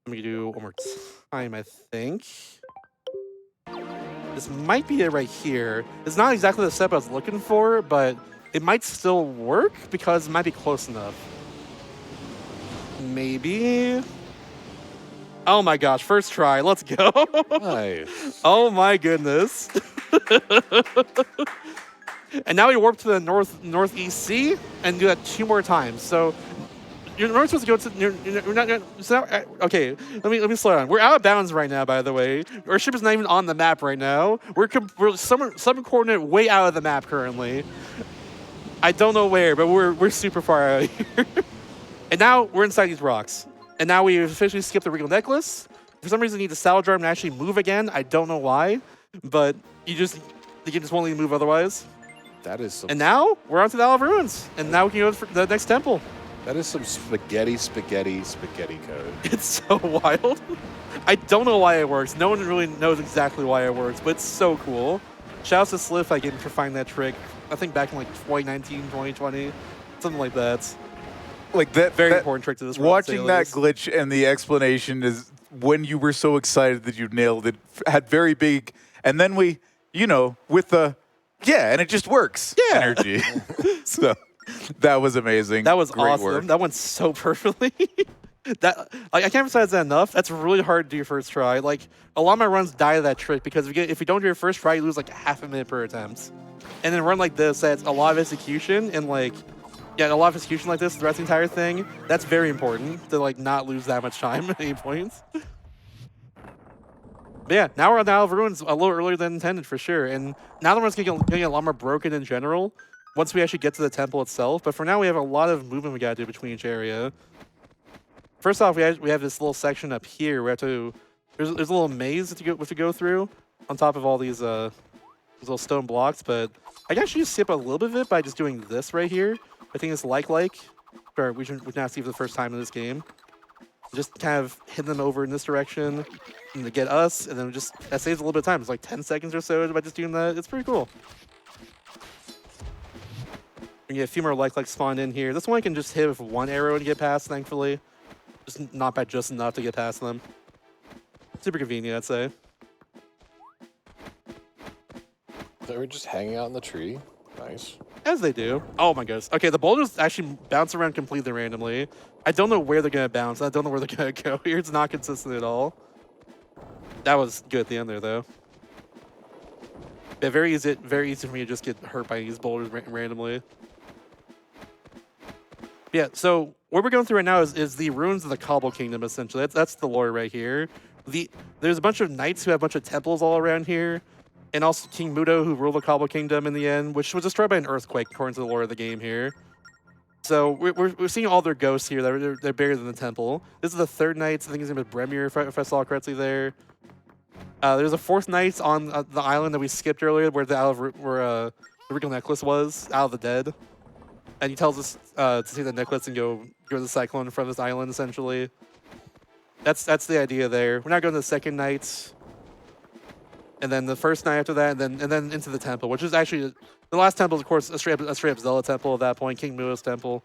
Speaker 2: I'm going to do one more time, I think. This might be it right here. It's not exactly the step I was looking for, but it might still work because it might be close enough. Maybe. Oh my gosh, first try. Let's go.
Speaker 3: Nice.
Speaker 2: Oh my goodness. And now we warp to the northeast sea and do that 2 more times. So you're not supposed to go to. You're not. Okay, let me slow down. We're out of bounds right now. By the way, our ship is not even on the map right now. We're some coordinate way out of the map currently. I don't know where, but we're super far out of here. And now we're inside these rocks. And now we officially skipped the regal necklace. For some reason, you need the salvage arm to actually move again. I don't know why, but the game just won't let you move otherwise.
Speaker 3: That is some.
Speaker 2: And now we're on to the Isle of Ruins. And now we can go to the next temple.
Speaker 3: That is some spaghetti code.
Speaker 2: It's so wild. I don't know why it works. No one really knows exactly why it works, but it's so cool. Shouts to Sliff, again, for finding that trick. I think back in like 2019, 2020, something like that.
Speaker 1: Like that
Speaker 2: Very important trick to this.
Speaker 1: Watching that glitch and the explanation is when you were so excited that you nailed it, had very big, and then we, with the, and it just works energy. So that was amazing.
Speaker 2: That was
Speaker 1: Great
Speaker 2: awesome.
Speaker 1: work.
Speaker 2: That went so perfectly. I can't emphasize that enough. That's really hard to do first try. Like, a lot of my runs die to that trick because if you don't do your first try, you lose like half a minute per attempt. And then a run like this, that's a lot of execution and like, a lot of execution like this throughout the entire thing. That's very important to like not lose that much time at any points. But yeah, now we're on the Isle of Ruins a little earlier than intended for sure. And now the run's getting a lot more broken in general once we actually get to the temple itself. But for now, we have a lot of movement we gotta do between each area. First off, we have this little section up here. We have to there's a little maze that we have to go through on top of all these little stone blocks. But I can actually skip a little bit of it by just doing this right here. I think it's like, or we can now see for the first time in this game. Just kind of hit them over in this direction and to get us, and then that saves a little bit of time. It's like 10 seconds or so by just doing that. It's pretty cool. We get a few more like spawned in here. This one I can just hit with one arrow and get past, thankfully. Just not by just enough to get past them. Super convenient, I'd say.
Speaker 3: They were just hanging out in the tree. Nice.
Speaker 2: As they do. Oh my goodness. Okay, the boulders actually bounce around completely randomly. I don't know where they're going to bounce. I don't know where they're going to go here. It's not consistent at all. That was good at the end there, though. Yeah, very easy for me to just get hurt by these boulders randomly. Yeah, so what we're going through right now is the ruins of the Cobble Kingdom, essentially. That's the lore right here. There's a bunch of knights who have a bunch of temples all around here. And also King Mudo, who ruled the Cobble Kingdom in the end, which was destroyed by an earthquake, according to the lore of the game here. So we're seeing all their ghosts here. They're buried in the temple. This is the third knight. I think his name is Bremir, if I saw correctly there. There's a fourth knight on the island that we skipped earlier, where the regal necklace was, out of the dead. And he tells us to see the necklace and go to the cyclone in front of this island, essentially. That's the idea there. We're not going to the second night. And then the first night after that, and then into the temple, which is actually the last temple is, of course, a straight up Zelda temple at that point, King Muo's temple.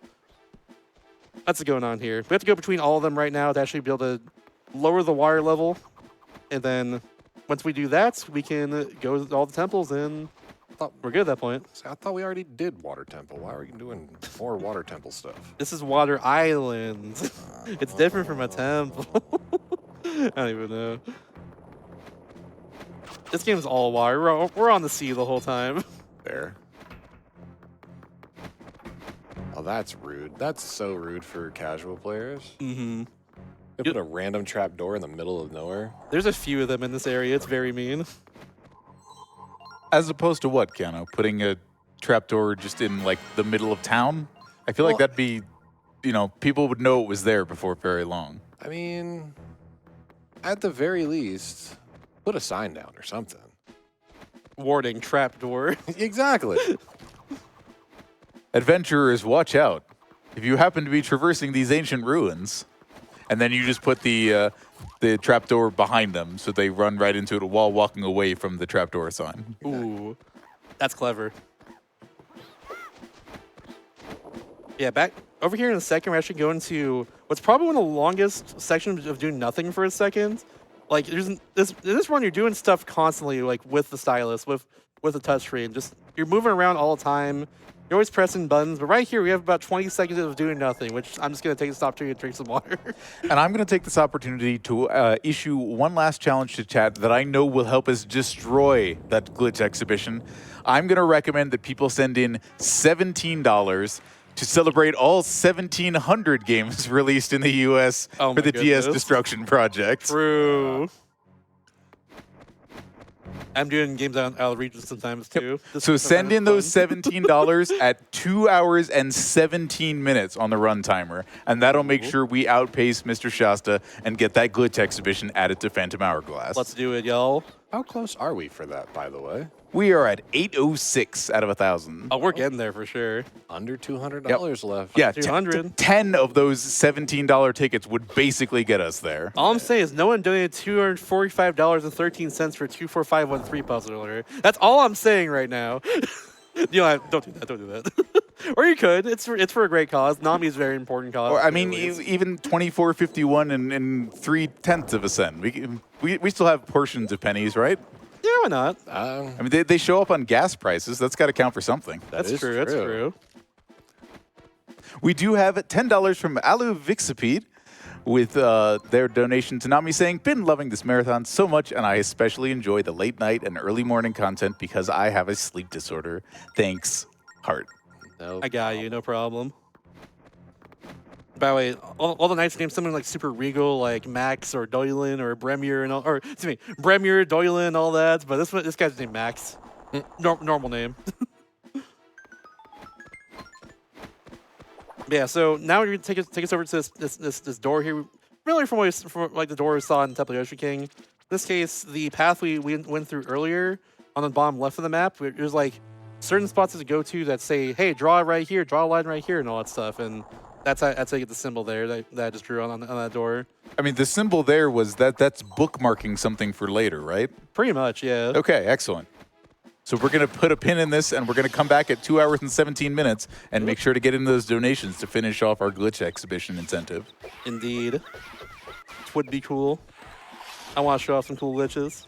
Speaker 2: That's what's going on here. We have to go between all of them right now to actually be able to lower the water level. And then once we do that, we can go to all the temples and we're good at that point.
Speaker 3: I thought we already did Water Temple. Why are we doing more Water Temple stuff?
Speaker 2: This is Water Island. It's different from a temple. I don't even know. This game's all water. We're on the sea the whole time.
Speaker 3: There. Oh, that's rude. That's so rude for casual players.
Speaker 2: Mm-hmm.
Speaker 3: They put a random trap door in the middle of nowhere.
Speaker 2: There's a few of them in this area. It's very mean.
Speaker 1: As opposed to what, Keanu? Putting a trapdoor just in, like, the middle of town? I feel like that'd be, people would know it was there before very long.
Speaker 3: I mean, at the very least, put a sign down or something.
Speaker 2: Warning, trapdoor.
Speaker 3: Exactly.
Speaker 1: Adventurers, watch out. If you happen to be traversing these ancient ruins, and then you just put the trapdoor behind them so they run right into it while walking away from the trapdoor sign.
Speaker 2: Ooh, that's clever. Yeah, back over here in a second, we're actually going to what's probably one of the longest sections of doing nothing for a second. Like, in this run, you're doing stuff constantly, like with the stylus, with the touchscreen. Just you're moving around all the time. You're always pressing buttons, but right here we have about 20 seconds of doing nothing, which I'm just going to take this opportunity to drink some water.
Speaker 1: And I'm going to take this opportunity to issue one last challenge to chat that I know will help us destroy that glitch exhibition. I'm going to recommend that people send in $17 to celebrate all 1,700 games released in the U.S.
Speaker 2: Oh
Speaker 1: for
Speaker 2: my
Speaker 1: the DS
Speaker 2: goodness.
Speaker 1: Destruction Project.
Speaker 2: True. I'm doing games out of region sometimes too.
Speaker 1: So send in those $17 at 2 hours and 17 minutes on the run timer, and that'll make sure we outpace Mr. Shasta and get that glitch exhibition added to Phantom Hourglass.
Speaker 2: Let's do it, y'all.
Speaker 3: How close are we for that, by the way?
Speaker 1: We are at 806 out of 1,000.
Speaker 2: Oh, we're getting there for sure.
Speaker 3: Under $200 left.
Speaker 1: Yeah,
Speaker 2: 200.
Speaker 1: 10 of those $17 tickets would basically get us there.
Speaker 2: All I'm saying is no one donated $245.13 for 24513 puzzle order. That's all I'm saying right now. Don't do that. Don't do that. Or you could. It's for a great cause. Nami is a very important cause.
Speaker 1: Or, I mean, even 24.51 and 3/10 of a cent. We still have portions of pennies, right?
Speaker 2: Yeah, why not?
Speaker 1: I mean, they show up on gas prices. That's got to count for something.
Speaker 2: That's true. That's true.
Speaker 1: We do have $10 from Alu Vixipede with their donation to Nami saying, been loving this marathon so much, and I especially enjoy the late night and early morning content because I have a sleep disorder. Thanks, heart.
Speaker 3: No
Speaker 2: I got you. No problem. By the way, all the nice names, something like Super Regal, like Max or Doylan or Bremure and all, or excuse me, Bremure, Doylan, all that. But this guy's named Max. Normal name. Yeah. So now you're gonna take us over to this door here. Really, from like the door we saw in Temple Yoshi King. In this case, the path we went through earlier on the bottom left of the map, there's like certain spots to go to that say, "Hey, draw it right here, draw a line right here," and all that stuff. And that's how you get the symbol there that I just drew on that door.
Speaker 1: I mean, the symbol there was that's bookmarking something for later, right?
Speaker 2: Pretty much, yeah.
Speaker 1: Okay, excellent. So we're going to put a pin in this, and we're going to come back at 2 hours and 17 minutes and make sure to get into those donations to finish off our glitch exhibition incentive.
Speaker 2: Indeed. It would be cool. I want to show off some cool glitches.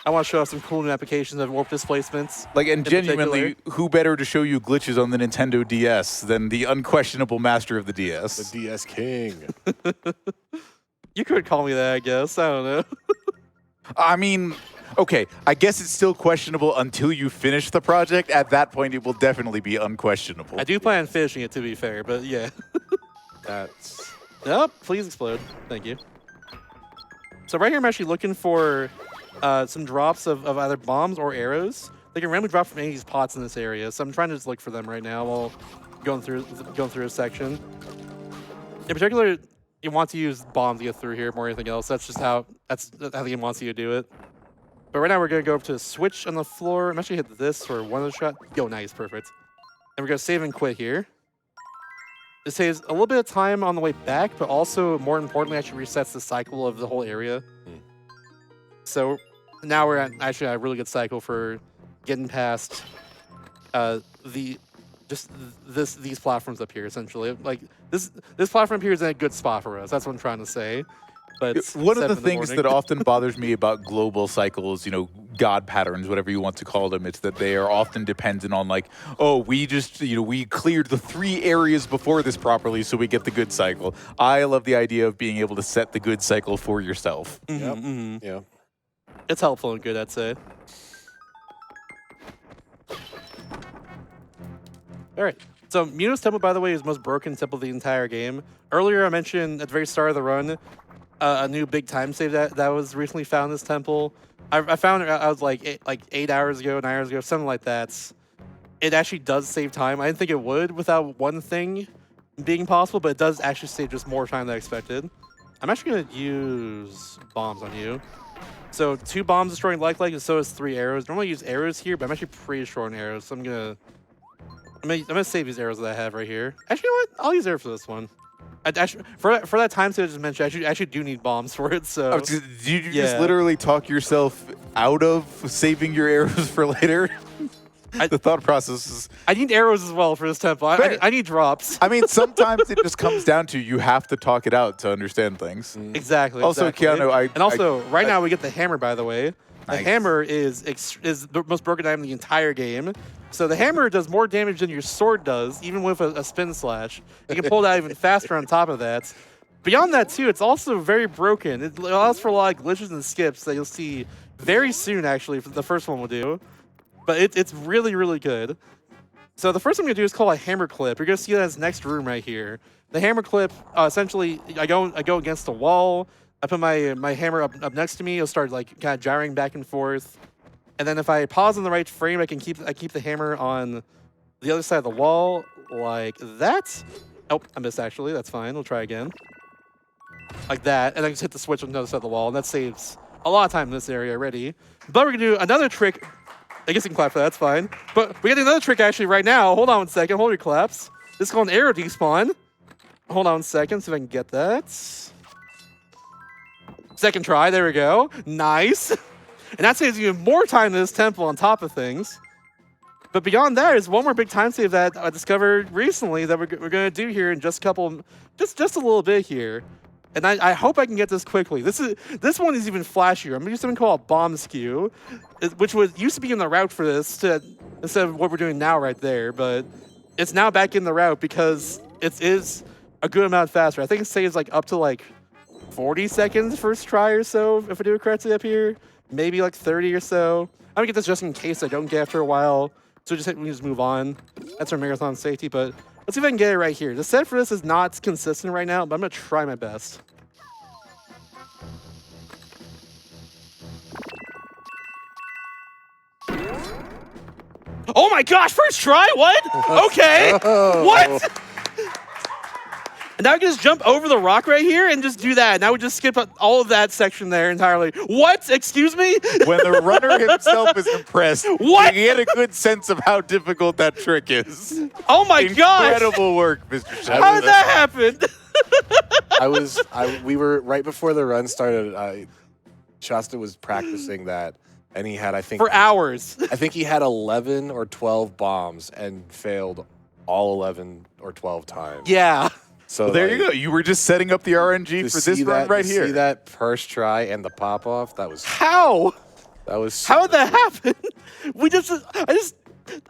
Speaker 2: I want to show off some cool new applications of warp displacements.
Speaker 1: Like, and genuinely, who better to show you glitches on the Nintendo DS than the unquestionable master of the DS?
Speaker 3: The DS King.
Speaker 2: You could call me that, I guess. I don't know.
Speaker 1: I mean, okay, I guess it's still questionable until you finish the project. At that point, it will definitely be unquestionable.
Speaker 2: I do plan on finishing it, to be fair, but yeah.
Speaker 3: That's...
Speaker 2: Oh, please explode. Thank you. So right here, I'm actually looking for some drops of either bombs or arrows. They can randomly drop from any of these pots in this area, so I'm trying to just look for them right now while going through a section. In particular, you want to use bombs to get through here more than anything else. That's how the game wants you to do it. But right now, we're going to go up to a switch on the floor. I'm actually hit this for one of the shots. Yo, nice, perfect. And we're going to save and quit here. It saves a little bit of time on the way back, but also, more importantly, actually resets the cycle of the whole area. So now we're at actually a really good cycle for getting past these platforms up here. Essentially, like this platform here is in a good spot for us. That's what I'm trying to say. But
Speaker 1: one of the things that often bothers me about global cycles, you know, God patterns, whatever you want to call them, it's that they are often dependent on like, oh, we just, you know, we cleared the 3 areas before this properly, so we get the good cycle. I love the idea of being able to set the good cycle for yourself.
Speaker 3: Yeah.
Speaker 2: It's helpful and good, I'd say. All right. So Muno's Temple, by the way, is the most broken temple of the entire game. Earlier, I mentioned at the very start of the run, a new big time save that was recently found in this temple. I found it, I was like 8 hours ago, 9 hours ago, something like that. It actually does save time. I didn't think it would without one thing being possible, but it does actually save just more time than I expected. I'm actually going to use bombs on you. So 2 bombs destroying like, and so is 3 arrows. Normally I use arrows here, but I'm actually pretty short on arrows, so I'm gonna save these arrows that I have right here. Actually, you know what? I'll use arrows for this one. For that time save I just mentioned, I actually do need bombs for it. So
Speaker 1: did you just literally talk yourself out of saving your arrows for later? The thought process is...
Speaker 2: I need arrows as well for this temple. I need drops.
Speaker 1: I mean, sometimes it just comes down to you have to talk it out to understand things.
Speaker 2: Exactly.
Speaker 1: Also, Keanu,
Speaker 2: right now we get the hammer, by the way. The hammer is the most broken item in the entire game. So the hammer does more damage than your sword does, even with a spin slash. You can pull it out even faster on top of that. Beyond that, too, it's also very broken. It allows for a lot of glitches and skips that you'll see very soon, actually, the first one will do. But it's really, really good. So the first thing I'm going to do is call a hammer clip. You're going to see that as next room right here. The hammer clip, essentially, I go against the wall. I put my hammer up next to me. It'll start like kind of gyring back and forth. And then if I pause in the right frame, I keep the hammer on the other side of the wall like that. Oh, I missed actually. That's fine. We'll try again. Like that. And then just hit the switch on the other side of the wall. And that saves a lot of time in this area already. But we're going to do another trick. I guess you can clap for that. That's fine. But we got another trick actually right now. Hold on one second. Hold your claps. This is called an arrow despawn. Hold on a second. See if I can get that. Second try. There we go. Nice. And that saves you more time in this temple on top of things. But beyond that is one more big time save that I discovered recently that we're going to do here in just a couple, just a little bit here. And I hope I can get this quickly. This one is even flashier. I'm going to do something called bomb skew, which used to be in the route for this instead of what we're doing now right there. But it's now back in the route because it is a good amount faster. I think it saves like up to like 40 seconds first try or so if I do it correctly up here. Maybe like 30 or so. I'm gonna get this just in case I don't get after a while. So we just move on. That's our marathon safety, but let's see if I can get it right here. The set for this is not consistent right now, but I'm gonna try my best. Oh my gosh, first try? What? Okay. What? And now I can just jump over the rock right here and just do that. Now we just skip all of that section there entirely. What? Excuse me?
Speaker 1: When the runner himself is impressed,
Speaker 2: what?
Speaker 1: You get a good sense of how difficult that trick is.
Speaker 2: Oh my gosh!
Speaker 1: Incredible work, Mr. Shepard.
Speaker 2: How did that happen?
Speaker 3: We were right before the run started. Shasta was practicing that, and he had, I think,
Speaker 2: for hours.
Speaker 3: I think he had 11 or 12 bombs and failed all 11 or 12 times.
Speaker 2: Yeah.
Speaker 3: So
Speaker 1: well, there you go. You were just setting up the RNG for this run right here.
Speaker 3: See that first try and the pop off? That was
Speaker 2: how?
Speaker 3: That was
Speaker 2: how did that happen?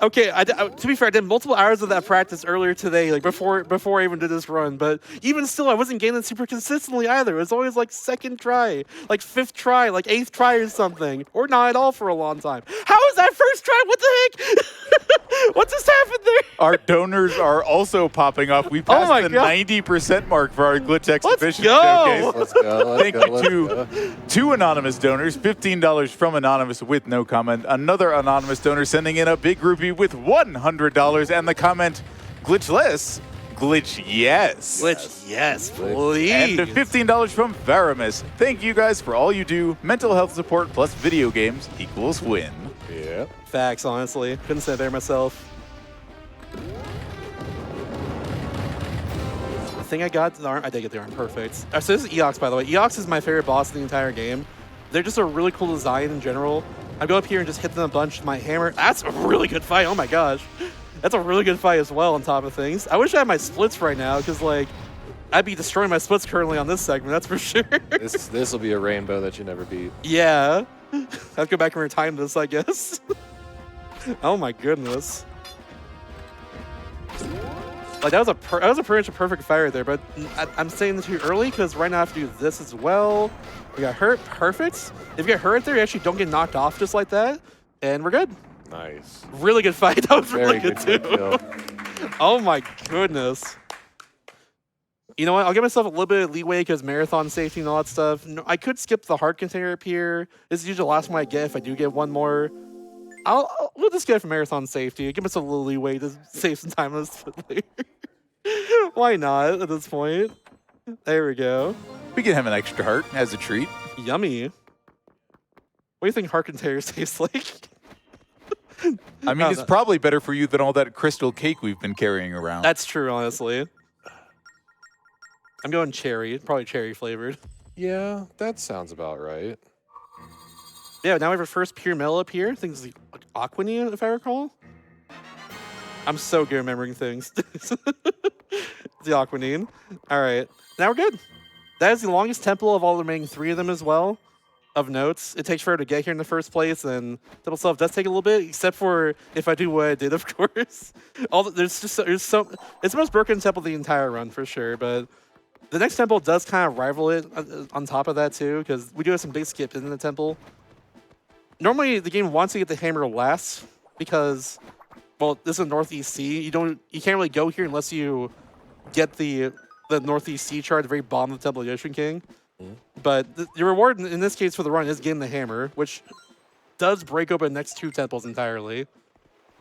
Speaker 2: Okay, to be fair, I did multiple hours of that practice earlier today, like before I even did this run. But even still, I wasn't getting it super consistently either. It was always like second try, like fifth try, like eighth try or something, or not at all for a long time. How is that first try? What the heck? What just happened there?
Speaker 1: Our donors are also popping up. We passed the 90% mark for our Glitch Exhibition Showcase.
Speaker 3: Let's go.
Speaker 1: Thank you to two anonymous donors, $15 from Anonymous with no comment. Another anonymous donor sending in a big groupie with $100 and the comment, glitchless, glitch yes.
Speaker 2: Glitch yes, please.
Speaker 1: And $15 from Varamus. Thank you guys for all you do. Mental health support plus video games equals win.
Speaker 3: Yeah.
Speaker 2: Facts, honestly. Couldn't say it there myself. I think I got the arm. I did get the arm perfect. So this is Eox, by the way. Eox is my favorite boss in the entire game. They're just a really cool design in general. I go up here and just hit them a bunch with my hammer. That's a really good fight. Oh my gosh. That's a really good fight as well on top of things. I wish I had my splits right now because, like, I'd be destroying my splits currently on this segment, that's for sure.
Speaker 3: This will be a rainbow that you never beat.
Speaker 2: Yeah. I have to go back and retime this, I guess. Oh my goodness. Like, that was pretty much a perfect fight right there, but I'm saying this too early because right now I have to do this as well. We got hurt, perfect. If you get hurt there, you actually don't get knocked off just like that, and we're good.
Speaker 3: Nice.
Speaker 2: Really good fight. That was really
Speaker 3: Very
Speaker 2: good too. Oh my goodness. You know what? I'll give myself a little bit of leeway because marathon safety and all that stuff. No, I could skip the heart container up here. This is usually the last one I get if I do get one more. We'll just get it for marathon safety. Give myself a little leeway to save some time on this later. Why not at this point? There we go.
Speaker 1: We can have an extra heart as a treat.
Speaker 2: Yummy. What do you think heart containers taste like?
Speaker 1: I mean, it's probably better for you than all that crystal cake we've been carrying around.
Speaker 2: That's true, honestly. I'm going cherry. Probably cherry flavored.
Speaker 3: Yeah, that sounds about right.
Speaker 2: Yeah, now we have our first pure metal up here. I think it's the Aquanine, if I recall. I'm so good at remembering things. It's the Aquanine. All right, now we're good. That is the longest temple of all the remaining three of them as well. of notes. It takes forever to get here in the first place, and temple itself does take a little bit, except for if I do what I did, of course. There's it's the most broken temple the entire run for sure, but the next temple does kind of rival it on top of that too, because we do have some big skips in the temple. Normally, the game wants to get the hammer last because, well, this is Northeast C. You can't really go here unless you get the Northeast C chart at the very bottom of the Temple of the Ocean King. But the reward in this case for the run is getting the hammer, which does break open the next 2 temples entirely.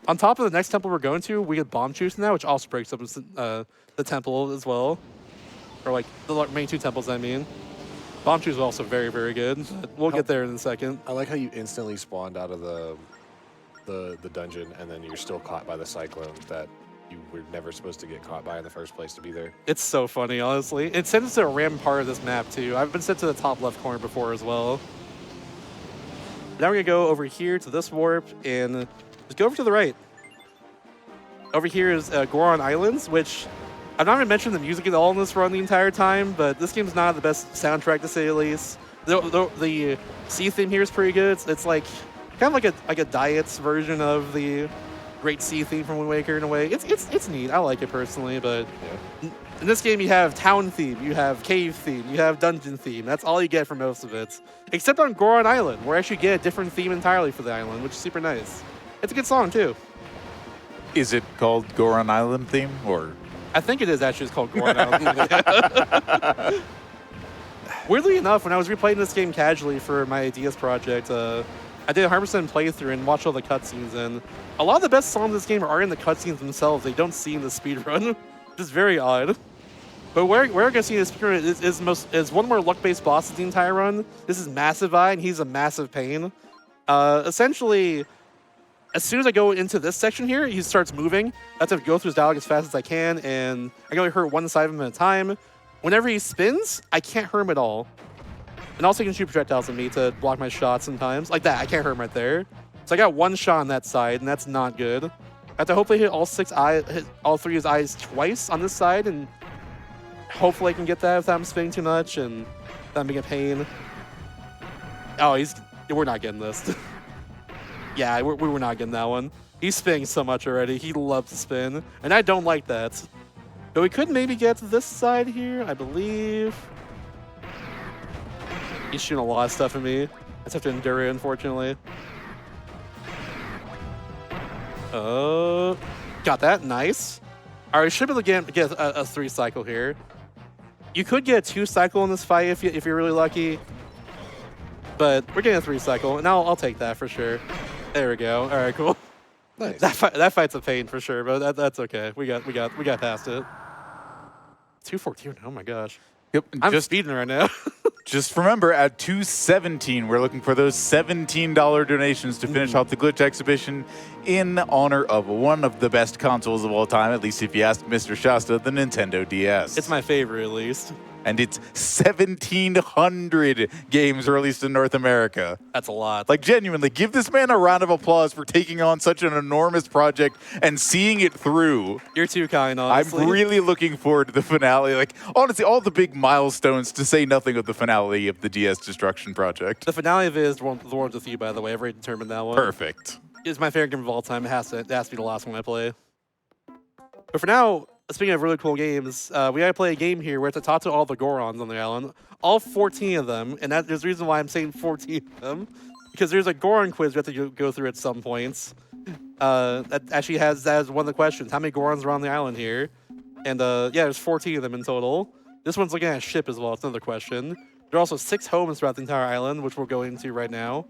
Speaker 2: On top of the next temple we're going to, we get bomb juice now, which also breaks open the temple as well, or like the main 2 temples. I mean. Bomb Shoes is also very, very good. We'll get there in a second.
Speaker 3: I like how you instantly spawned out of the dungeon, and then you're still caught by the cyclone that you were never supposed to get caught by in the first place to be there.
Speaker 2: It's so funny, honestly. It sends us to a random part of this map, too. I've been sent to the top left corner before as well. Now we're going to go over here to this warp, and just go over to the right. Over here is Goron Islands, which I've not even mentioned the music at all in this run the entire time, but this game's not the best soundtrack to say the least. The sea theme here is pretty good. It's like kind of like a Diet's version of the Great Sea theme from Wind Waker in a way. It's neat. I like it personally, but in this game you have town theme, you have cave theme, you have dungeon theme. That's all you get for most of it, except on Goron Island, where you actually get a different theme entirely for the island, which is super nice. It's a good song too.
Speaker 1: Is it called Goron Island theme or?
Speaker 2: I think it is actually just called Goron Island. Weirdly enough, when I was replaying this game casually for my DS project, I did a 100% playthrough and watched all the cutscenes, and a lot of the best songs in this game are in the cutscenes themselves. They don't see in the speedrun, which is very odd. But where I can see this speedrun is one more luck-based boss the entire run. This is Massive Eye, and he's a massive pain. Essentially, as soon as I go into this section here, he starts moving. I have to go through his dialogue as fast as I can, and I can only hurt one side of him at a time. Whenever he spins, I can't hurt him at all. And also he can shoot projectiles at me to block my shots sometimes. Like that, I can't hurt him right there. So I got one shot on that side, and that's not good. I have to hopefully hit all 3 of his eyes twice on this side, and hopefully I can get that without him spinning too much and that being a pain. Oh, we're not getting this. Yeah, we were not getting that one. He's spinning so much already. He loves to spin, and I don't like that. But we could maybe get to this side here, I believe. He's shooting a lot of stuff at me. I just have to endure it, unfortunately. Oh, got that. Nice. All right, we should be able to get a 3 cycle here. You could get a 2 cycle in this fight if you're really lucky. But we're getting a 3 cycle, and I'll take that for sure. There we go. All right, cool.
Speaker 3: Nice.
Speaker 2: That fight's a pain for sure, but that's okay. We got past it. 214. Oh my gosh.
Speaker 1: Yep.
Speaker 2: I'm speeding right now.
Speaker 1: Just remember, at 217, we're looking for those $17 donations to finish off the Glitch Exhibition in honor of one of the best consoles of all time, at least if you ask Mr. Shasta, the Nintendo DS.
Speaker 2: It's my favorite, at least.
Speaker 1: And it's 1,700 games released in North America.
Speaker 2: That's a lot.
Speaker 1: Like, genuinely, give this man a round of applause for taking on such an enormous project and seeing it through.
Speaker 2: You're too kind, honestly.
Speaker 1: I'm really looking forward to the finale. Like, honestly, all the big milestones, to say nothing of the finale of the DS Destruction project.
Speaker 2: The finale of it is The World With You, by the way. I've already determined that one.
Speaker 1: Perfect.
Speaker 2: It's my favorite game of all time. It has to be the last one I play. But for now, speaking of really cool games, we gotta play a game here where it's to talk to all the Gorons on the island. All 14 of them, and there's a reason why I'm saying 14 of them. Because there's a Goron quiz we have to go through at some points. That actually has one of the questions. How many Gorons are on the island here? And yeah, there's 14 of them in total. This one's looking at a ship as well. It's another question. There are also 6 homes throughout the entire island, which we're going into right now.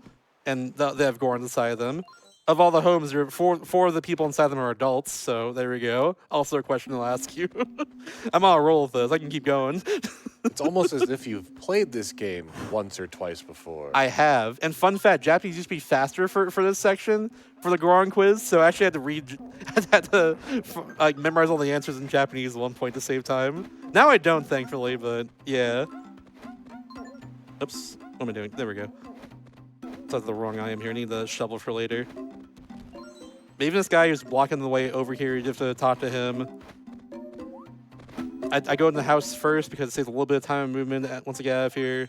Speaker 2: And they have Gorons inside of them. Of all the homes, 4 of the people inside them are adults, so there we go. Also a question I'll ask you. I'm on a roll with this. I can keep going.
Speaker 3: It's almost as if you've played this game once or twice before.
Speaker 2: I have. And fun fact, Japanese used to be faster for this section, for the Goron quiz, so I actually had to memorize all the answers in Japanese at one point to save time. Now I don't, thankfully, but yeah. Oops. What am I doing? There we go. That's the wrong item here. I need the shovel for later. Maybe this guy who's blocking the way over here, you have to talk to him. I go in the house first because it saves a little bit of time and movement once I get out of here.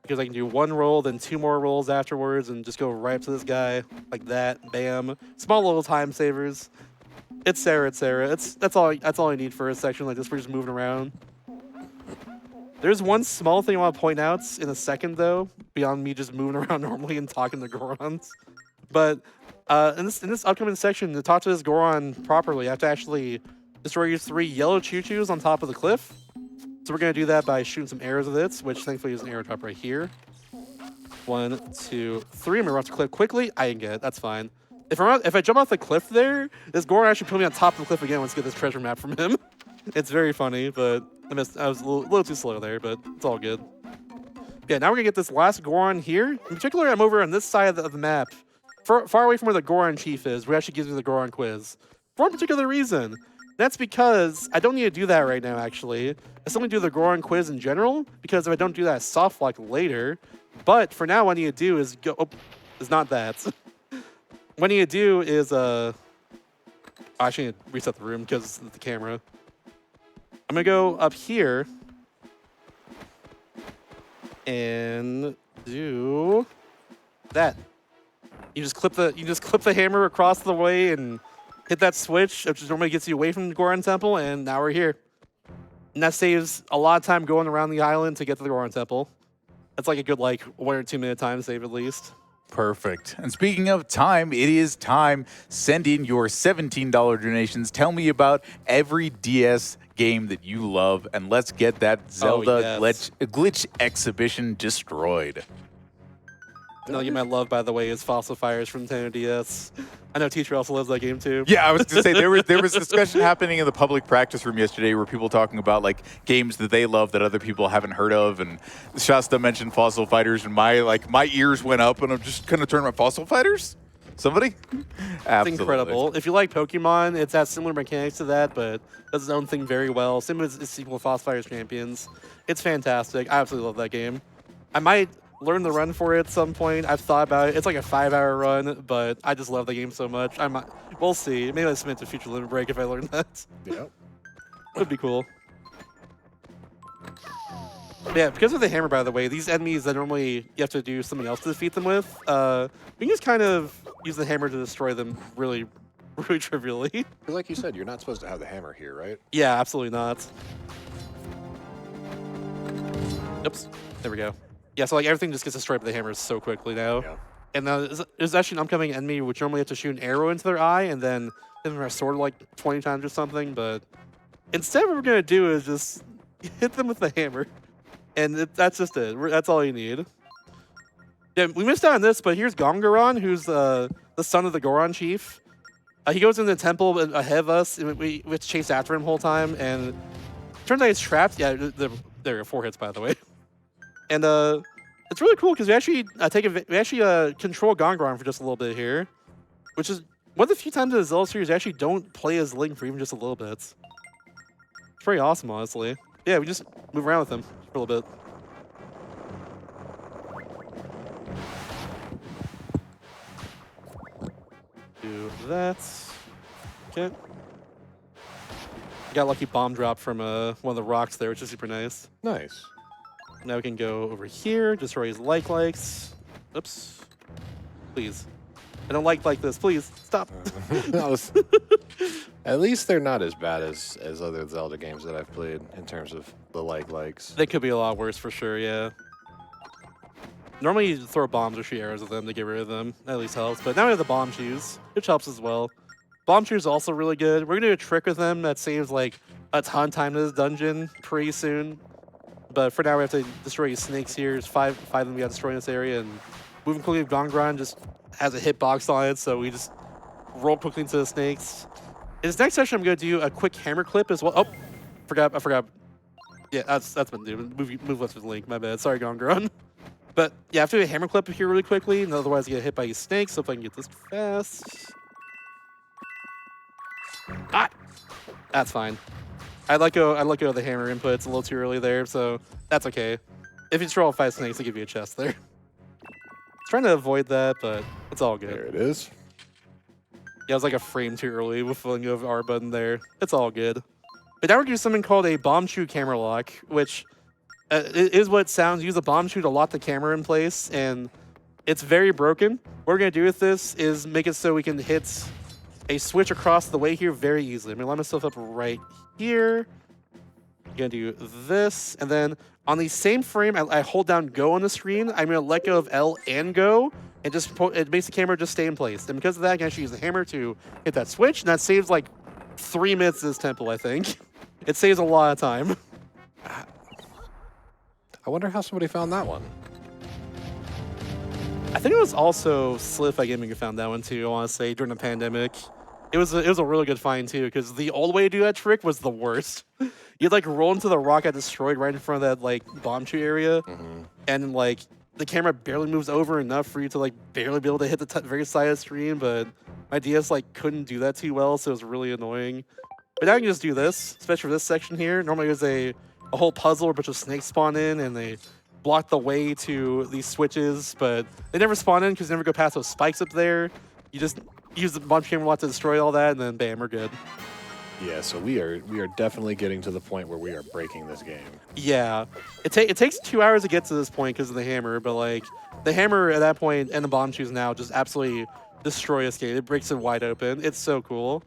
Speaker 2: because I can do 1 roll, then 2 more rolls afterwards, and just go right up to this guy like that. Bam! Small little time savers. It's Sarah. It's Sarah. That's all I need for a section like this. We're just moving around. There's one small thing I want to point out in a second, though, beyond me just moving around normally and talking to Gorons. But in this upcoming section, to talk to this Goron properly, I have to actually destroy these 3 yellow choo-choos on top of the cliff. So we're going to do that by shooting some arrows at it, which thankfully is an arrow drop right here. 1, 2, 3. I'm going to rush the cliff quickly. I can get it. That's fine. If I jump off the cliff there, this Goron actually put me on top of the cliff again once I get this treasure map from him. It's very funny, but I was a little too slow there, but it's all good. Yeah, now we're going to get this last Goron here. In particular, I'm over on this side of the map, far away from where the Goron Chief is, which actually gives me the Goron quiz. For a particular reason. That's because I don't need to do that right now, actually. I still need to do the Goron quiz in general, because if I don't do that soft lock later, but for now, what I need to do is go... Oh, it's not that. What I need to do is... I actually need to reset the room because of the camera. I'm going to go up here and do that. You just clip the hammer across the way and hit that switch, which normally gets you away from the Goron Temple, and now we're here. And that saves a lot of time going around the island to get to the Goron Temple. That's like a good 1 or 2 minute time save at least.
Speaker 1: Perfect. And speaking of time, it is time. Send in your $17 donations. Tell me about every DS game that you love, and let's get that Zelda glitch exhibition destroyed.
Speaker 2: No, you might love, by the way, is Fossil Fires from Nintendo DS. I know Teacher also loves that game too.
Speaker 1: Yeah, I was going to say there was discussion happening in the public practice room yesterday where people talking about games that they love that other people haven't heard of, and Shasta mentioned Fossil Fighters, and my ears went up, and I'm just going to turn my Fossil Fighters. Somebody? Absolutely.
Speaker 2: It's incredible. If you like Pokemon, it's has similar mechanics to that, but does its own thing very well. Same as its sequel, Fossil Fighters Champions. It's fantastic. I absolutely love that game. I might learn the run for it at some point. I've thought about it. It's like a 5-hour run, but I just love the game so much. We'll see. Maybe I'll submit to Future Limit Break if I learn that.
Speaker 3: Yep.
Speaker 2: Would be cool. Yeah, because of the hammer, by the way, these enemies that normally you have to do something else to defeat them with, you can just kind of use the hammer to destroy them really, really trivially.
Speaker 3: Like you said, you're not supposed to have the hammer here, right?
Speaker 2: Yeah, absolutely not. Oops. There we go. Yeah, so everything just gets destroyed by the hammer so quickly now.
Speaker 3: Yeah.
Speaker 2: And there's actually an upcoming enemy which normally have to shoot an arrow into their eye and then hit them with a sword 20 times or something, but instead what we're going to do is just hit them with the hammer. And that's just it. That's all you need. Yeah, we missed out on this, but here's Gongaron, who's the son of the Goron Chief. He goes in the temple ahead of us, and we have to chase after him the whole time, and turns out he's trapped. Yeah, there are 4 hits, by the way. And it's really cool because we actually control Gongaron for just a little bit here, which is one of the few times in the Zelda series I actually don't play as Link for even just a little bit. It's pretty awesome, honestly. Yeah, we just move around with him for a little bit. Do that. Okay. Got a lucky bomb drop from one of the rocks there, which is super nice.
Speaker 3: Nice.
Speaker 2: Now we can go over here, destroy his likes. Oops. Please. I don't like this. Please, stop.
Speaker 3: At least they're not as bad as other Zelda games that I've played in terms of the likes.
Speaker 2: They could be a lot worse for sure, yeah. Normally you throw bombs or shoot arrows at them to get rid of them. That at least helps. But now we have the bomb shoes, which helps as well. Bomb shoes is also really good. We're going to do a trick with them that saves a ton of time to this dungeon pretty soon. But for now we have to destroy these snakes here. There's five of them we got to destroy in this area. And moving quickly with Gongaron just has a hitbox on it, so we just roll quickly into the snakes. In this next session, I'm going to do a quick hammer clip as well. Oh, I forgot. Yeah, that's what I'm doing. Move left with Link, my bad. Sorry, Gongaron. But yeah, I have to do a hammer clip here really quickly, and otherwise I get hit by these snakes, so if I can get this fast. Ah! That's fine. I let go of the hammer inputs a little too early there, so that's okay. If you throw all 5 snakes, I'll give you a chest there. Trying to avoid that, but it's all good.
Speaker 3: There it is.
Speaker 2: Yeah, it was a frame too early with filling of R button there. It's all good. But now we're going to do something called a bomb shoe camera lock, which it is what it sounds. Use a bomb shoot to lock the camera in place, and it's very broken. What we're gonna do with this is make it so we can hit a switch across the way here very easily. I'm gonna line myself up right here. I'm gonna do this, and then on the same frame, I hold down go on the screen. I'm gonna let go of L and go, and just it makes the camera just stay in place. And because of that, I can actually use the hammer to hit that switch, and that saves like 3 minutes of this temple, I think. It saves a lot of time.
Speaker 3: I wonder how somebody found that one.
Speaker 2: I think it was also Sli-Fi Gaming who found that one too, I want to say, during the pandemic. It was a really good find too, because the old way to do that trick was the worst. You'd like roll into the rock I destroyed right in front of that like bomb shoot area, and like the camera barely moves over enough for you to like barely be able to hit the very side of the screen, but my DS like couldn't do that too well, so it was really annoying. But now you can just do this, especially for this section here. Normally there's a whole puzzle where a bunch of snakes spawn in and they block the way to these switches, but they never spawn in because they never go past those spikes up there. You just use the bomb camera lot to destroy all that, and then bam, we're good.
Speaker 3: Yeah, so we are definitely getting to the point where we are breaking this game.
Speaker 2: Yeah, it takes 2 hours to get to this point because of the hammer, but like the hammer at that point and the bomb shoes now just absolutely destroy this game. It breaks it wide open. It's so cool.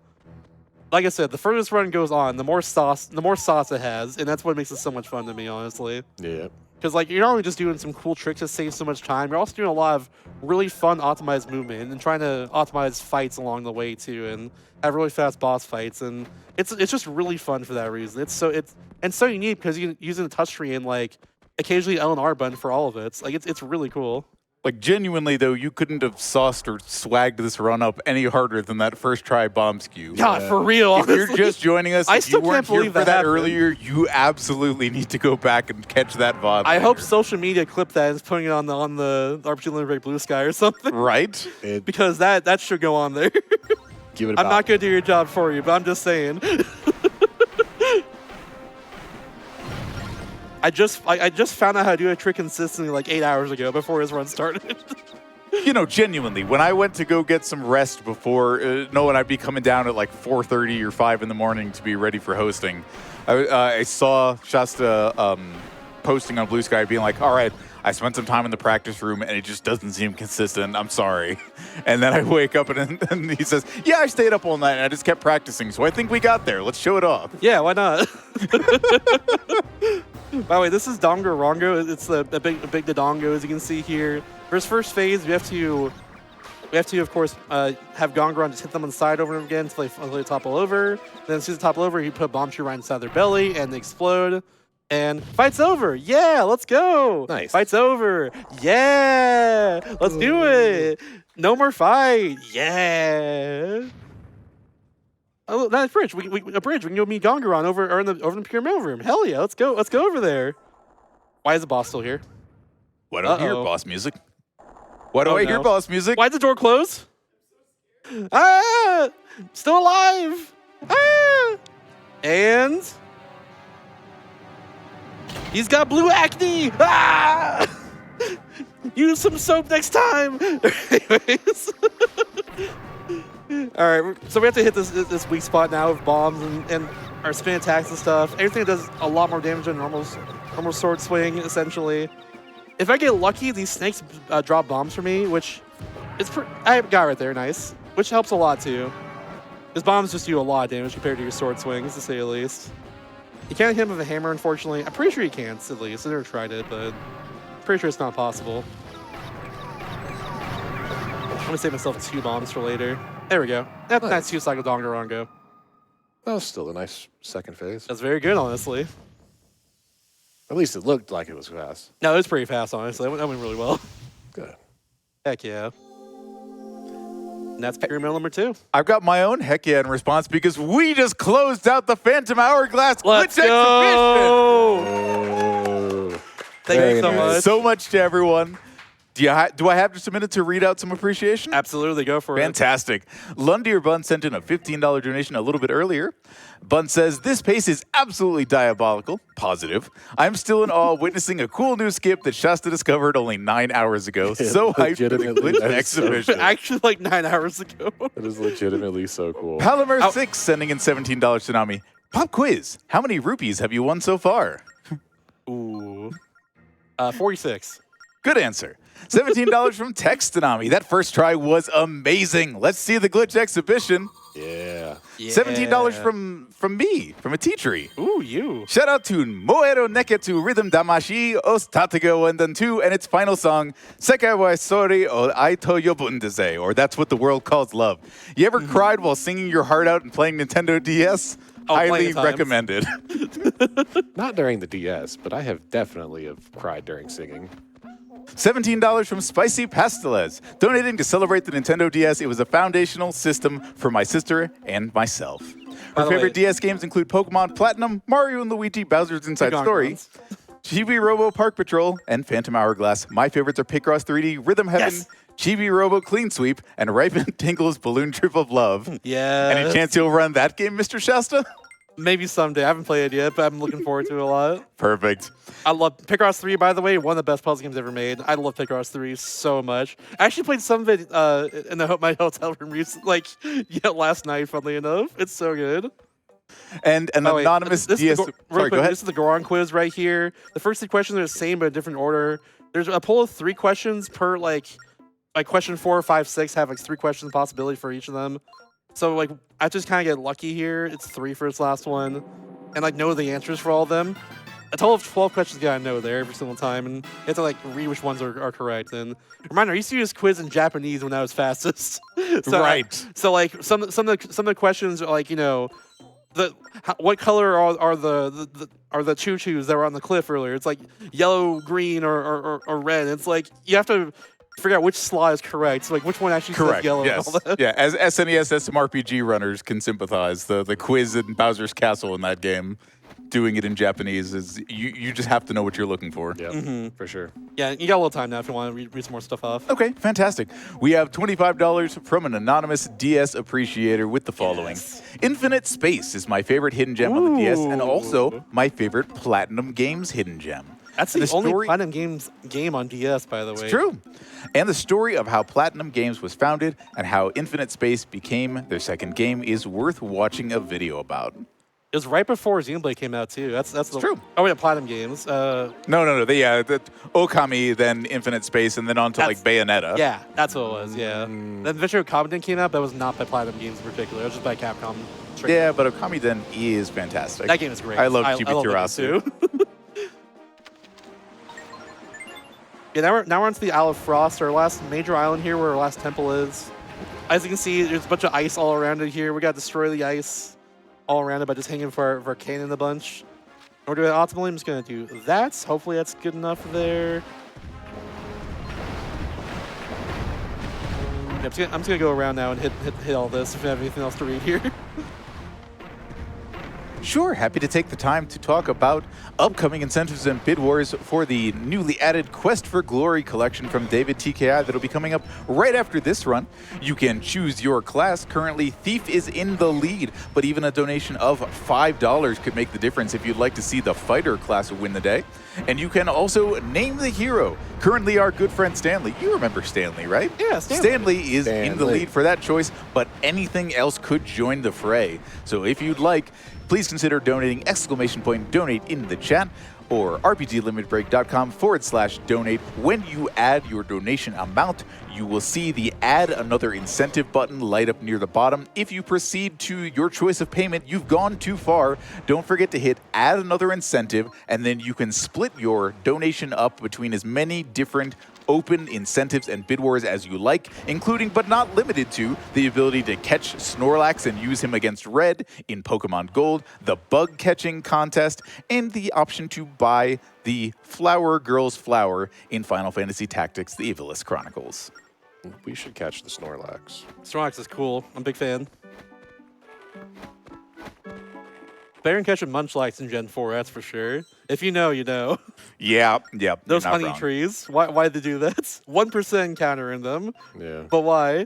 Speaker 2: Like I said, the further this run goes on, the more sauce it has, and that's what makes it so much fun to me, honestly.
Speaker 3: Yeah.
Speaker 2: Because like you're not only just doing some cool tricks to save so much time, you're also doing a lot of really fun optimized movement and trying to optimize fights along the way too, and have really fast boss fights, and it's just really fun for that reason. It's so unique because you can use the touchscreen and like occasionally L and R button for all of it. It's really cool.
Speaker 1: Like, genuinely, though, you couldn't have sauced or swagged this run up any harder than that first try bomb skew.
Speaker 2: God, for real.
Speaker 1: If you're just joining us,
Speaker 2: I
Speaker 1: if
Speaker 2: still
Speaker 1: you weren't
Speaker 2: can't believe
Speaker 1: here for
Speaker 2: that
Speaker 1: that
Speaker 2: happened.
Speaker 1: earlier, you absolutely need to go back and catch that VOD.
Speaker 2: I
Speaker 1: later.
Speaker 2: hope social media clipped that and is putting it on the RPG Limited Break Blue Sky or something.
Speaker 1: Right?
Speaker 2: Because that should go on there.
Speaker 3: Give it
Speaker 2: I'm not going to do your job for you, but I'm just saying. I just found out how to do a trick consistently like 8 hours ago before his run started.
Speaker 1: You know, genuinely, when I went to go get some rest before, knowing I'd be coming down at like 4:30 or 5 in the morning to be ready for hosting, I saw Shasta posting on Blue Sky being like, all right, I spent some time in the practice room and it just doesn't seem consistent. I'm sorry. And then I wake up and he says, yeah, I stayed up all night and I just kept practicing. So I think we got there. Let's show it off.
Speaker 2: Yeah, why not? By the way, this is Dongo-Rongo. It's a big Dodongo, as you can see here. For his first phase, we have to, of course, have Gongaron just hit them on the side over and over again until they topple over. Then as soon as they topple over, you put a bomb shoot right inside their belly, and they explode. And fight's over. Yeah, let's go.
Speaker 3: Nice.
Speaker 2: Fight's over. Yeah, let's do it. No more fight. Yeah. Oh, that bridge. A bridge. We can go meet Gongaron over in the pure mail room. Hell yeah, let's go. Let's go over there. Why is the boss still here?
Speaker 1: Why don't I hear boss music? Why do I hear boss music?
Speaker 2: Why'd the door close? Ah! Still alive! Ah! And he's got blue acne! Ah! Use some soap next time! Anyways. Alright, so we have to hit this weak spot now with bombs and our spin attacks and stuff. Everything does a lot more damage than normal sword swing, essentially. If I get lucky, these snakes drop bombs for me, which is I got right there, nice. Which helps a lot too. Because bombs just do a lot of damage compared to your sword swings, to say the least. You can't hit him with a hammer, unfortunately. I'm pretty sure you can, at least. I never tried it, but I'm pretty sure it's not possible. I'm gonna save myself 2 bombs for later. There we go. That's 2 cycle Dongo-Rongo.
Speaker 3: That was still a nice second phase.
Speaker 2: That's very good, honestly.
Speaker 3: At least it looked like it was fast.
Speaker 2: No, it was pretty fast, honestly. That went really well.
Speaker 3: Good.
Speaker 2: Heck yeah. And that's pyramid number 2.
Speaker 1: I've got my own heck yeah in response because we just closed out the Phantom Hourglass
Speaker 2: Let's
Speaker 1: Glitch
Speaker 2: go!
Speaker 1: Exhibition.
Speaker 2: Thank you so much.
Speaker 1: So much to everyone. Do I have just a minute to read out some appreciation?
Speaker 2: Absolutely, go for it.
Speaker 1: Fantastic. Lundier Bun sent in a $15 donation a little bit earlier. Bun says, this pace is absolutely diabolical. Positive. I'm still in awe witnessing a cool new skip that Shasta discovered only 9 hours ago. So hyped for the
Speaker 3: legitimately,
Speaker 1: Glitch
Speaker 3: that is so
Speaker 1: exhibition.
Speaker 2: Actually, like 9 hours ago.
Speaker 3: That is legitimately so cool.
Speaker 1: Palamer6 sending in $17 tsunami. Pop quiz. How many rupees have you won so far?
Speaker 2: Ooh. 46.
Speaker 1: Good answer. $17 from Textonami. That first try was amazing. Let's see the glitch exhibition.
Speaker 3: Yeah.
Speaker 1: $17 from me, from a teachery.
Speaker 2: Ooh, you.
Speaker 1: Shout out to Moero Neketu Rhythm Damashi Ostatego and then 2 and its final song, Sekai wa Sori o Aito Yobundeze, or That's What the World Calls Love. You ever cried while singing your heart out and playing Nintendo DS?
Speaker 2: Oh, plenty
Speaker 1: Highly
Speaker 2: of times.
Speaker 1: recommended.
Speaker 3: Not during the DS, but I have definitely cried during singing.
Speaker 1: $17 from Spicy Pasteles. Donating to celebrate the Nintendo DS, it was a foundational system for my sister and myself.
Speaker 2: By
Speaker 1: Her
Speaker 2: the
Speaker 1: favorite
Speaker 2: way-
Speaker 1: DS games include Pokemon Platinum, Mario and Luigi Bowser's Inside
Speaker 2: Gone
Speaker 1: Story,
Speaker 2: Gons.
Speaker 1: Chibi Robo Park Patrol, and Phantom Hourglass. My favorites are Picross 3D, Rhythm Heaven,
Speaker 2: Yes.
Speaker 1: Chibi Robo Clean Sweep, and Ripen Tinkle's Balloon Trip of Love.
Speaker 2: Yeah.
Speaker 1: Any chance you'll run that game, Mr. Shasta?
Speaker 2: Maybe someday. I haven't played it yet, but I'm looking forward to it a lot.
Speaker 1: Perfect.
Speaker 2: I love Picross 3, by the way, one of the best puzzle games ever made. I love Picross 3 so much. I actually played some of it in my hotel room last night, funnily enough. It's so good.
Speaker 1: And an
Speaker 2: By the way,
Speaker 1: anonymous
Speaker 2: this is the
Speaker 1: DS...
Speaker 2: real
Speaker 1: Sorry,
Speaker 2: quick,
Speaker 1: go ahead.
Speaker 2: This is the Goron quiz right here. The first 3 questions are the same, but in different order. There's a poll of 3 questions per, like question 4, 5, 6 have, 3 questions possibility for each of them. So, I just kind of get lucky here. It's 3 for this last one. And, know the answers for all of them. A total of 12 questions you gotta know there every single time, and you have to read which ones are correct. And reminder, I used to do this quiz in Japanese when I was fastest.
Speaker 1: Right.
Speaker 2: Some of the questions are what color are the choo-choos that were on the cliff earlier? It's yellow, green, or red. It's you have to figure out which slot is correct. So which one actually says
Speaker 1: Correct.
Speaker 2: yellow.
Speaker 1: Yes.
Speaker 2: And all that.
Speaker 1: Yeah. As SNES SMRPG runners can sympathize, the quiz in Bowser's Castle in that game, doing it in Japanese is you just have to know what you're looking for.
Speaker 3: Yeah, for sure.
Speaker 2: Yeah, you got a little time now if you want to read some more stuff off.
Speaker 1: Okay, fantastic. We have $25 from an anonymous DS appreciator with the following.
Speaker 2: Yes.
Speaker 1: Infinite Space is my favorite hidden gem on the DS and also
Speaker 2: Ooh.
Speaker 1: my favorite Platinum Games hidden gem.
Speaker 2: That's
Speaker 1: And
Speaker 2: the only
Speaker 1: story-
Speaker 2: Platinum game on DS, by the way.
Speaker 1: It's true. And the story of how Platinum Games was founded and how Infinite Space became their second game is worth watching a video about.
Speaker 2: It was right before Xenoblade came out too. That's
Speaker 1: true.
Speaker 2: Oh wait, Platinum Games.
Speaker 1: No. The Okami, then Infinite Space, and then on to Bayonetta.
Speaker 2: Yeah, that's what it was. Yeah. Then Adventure of Commandant came out. That was not by Platinum Games in particular. It was just by Capcom. Straight
Speaker 1: Yeah, but Okami then is fantastic.
Speaker 2: That game is great.
Speaker 1: I love
Speaker 2: love
Speaker 1: Chibi
Speaker 2: that game too. Yeah, now we're onto the Isle of Frost, our last major island here, where our last temple is. As you can see, there's a bunch of ice all around it here. We got to destroy the ice all around it by just hanging for our cannon a bunch. Or do it optimally. I'm just gonna do that. Hopefully that's good enough there. Yeah, I'm just gonna go around now and hit all this if you have anything else to read here.
Speaker 1: Sure, happy to take the time to talk about upcoming incentives and bid wars for the newly added Quest for Glory collection from David TKI that'll be coming up right after this run. You can choose your class. Currently, Thief is in the lead, but even a donation of $5 could make the difference if you'd like to see the Fighter class win the day. And you can also name the hero. Currently, our good friend Stanley. You remember Stanley, right?
Speaker 2: Yeah, Stanley.
Speaker 1: Stanley is in the lead for that choice, but anything else could join the fray. So if you'd like, please consider donating !donate in the chat or rpglimitbreak.com/donate. When you add your donation amount, you will see the Add Another Incentive button light up near the bottom. If you proceed to your choice of payment, you've gone too far. Don't forget to hit Add Another Incentive, and then you can split your donation up between as many different open incentives and bid wars as you like, including but not limited to the ability to catch Snorlax and use him against Red in Pokemon Gold, the bug catching contest, and the option to buy the Flower Girls Flower in Final Fantasy Tactics: The Evilist Chronicles.
Speaker 3: We should catch the Snorlax.
Speaker 2: Snorlax is cool. I'm a big fan. Better than catching Munchlax in Gen 4, that's for sure. If you know, you know.
Speaker 1: Yep.
Speaker 2: Those
Speaker 1: you're not
Speaker 2: honey
Speaker 1: wrong.
Speaker 2: trees, why'd they do that? 1% counter in them,
Speaker 3: Yeah.
Speaker 2: but why?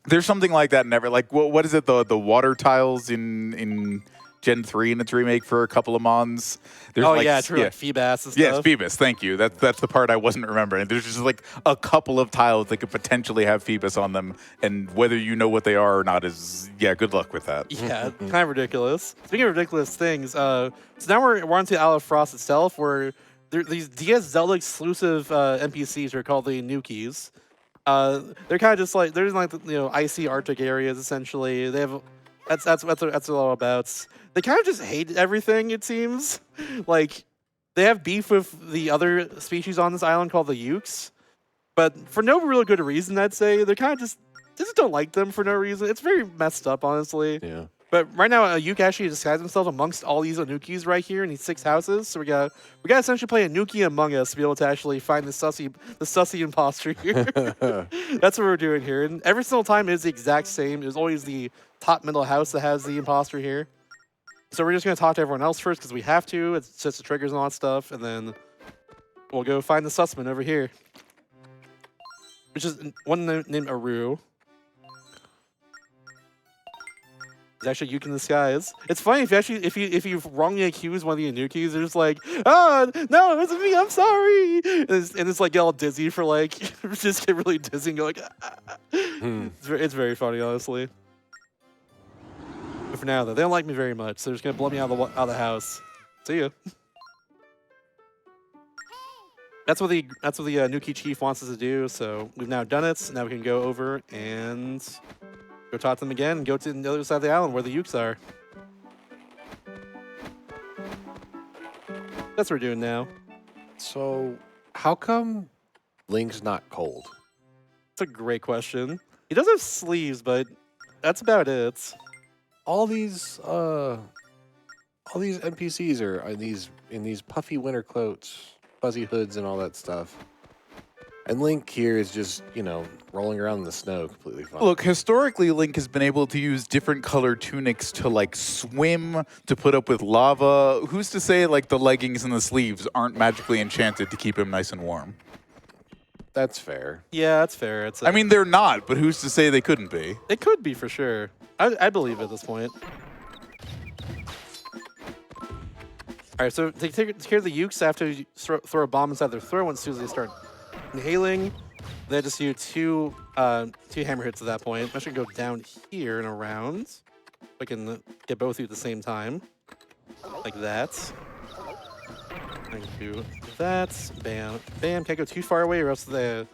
Speaker 1: There's something like that. Never like what is it? The water tiles in Gen 3 in its remake for a couple of mons. There's
Speaker 2: True, like Feebas and stuff.
Speaker 1: Yes, Phoebus, thank you. That's the part I wasn't remembering. There's just a couple of tiles that could potentially have Phoebus on them, and whether you know what they are or not is, good luck with that.
Speaker 2: Yeah, kind of ridiculous. Speaking of ridiculous things, so now we're on to Isle of Frost itself, where these DS Zelda exclusive NPCs are called the Nukies. They're kind of just like they're in like icy Arctic areas essentially. They have that's what it's all about. They kind of just hate everything. It seems like they have beef with the other species on this island called the Ukes, but for no real good reason. I'd say they're kind of just don't like them for no reason. It's very messed up, honestly.
Speaker 3: Yeah.
Speaker 2: But right now, a Uke actually disguises himself amongst all these Anukis right here in these 6 houses. So we got essentially play Anuki Among Us to be able to actually find the sussy imposter here. That's what we're doing here. And every single time is the exact same. It's always the top middle house that has the imposter here. So we're just gonna talk to everyone else first because we have to. It's just the triggers and all that stuff, and then we'll go find the sussman over here, which is one named Aru. It's actually Yuki in the skies. It's funny if you wrongly accuse one of the Anukis, they're just like, oh no, it wasn't me, I'm sorry, and it's like get all dizzy for like just get really dizzy and go like, it's very funny, honestly. But for now though, they don't like me very much, so they're just gonna blow me out of the house. See ya. That's what the Nuki chief wants us to do. So we've now done it. Now we can go over and go talk to them again and go to the other side of the island where the Ukes are. That's what we're doing now.
Speaker 3: So, how come Link's not cold?
Speaker 2: That's a great question. He does have sleeves, but that's about it.
Speaker 3: All these NPCs are in these puffy winter coats, fuzzy hoods, and all that stuff. And Link here is just, rolling around in the snow completely fine.
Speaker 1: Look, historically, Link has been able to use different colored tunics to, like, swim, to put up with lava. Who's to say, like, the leggings and the sleeves aren't magically enchanted to keep him nice and warm?
Speaker 3: That's fair.
Speaker 2: Yeah, that's fair.
Speaker 1: I mean, they're not, but who's to say they couldn't be?
Speaker 2: It could be for sure. I believe at this point. All right, so take care of the Ukes after you throw a bomb inside their throat. As soon as they start inhaling, they just do two hammer hits at that point. I should go down here and around. I can get both of you at the same time, like that. I can do that. Bam, bam. Can't go too far away, or else they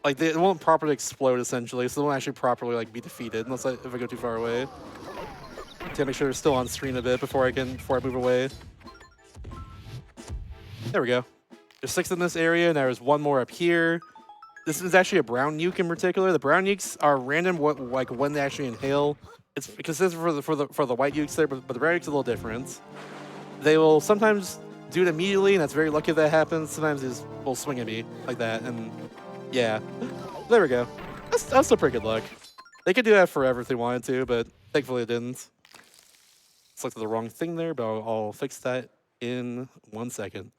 Speaker 2: won't properly explode essentially. So they won't actually properly be defeated unless if I go too far away. To make sure they're still on screen a bit before I move away. There we go. There's 6 in this area, and there's 1 more up here. This is actually a brown nuke in particular. The brown nukes are random, when they actually inhale. It's consistent for the white nukes there, but the brown nukes are a little different. They will sometimes do it immediately, and that's very lucky if that happens. Sometimes they will swing at me like that, and yeah, there we go. That's still pretty good luck. They could do that forever if they wanted to, but thankfully it didn't. Selected the wrong thing there, but I'll fix that in 1 second.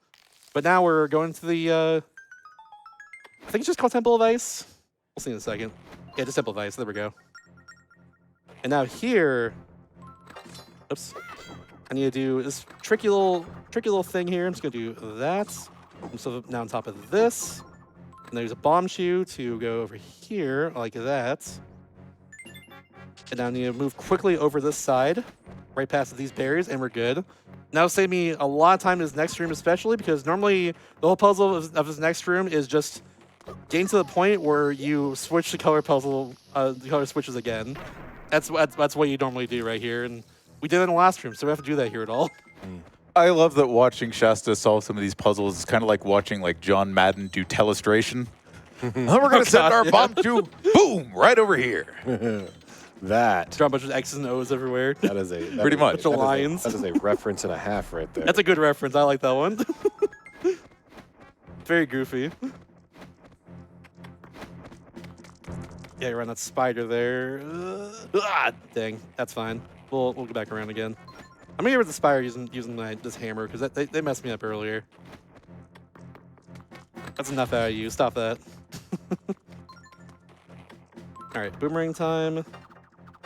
Speaker 2: But now we're going to the, I think it's just called Temple of Ice. We'll see in a second. Yeah, just Temple of Ice. There we go. And now here, oops, I need to do this tricky little thing here. I'm just gonna do that. So now on top of this, and there's a bomb shoe to go over here like that. And now I need to move quickly over this side, right past these barriers, and we're good. Now save me a lot of time in this next room, especially because normally the whole puzzle of this next room is just getting to the point where you switch the color switches again. That's what you normally do right here, and we did it in the last room, so we have to do that here at all.
Speaker 1: I love that watching Shasta solve some of these puzzles is kind of like watching John Madden do telestration. Then we're gonna send our bomb to boom right over here.
Speaker 3: That.
Speaker 2: Draw a bunch of X's and O's everywhere.
Speaker 3: That is
Speaker 1: pretty much.
Speaker 2: Bunch of lines.
Speaker 3: That is a reference and a half right there.
Speaker 2: That's a good reference. I like that one. Very goofy. Yeah, you're on that spider there. Dang, that's fine. We'll go back around again. I'm gonna get rid of the spider using this hammer because they messed me up earlier. That's enough out of you. Stop that. All right, boomerang time.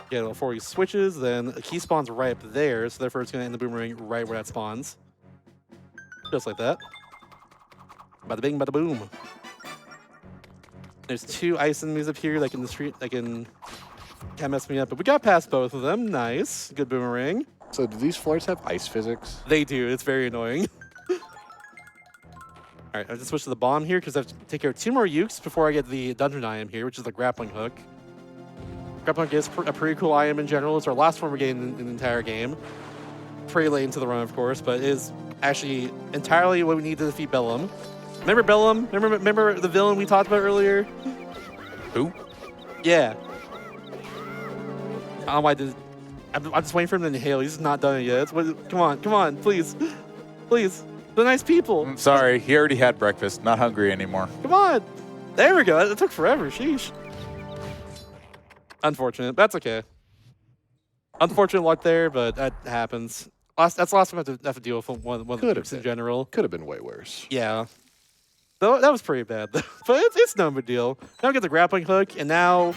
Speaker 2: Get all 4 switches, then a key spawns right up there, so therefore it's going to end the boomerang right where that spawns. Just like that. Bada bing, bada boom. There's 2 ice enemies up here that can mess me up, but we got past both of them. Nice. Good boomerang.
Speaker 3: So do these floors have ice physics?
Speaker 2: They do. It's very annoying. All right, I just switch to the bomb here because I have to take care of 2 more ukes before I get the dungeon item here, which is the grappling hook. Grappling hook is a pretty cool item in general. It's our last one we're getting in the entire game. Pretty late into the run, of course, but it is actually entirely what we need to defeat Bellum. Remember Bellum? Remember the villain we talked about earlier?
Speaker 1: Who?
Speaker 2: Yeah. I did. I'm just waiting for him to inhale. He's just not done it yet. Come on, please. Please. They're nice people.
Speaker 1: I'm sorry, he already had breakfast. Not hungry anymore.
Speaker 2: Come on. There we go. It took forever. Sheesh. Unfortunate. That's okay. Unfortunate luck there, but that happens. That's the last time I have to deal with one of the groups in general.
Speaker 3: Could have been way worse.
Speaker 2: Yeah. Though that was pretty bad, though. But it's no big deal. Now we get the grappling hook, and now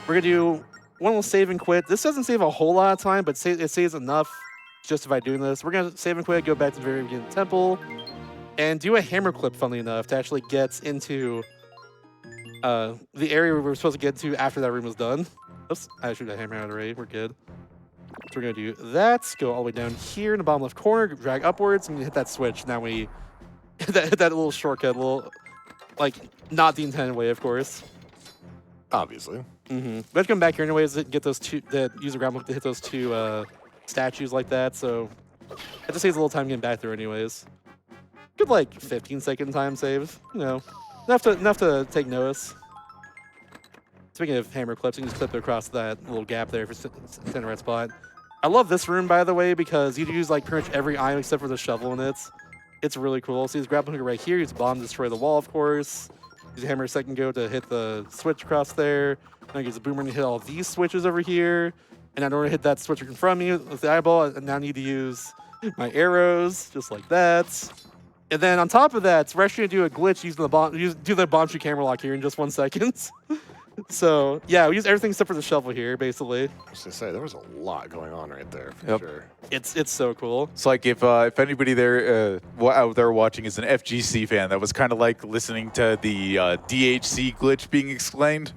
Speaker 2: we're going to do one little save and quit. This doesn't save a whole lot of time, but it saves enough to justify doing this. We're going to save and quit, go back to the very beginning of the temple, and do a hammer clip, funnily enough, to actually get into the area we were supposed to get to after that room was done. Oops, I should have hammer out already. We're good. So we're going to do that, go all the way down here in the bottom left corner, drag upwards, and hit that switch. Now we hit that little shortcut, like, not the intended way, of course.
Speaker 3: Obviously.
Speaker 2: Mm-hmm. We have to come back here anyways to get those use a grappling hook to hit those 2 statues like that, so it just saves a little time getting back there anyways. Good, like, 15-second time save, you know. Enough to take notice. Speaking of hammer clips, you can just clip it across that little gap there if it's in the right spot. I love this room, by the way, because you can use like pretty much every item except for the shovel in it. It's really cool. So use grappling hook right here. Use bomb to destroy the wall, of course. Use hammer a second go to hit the switch across there. Now use a boomerang to hit all these switches over here. And I don't want to hit that switch in front of me with the eyeball. I now need to use my arrows, just like that. And then on top of that, we're actually going to do a glitch using the bomb. Do the bomb shoot camera lock here in just 1 second. So, yeah, we use everything except for the shovel here, basically.
Speaker 3: I was going to say, there was a lot going on right there, for sure.
Speaker 2: It's so cool.
Speaker 1: It's like if anybody there out there watching is an FGC fan, that was kind of like listening to the DHC glitch being explained.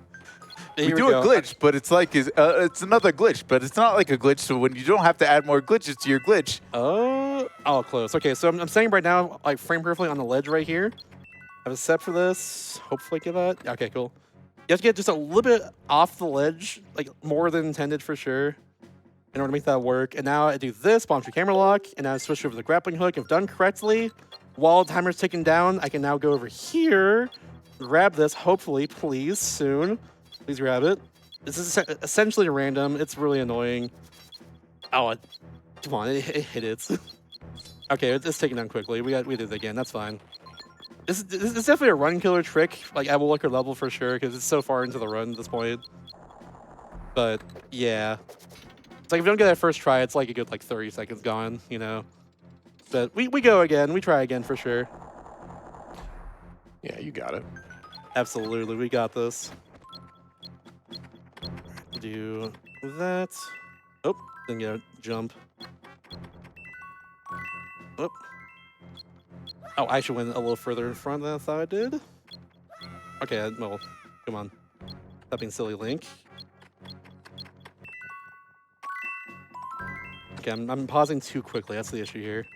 Speaker 1: We do a glitch, but it's like it's another glitch, but it's not like a glitch. So when you don't have to add more glitches to your glitch.
Speaker 2: Oh, close. Okay, so I'm standing right now, like frame perfectly on the ledge right here. I have a set for this. Hopefully get that. Okay, cool. You have to get just a little bit off the ledge, like more than intended for sure, in order to make that work. And now I do this, bomb shoot camera lock, and now I switch over the grappling hook. If done correctly, while the timer's ticking down, I can now go over here, grab this, hopefully, please, soon. Please grab it. This is essentially random. It's really annoying. Oh, come on, it hit it. Okay, it's taken down quickly. We did it again. That's fine. This is definitely a run killer trick, like at Woolworker level for sure, because it's so far into the run at this point. But yeah, it's like if you don't get that first try, it's like a good like 30 seconds gone, you know. But we go again. We try again for sure.
Speaker 3: Yeah, you got it.
Speaker 2: Absolutely, we got this. Do that. Oh, didn't get a jump. Oh. Oh, I should went a little further in front than I thought I did. Okay, well, come on. Stop being silly, Link. Okay, I'm pausing too quickly. That's the issue here.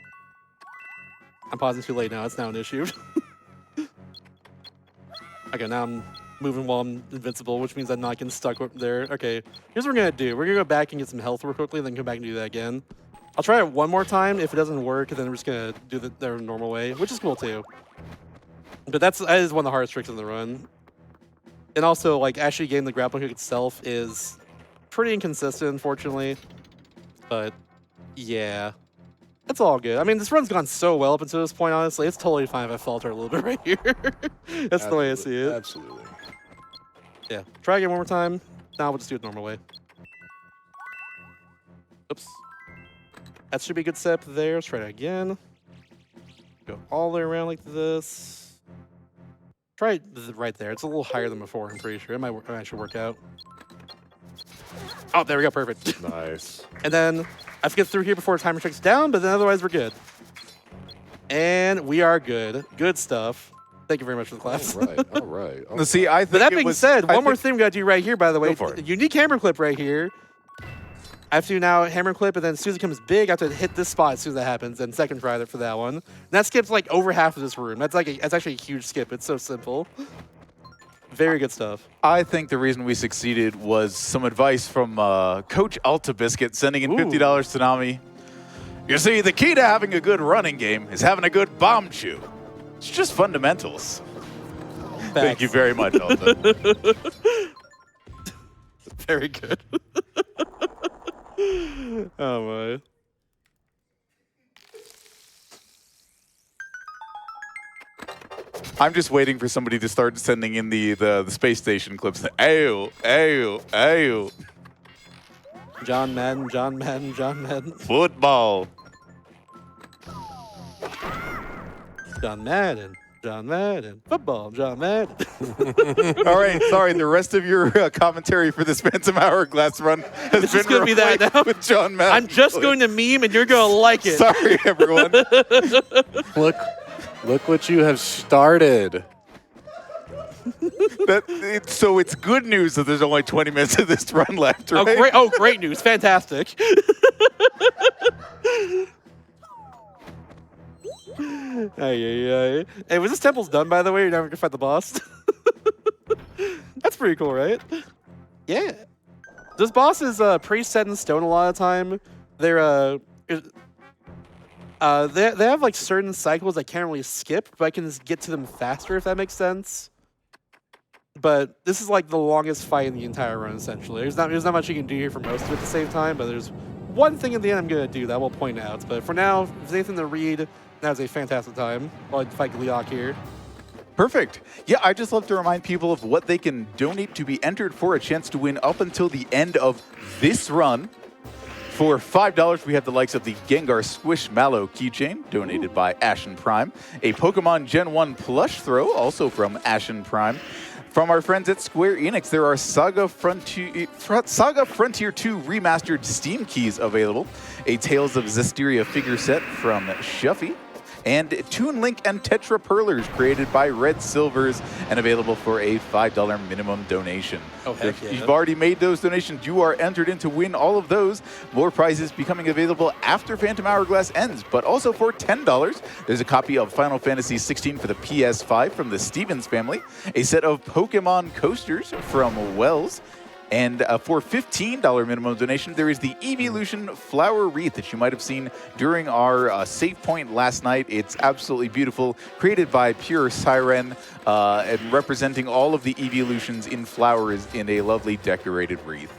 Speaker 2: I'm pausing too late now. It's now an issue. Okay, now I'm moving while I'm invincible, which means I'm not getting stuck there. Okay, here's what we're going to do. We're going to go back and get some health real quickly, then come back and do that again. I'll try it one more time. If it doesn't work, then we're just going to do the normal way, which is cool too. But that is one of the hardest tricks in the run. And also, like, actually getting the grappling hook itself is pretty inconsistent, unfortunately. But, yeah. It's all good. I mean, this run's gone so well up until this point, honestly. It's totally fine if I falter a little bit right here. That's the way I see it.
Speaker 3: Absolutely.
Speaker 2: Yeah. Try again one more time. Now we'll just do it the normal way. Oops. That should be a good step there. Let's try it again. Go all the way around like this. Try it right there. It's a little higher than before, I'm pretty sure. It might actually work out. Oh, there we go. Perfect.
Speaker 3: Nice.
Speaker 2: And then I have to get through here before timer checks down, but then otherwise we're good. And we are good. Good stuff. Thank you very much for the claps.
Speaker 3: All right. All right.
Speaker 1: No, see, I think
Speaker 2: but that being said, one more thing we got to do right here, by the way.
Speaker 1: Go for it.
Speaker 2: Unique hammer clip right here. I have to now hammer clip, and then as soon as it becomes big, I have to hit this spot as soon as that happens, and second try for that one. And that skips like over half of this room. That's actually a huge skip. It's so simple. Very good stuff.
Speaker 1: I think the reason we succeeded was some advice from Coach Alta Biscuit sending in $50 to Nami. You see, the key to having a good running game is having a good bomb chew. It's just fundamentals. Thank you very much, Alta.
Speaker 2: Very good. Oh my.
Speaker 1: I'm just waiting for somebody to start sending in the space station clips. Ayo, ayo, ayo.
Speaker 2: John Madden, John Madden, John Madden.
Speaker 1: Football.
Speaker 2: John Madden, John Madden. Football, John Madden.
Speaker 1: All right, sorry. The rest of your commentary for this Phantom Hourglass run has
Speaker 2: It's
Speaker 1: been
Speaker 2: just gonna be that now.
Speaker 1: with John Madden.
Speaker 2: I'm just going to meme, and you're gonna like it.
Speaker 1: Sorry, everyone.
Speaker 3: Look what you have started.
Speaker 1: So it's good news that there's only 20 minutes of this run left, right?
Speaker 2: Great news. Fantastic. Hey, was this temple's done, by the way? You're never gonna fight the boss? That's pretty cool, right? Yeah. This boss is pretty set in stone a lot of the time. They're they have like certain cycles I can't really skip, but I can just get to them faster if that makes sense. But this is like the longest fight in the entire run, essentially. There's not much you can do here for most of it at the same time, but there's one thing at the end I'm gonna do that we'll point out. But for now, if there's anything to read, that was a fantastic time while I fight Gleok here.
Speaker 1: Perfect. Yeah, I just love to remind people of what they can donate to be entered for a chance to win up until the end of this run. For $5, we have the likes of the Gengar Squishmallow keychain, donated by Ashen Prime. A Pokemon Gen 1 plush throw, also from Ashen Prime. From our friends at Square Enix, there are Saga Frontier 2 remastered Steam keys available. A Tales of Zestiria figure set from Shuffy. And Toon Link and Tetra Perlers created by Red Silvers and available for a $5 minimum donation.
Speaker 2: Oh, heck
Speaker 1: If
Speaker 2: yeah.
Speaker 1: you've already made those donations, you are entered in to win all of those. More prizes becoming available after Phantom Hourglass ends, but also for $10. There's a copy of Final Fantasy XVI for the PS5 from the Stevens family, a set of Pokemon coasters from Wells, and for $15 minimum donation, there is the Evolution Flower Wreath that you might have seen during our save point last night. It's absolutely beautiful, created by Pure Siren, and representing all of the evolutions in flowers in a lovely decorated wreath.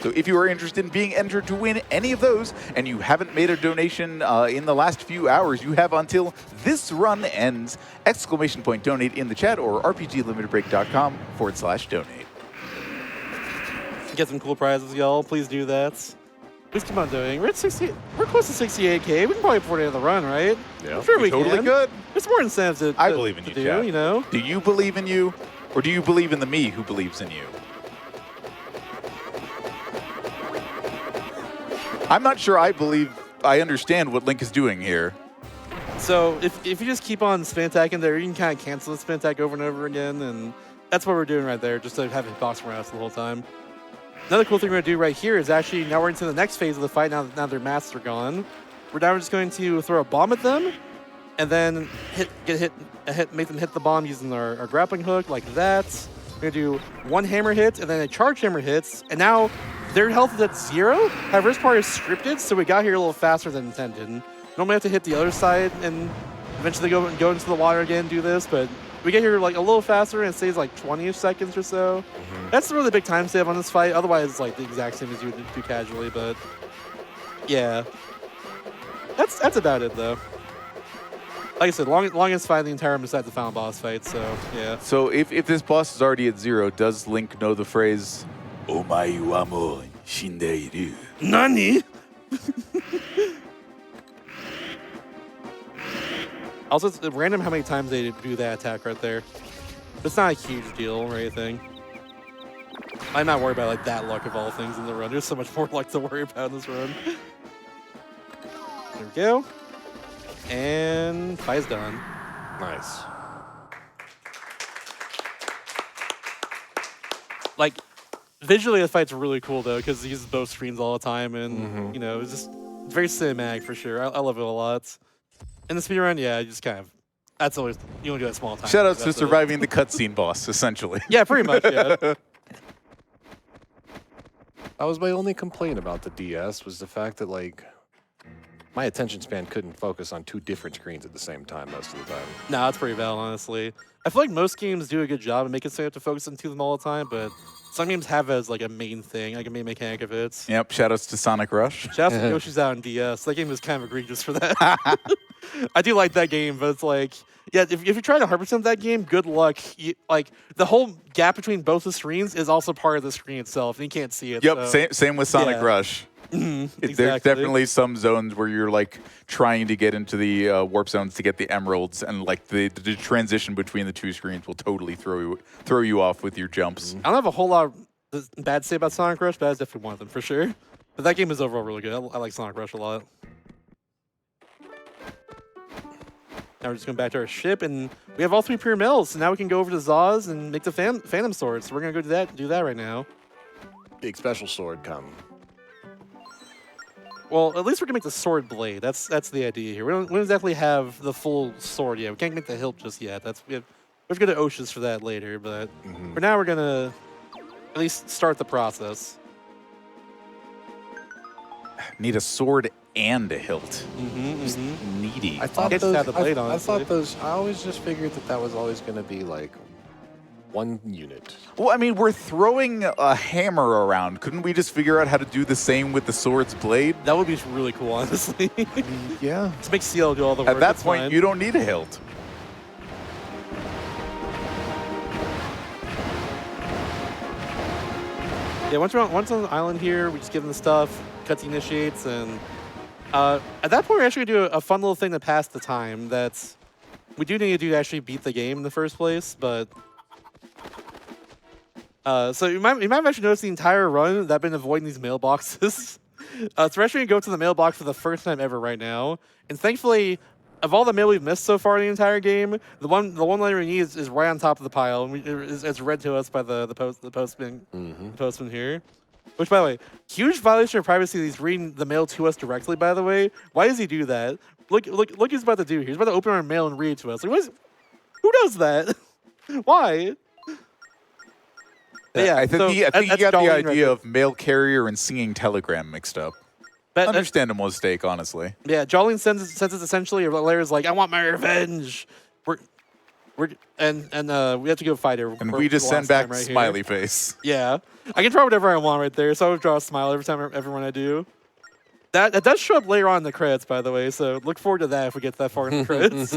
Speaker 1: So if you are interested in being entered to win any of those, and you haven't made a donation in the last few hours, you have until this run ends! !donate in the chat or rpglimitedbreak.com/donate.
Speaker 2: Get some cool prizes, y'all. Please do that. Please keep on doing. We're at 60. We're close to 68K. We can probably afford it in the run, right?
Speaker 3: Yeah,
Speaker 2: I'm sure we
Speaker 1: totally
Speaker 2: can.
Speaker 1: good.
Speaker 2: There's more incentives to
Speaker 1: I believe in you,
Speaker 2: do,
Speaker 1: Chad.
Speaker 2: you know?
Speaker 1: Do you believe in you, or do you believe in the me who believes in you? I'm not sure I understand what Link is doing here.
Speaker 2: So if you just keep on spin attacking there, you can kind of cancel the spin attack over and over again, and that's what we're doing right there, just to have it box around us the whole time. Another cool thing we're going to do right here is actually, now we're into the next phase of the fight, now their masks are gone. We're just going to throw a bomb at them, and then make them hit the bomb using our grappling hook, like that. We're going to do one hammer hit, and then a charge hammer hits, and now their health is at 0. However, this part is scripted, so we got here a little faster than intended. Normally I have to hit the other side and eventually go into the water again and do this, but we get here like a little faster, and it saves like 20-ish seconds or so. That's a really big time save on this fight. Otherwise, it's like the exact same as you would do casually, but yeah. That's about it, though. Like I said, longest fight in the entire besides the final boss fight, so yeah.
Speaker 1: So if this boss is already at 0, does Link know the phrase, "Omae wa mo shindeiru"?
Speaker 2: Nani? Also, it's random how many times they do that attack right there. It's not a huge deal or anything. I'm not worried about like that luck of all things in the run. There's so much more luck to worry about in this run. There we go. And fight's done.
Speaker 3: Nice.
Speaker 2: Like, Visually, the fight's really cool though because he uses both screens all the time, and you know, it's just very cinematic for sure. I love it a lot. In the speedrun, yeah, you just kind of that's always you want to do that small time.
Speaker 1: Shout outs to
Speaker 2: That's it.
Speaker 1: surviving the cutscene boss, essentially.
Speaker 2: Yeah, pretty much. Yeah.
Speaker 3: That was my only complaint about the DS was the fact that like my attention span couldn't focus on 2 different screens at the same time most of the time.
Speaker 2: No, it's pretty valid, honestly. I feel like most games do a good job of making so you have to focus on 2 of them all the time, but some games have it as like a main thing, like a main mechanic of it.
Speaker 1: Yep. Shout outs to Sonic Rush.
Speaker 2: Shout out to Yoshi's Out on DS. That game was kind of egregious for that. I do like that game, but it's like, yeah, if you try to 100% that game, good luck. Like, the whole gap between both the screens is also part of the screen itself, and you can't see it.
Speaker 1: Yep.
Speaker 2: So.
Speaker 1: Same with Sonic
Speaker 2: Yeah.
Speaker 1: Rush.
Speaker 2: Exactly.
Speaker 1: There's definitely some zones where you're like trying to get into the warp zones to get the emeralds, and like the transition between the 2 screens will totally throw you off with your jumps.
Speaker 2: I don't have a whole lot of bad to say about Sonic Rush, but that's definitely one of them for sure. But that game is overall really good. I like Sonic Rush a lot. Now we're just going back to our ship, and we have all 3 pure mills. So now we can go over to Zaz and make the Phantom Sword. So we're going to go do that right now.
Speaker 3: Big special sword come.
Speaker 2: Well, at least we're gonna make the sword blade. That's the idea here. We don't exactly have the full sword yet. We can't make the hilt just yet. We're gonna go to Oceans for that later. But for now, we're gonna at least start the process.
Speaker 1: Need a sword and a hilt. Just needy.
Speaker 3: I thought
Speaker 2: Just
Speaker 3: those,
Speaker 2: have the blade,
Speaker 3: I
Speaker 2: honestly.
Speaker 3: thought those. I always just figured that was always going to be like 1 unit.
Speaker 1: Well, I mean, we're throwing a hammer around. Couldn't we just figure out how to do the same with the sword's blade?
Speaker 2: That would be really cool, honestly.
Speaker 3: Yeah.
Speaker 2: Let's make CL do all the work.
Speaker 1: At that
Speaker 2: that's
Speaker 1: point,
Speaker 2: fine.
Speaker 1: you don't need a hilt.
Speaker 2: Yeah, once on the island here, we just give them the stuff, cutscene initiates, and at that point, we're actually gonna do a fun little thing to pass the time. That's we do need to do to actually beat the game in the first place, but so you might have actually noticed the entire run that I've been avoiding these mailboxes. So we're actually gonna go to the mailbox for the first time ever right now, and thankfully, of all the mail we've missed so far in the entire game, the one letter we need is right on top of the pile, and it's read to us by the postman here. Which, by the way, huge violation of privacy. That he's reading the mail to us directly. By the way, why does he do that? Look! What he's about to do here. He's about to open our mail and read it to us. Like, who does that? Why? But yeah,
Speaker 1: I think you
Speaker 2: that's
Speaker 1: got the
Speaker 2: Darlene right
Speaker 1: idea
Speaker 2: there.
Speaker 1: of mail carrier and singing telegram mixed up. Understandable mistake, honestly.
Speaker 2: Yeah, Jolene sends it essentially. Larry's like, "I want my revenge." We have to go fight her.
Speaker 1: And we just send back
Speaker 2: right
Speaker 1: smiley
Speaker 2: here.
Speaker 1: face.
Speaker 2: Yeah, I can draw whatever I want right there. So I would draw a smile everyone I do. That does show up later on in the credits, by the way. So look forward to that if we get that far in the credits.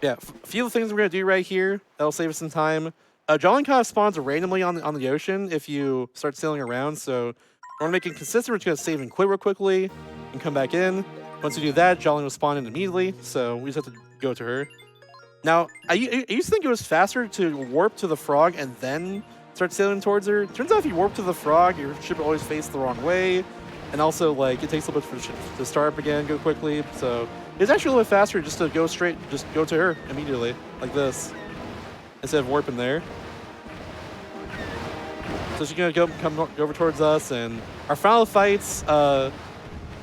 Speaker 2: Yeah, a few of the things we're gonna do right here that'll save us some time. Jolene kind of spawns randomly on the ocean if you start sailing around. So we want to make it consistent. We're just gonna save and quit real quickly and come back in. Once we do that, Jolene will spawn in immediately. So we just have to go to her. Now, I used to think it was faster to warp to the frog and then start sailing towards her. Turns out if you warp to the frog, your ship will always face the wrong way. And also, like, it takes a little bit for the ship to start up again, go quickly. So it's actually a little bit faster just to go straight, just go to her immediately, like this, instead of warping there. So she's gonna come over towards us, and our final fights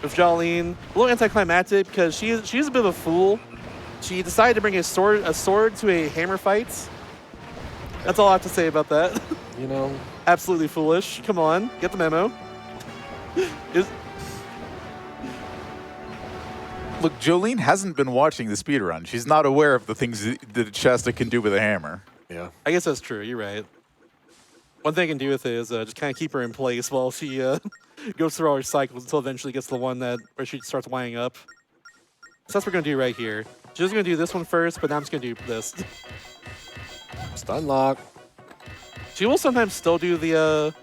Speaker 2: with Jolene, a little anticlimactic because she's a bit of a fool. She decided to bring a sword to a hammer fight. That's all I have to say about that.
Speaker 3: You know,
Speaker 2: Absolutely foolish. Come on, get the memo.
Speaker 1: Look, Jolene hasn't been watching the speedrun. She's not aware of the things that Shasta can do with a hammer.
Speaker 3: yeah.
Speaker 2: I guess that's true. You're right. One thing I can do with it is just kind of keep her in place while she goes through all her cycles until eventually gets the one where she starts winding up. So that's what we're going to do right here. She's going to do this one first, but now I'm just going to do this.
Speaker 3: Stun lock.
Speaker 2: She will sometimes still do the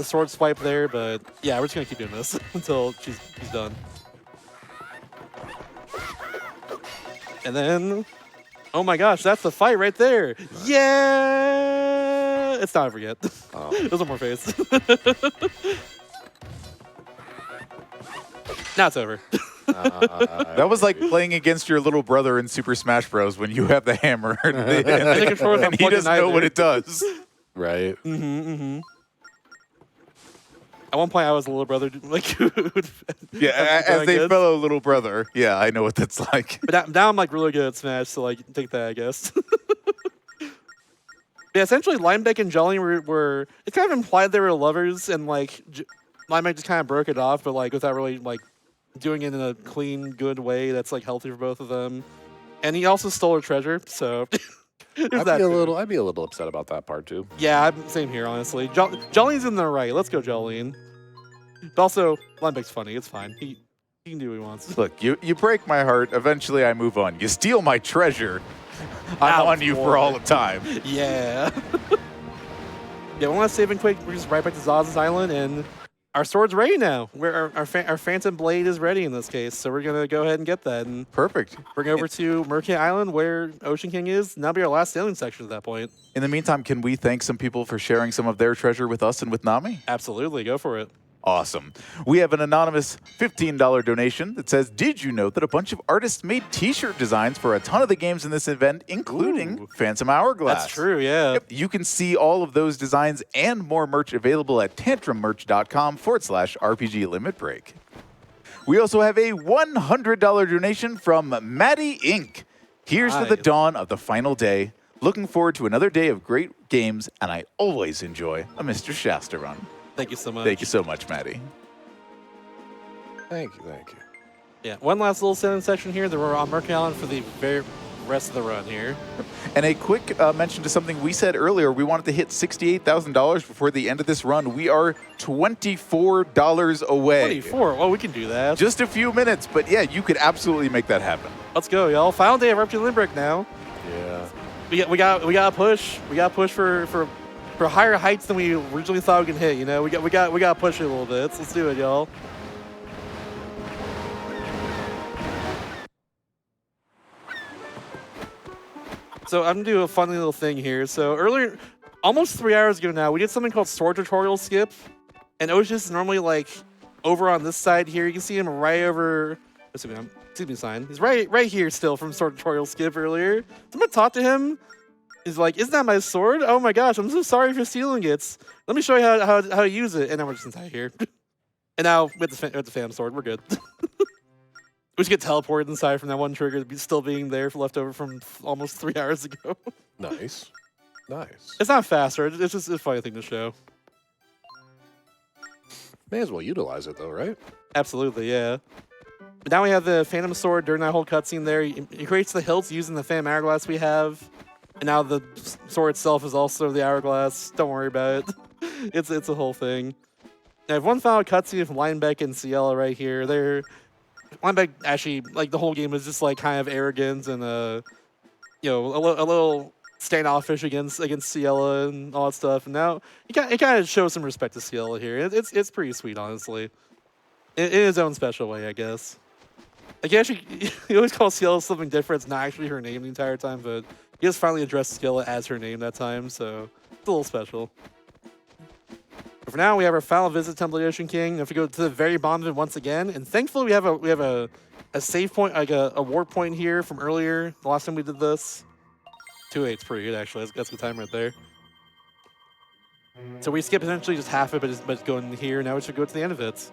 Speaker 2: sword swipe there, but yeah, we're just going to keep doing this until she's done. And then, oh my gosh, that's the fight right there. Yeah! It's not over yet.
Speaker 3: Oh.
Speaker 2: There's one more phase. Now it's over.
Speaker 1: That was like playing against your little brother in Super Smash Bros. When you have the hammer and,
Speaker 2: the controller's
Speaker 1: and he
Speaker 2: unplugged
Speaker 1: doesn't know
Speaker 2: either.
Speaker 1: what it does.
Speaker 3: Right.
Speaker 2: At one point, I was a little brother. Like,
Speaker 1: Yeah, as a fellow little brother. Yeah, I know what that's like.
Speaker 2: But now I'm like really good at Smash, so like take that, I guess. Yeah, essentially, Limebeck and Jolly were it's kind of implied they were lovers, and like Limebeck just kind of broke it off, but like without really like doing it in a clean, good way that's like healthy for both of them. And he also stole her treasure, so there's
Speaker 3: I'd
Speaker 2: that
Speaker 3: be a
Speaker 2: too.
Speaker 3: little. I'd be a little upset about that part too.
Speaker 2: Yeah, same here, honestly. Jolene's in the right. Let's go, Jolene. But also, Limebeck's funny. It's fine. He can do what he wants.
Speaker 1: Look, you break my heart. Eventually, I move on. You steal my treasure. I'm on you for all the time.
Speaker 2: Yeah. Yeah, one last saving quick. We're just right back to Zaz's Island, and our sword's ready now. Our Phantom Blade is ready in this case, so we're going to go ahead and get that and
Speaker 1: Perfect.
Speaker 2: bring it over to Mercury Island where Ocean King is. And that'll be our last sailing section at that point.
Speaker 1: In the meantime, can we thank some people for sharing some of their treasure with us and with Nami?
Speaker 2: Absolutely. Go for it.
Speaker 1: Awesome. We have an anonymous $15 donation that says, did you know that a bunch of artists made t-shirt designs for a ton of the games in this event, including
Speaker 2: Ooh.
Speaker 1: Phantom Hourglass?
Speaker 2: That's true, yeah.
Speaker 1: Yep, you can see all of those designs and more merch available at tantrummerch.com/RPG Limit Break. We also have a $100 donation from Maddie Inc. Here's to the
Speaker 2: Nice.
Speaker 1: dawn of the final day. Looking forward to another day of great games, and I always enjoy a Mr. Shasta run.
Speaker 2: Thank you so much.
Speaker 1: Thank you so much, Maddie.
Speaker 3: Thank you. Thank you.
Speaker 2: Yeah, one last little sailing section here. Then we're on Mercury Island for the very rest of the run here.
Speaker 1: And a quick mention to something we said earlier. We wanted to hit $68,000 before the end of this run. We are $24 away.
Speaker 2: 24. Well, we can do that.
Speaker 1: Just a few minutes, but yeah, you could absolutely make that happen.
Speaker 2: Let's go, y'all. Final day of RPG Limerick now.
Speaker 3: Yeah.
Speaker 2: We got to push. We got to push for higher heights than we originally thought we could hit. You know, we got to push it a little bit. Let's do it, y'all. So I'm gonna do a funny little thing here. So earlier, almost 3 hours ago now, we did something called sword tutorial skip, and Oceus is normally like over on this side here. You can see him right over. Excuse me, sign. He's right here still from sword tutorial skip earlier. Someone talked to him. He's like, "Isn't that my sword? Oh my gosh, I'm so sorry for stealing it. Let me show you how to use it." And now we're just inside here. And now with the Phantom sword, we're good. We just get teleported inside from that one trigger still being there left over from almost 3 hours ago.
Speaker 3: Nice. Nice.
Speaker 2: It's not faster. It's just a funny thing to show.
Speaker 3: May as well utilize it though, right?
Speaker 2: Absolutely, yeah. But now we have the Phantom Sword during that whole cutscene there. It creates the hilts using the Phantom Hourglass we have. And now the sword itself is also the Hourglass. Don't worry about it. It's a whole thing. Now, I have one final cutscene from Linebeck and Ciela right here. Linebeck actually, like, the whole game is just, like, kind of arrogant and, you know, a little standoffish against Ciela and all that stuff. And now it kind of shows some respect to Ciela here. It's pretty sweet, honestly. In his own special way, I guess. Like, he always calls Ciela something different. It's not actually her name the entire time, but he just finally addressed Ciela as her name that time, so it's a little special. But for now, we have our final visit to Temple of the Ocean King. If we go to the very bottom of it once again, and thankfully we have a save point, like a warp point here from earlier, the last time we did this. 2-8's pretty good, actually. That's a good time right there. So we skip essentially just half of it, but going here. Now we should go to the end of it.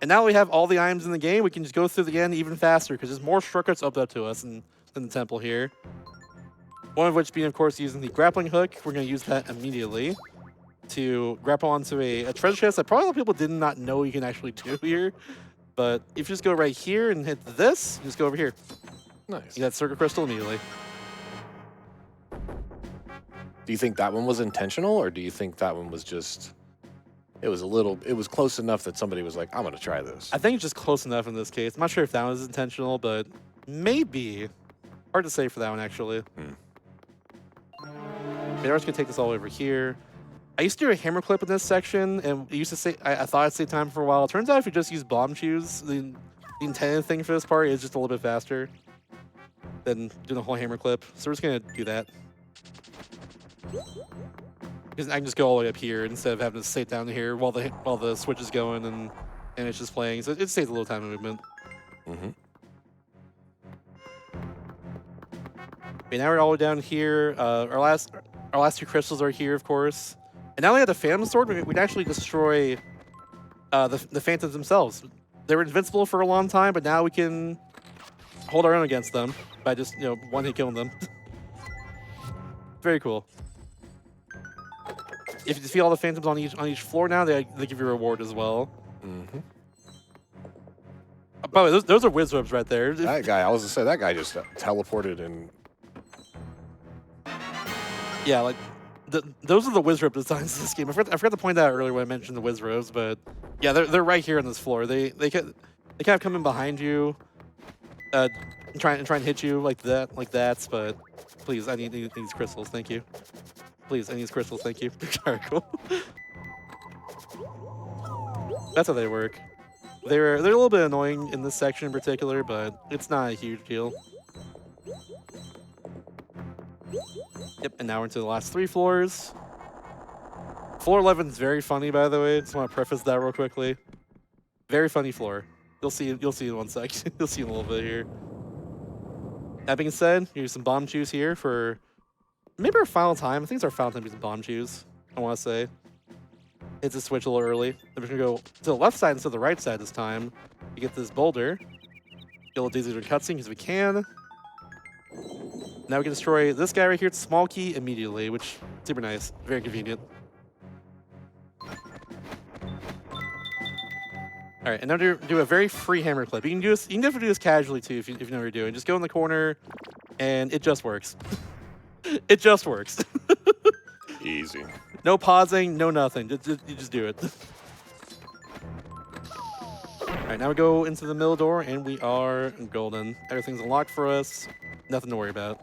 Speaker 2: And now we have all the items in the game. We can just go through the end even faster because there's more shortcuts up to us in the temple here. One of which being, of course, using the grappling hook. We're going to use that immediately to grapple onto a treasure chest that probably a lot of people did not know you can actually do here. But if you just go right here and hit this, you just go over here.
Speaker 3: Nice.
Speaker 2: You got Circle Crystal immediately.
Speaker 3: Do you think that one was intentional, or do you think that one was just... It was close enough that somebody was like, I'm going to try this.
Speaker 2: I think it's just close enough in this case. I'm not sure if that was intentional, but maybe. Hard to say for that one, actually. We're just going to take this all over here. I used to do a hammer clip in this section, and it used to say, I thought I'd save time for a while. It turns out if you just use bomb shoes, the intended thing for this part is just a little bit faster than doing the whole hammer clip. So we're just going to do that. Because I can just go all the way up here instead of having to sit down here while the switch is going and it's just playing. So it saves a little time of movement.
Speaker 3: Mm-hmm.
Speaker 2: Okay, now we're all the way down here. Our last two crystals are here, of course. And now we have the Phantom Sword. We can actually destroy the Phantoms themselves. They were invincible for a long time, but now we can hold our own against them by just one hit killing them. Very cool. If you defeat all the Phantoms on each floor now, they give you a reward as well.
Speaker 3: Mm-hmm.
Speaker 2: By the way, those are Wizrobes right there.
Speaker 3: That guy, I was gonna say, that guy just teleported and.
Speaker 2: Yeah, like those are the Wizrobe designs in this game. I forgot to point that out earlier when I mentioned the Wizrobes, but yeah, they're right here on this floor. They kind of come in behind you, try and hit you like that. But please, I need these crystals. Thank you. Please, I need these crystals. Thank you. Very cool. That's how they work. They're a little bit annoying in this section in particular, but it's not a huge deal. Yep, and now we're into the last 3 floors. Floor 11 is very funny, by the way. Just want to preface that real quickly. Very funny floor. You'll see in 1 second. You'll see in a little bit here. That being said, here's some bomb chews here for maybe our final time. I think it's our final time using bomb chews, I want to say. It's a switch a little early. Then we're going to go to the left side instead of the right side this time. You get this boulder. Get a little daisy during cutscene because we can. Now we can destroy this guy right here. It's small key immediately, which is super nice. Very convenient. All right, and now do a very free hammer clip. You can do this. You can definitely do this casually too if you know what you're doing. Just go in the corner, and it just works. It just works.
Speaker 3: Easy.
Speaker 2: No pausing, no nothing. You just do it. All right, now we go into the middle door, and we are golden. Everything's unlocked for us. Nothing to worry about.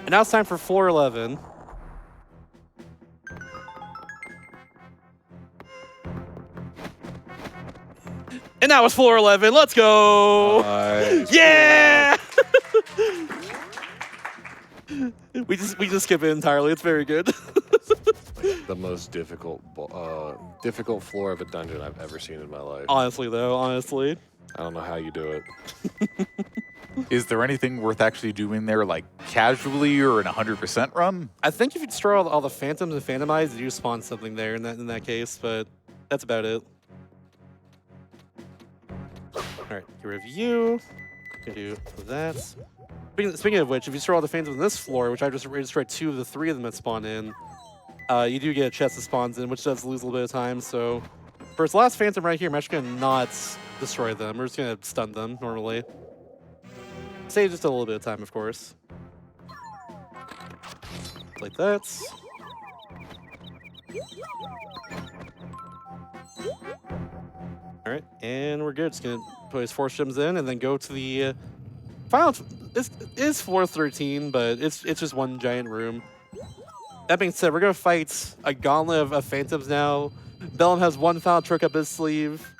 Speaker 2: And now it's time for floor 11. And now it's floor 11. Let's go!
Speaker 3: Nice.
Speaker 2: Yeah! we just skip it entirely. It's very good.
Speaker 3: The most difficult floor of a dungeon I've ever seen in my life.
Speaker 2: Honestly, though, honestly.
Speaker 3: I don't know how you do it.
Speaker 1: Is there anything worth actually doing there, like casually or in a 100% run?
Speaker 2: I think if you destroy all the Phantoms and Phantom Eyes, you spawn something there in that case, but that's about it. All right, get rid of you. Can do that. Speaking of which, if you destroy all the Phantoms on this floor, which I just destroyed 2 of the 3 of them that spawn in, you do get a chest that spawns in, which does lose a little bit of time. So for its last Phantom right here, I'm actually gonna not destroy them. We're just gonna stun them normally. Save just a little bit of time, of course. Like that. All right, and we're good. Just gonna put his 4 gems in, and then go to the final. This is floor 13, but it's just one giant room. That being said, we're gonna fight a gauntlet of Phantoms now. Bellum has one final trick up his sleeve.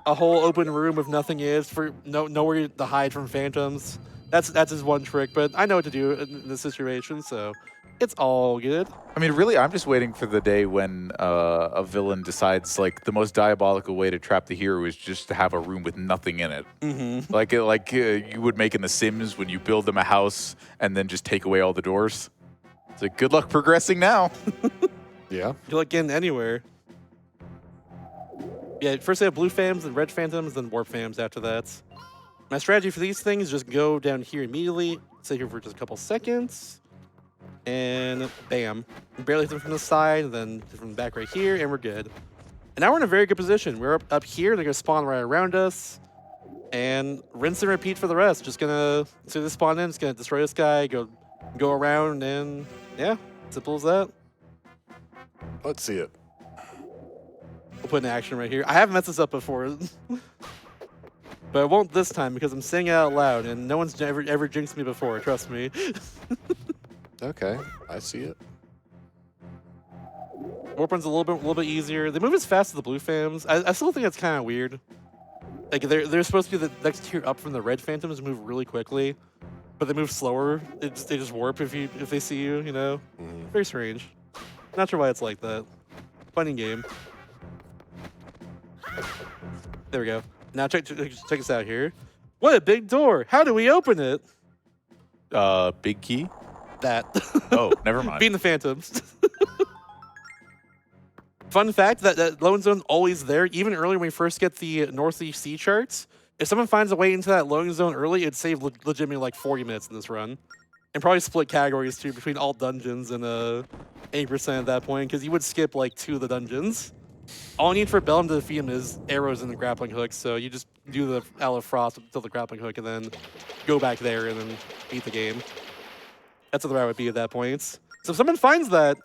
Speaker 2: A whole open room with nothing is for nowhere to hide from Phantoms. That's his one trick, but I know what to do in this situation, so it's all good.
Speaker 1: I mean, really, I'm just waiting for the day when a villain decides, like, the most diabolical way to trap the hero is just to have a room with nothing in it.
Speaker 2: Mm-hmm.
Speaker 1: Like you would make in The Sims when you build them a house and then just take away all the doors. It's like, good luck progressing now.
Speaker 3: Yeah.
Speaker 2: Good luck getting anywhere. Yeah, first they have blue Phantoms and red Phantoms, then warp Phantoms after that. My strategy for these things is just go down here immediately, sit here for just a couple seconds, and bam. Barely hit them from the side, and then from the back right here, and we're good. And now we're in a very good position. We're up here, they're gonna spawn right around us, and rinse and repeat for the rest. Just gonna see this spawn in, just gonna destroy this guy, go around, and yeah, simple as that.
Speaker 3: Let's see it.
Speaker 2: We'll put an action right here. I haven't messed this up before. But I won't this time because I'm saying it out loud and no one's ever jinxed me before, trust me.
Speaker 3: Okay, I see it.
Speaker 2: Warp Run's a little bit easier. They move as fast as the blue Phantoms. I still think that's kind of weird. Like they're supposed to be the next tier up from the red Phantoms, move really quickly, but they move slower. They just warp if they see you, you know?
Speaker 3: Mm-hmm.
Speaker 2: Very strange. Not sure why it's like that. Funny game. There we go. Now check this out here. What a big door. How do we open it?
Speaker 1: Big key?
Speaker 2: That.
Speaker 1: Oh, never mind.
Speaker 2: Being the Phantoms. Fun fact, that loading zone's always there. Even earlier when we first get the Northeast Sea charts, if someone finds a way into that loading zone early, it'd save legitimately like 40 minutes in this run. And probably split categories too between all dungeons and 80% at that point, because you would skip like 2 of the dungeons. All you need for Bellum to defeat him is arrows and the grappling hook, so you just do the Owl of Frost until the grappling hook and then go back there and then beat the game. That's what the route would be at that point. So if someone finds that,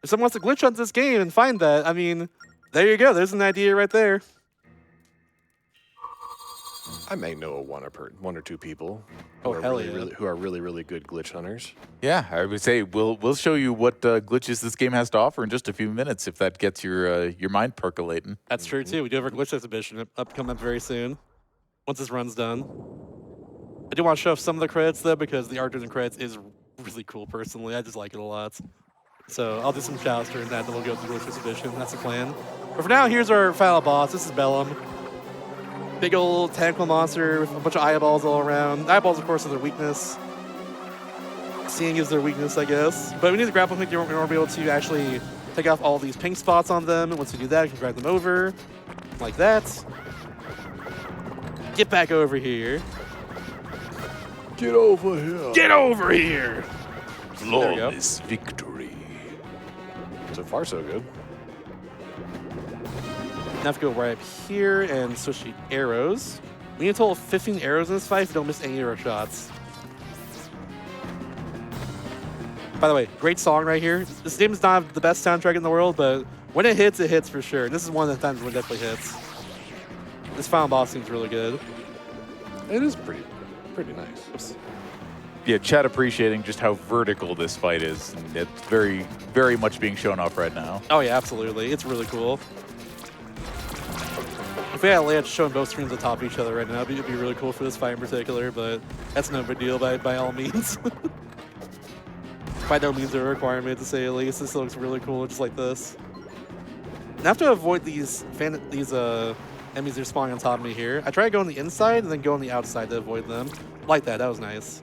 Speaker 2: if someone wants to glitch hunt this game and find that, I mean, there you go. There's an idea right there.
Speaker 3: I may know one or two people
Speaker 2: Oh,
Speaker 3: who are
Speaker 2: hell
Speaker 3: really,
Speaker 2: yeah.
Speaker 3: really, who are really, really good glitch hunters.
Speaker 1: Yeah, I would say we'll show you what glitches this game has to offer in just a few minutes if that gets your mind percolating.
Speaker 2: That's true too. We do have our glitch exhibition coming up very soon. Once this run's done. I do want to show off some of the credits though, because the art during the credits is really cool personally. I just like it a lot. So I'll do some shout-outs during that, then we'll go through the glitch exhibition. That's the plan. But for now, here's our final boss. This is Bellum. Big old tentacle monster with a bunch of eyeballs all around. Eyeballs, of course, are their weakness. Seeing is their weakness, I guess. But we need the grappling hook in order to be able to actually take off all these pink spots on them. And once we do that, we can drag them over. Like that. Get back over here.
Speaker 3: Get over here.
Speaker 2: Get over here! There we go.
Speaker 1: Flawless victory.
Speaker 3: So far, so good.
Speaker 2: Now have to go right up here and switch the arrows. We need a total of 15 arrows in this fight if we don't miss any arrow shots. By the way, great song right here. This game is not the best soundtrack in the world, but when it hits for sure. This is one of the times when it definitely hits. This final boss seems really good.
Speaker 3: It is pretty nice.
Speaker 2: Oops.
Speaker 1: Yeah, chat appreciating just how vertical this fight is. And it's very, very much being shown off right now.
Speaker 2: Oh yeah, absolutely. It's really cool. If we had layouts showing both screens on top of each other right now, it'd be really cool for this fight in particular, but that's no big deal by all means. By no means a requirement, to say at least. This looks really cool, just like this. And I have to avoid these enemies that are spawning on top of me here. I try to go on the inside and then go on the outside to avoid them. Like that was nice.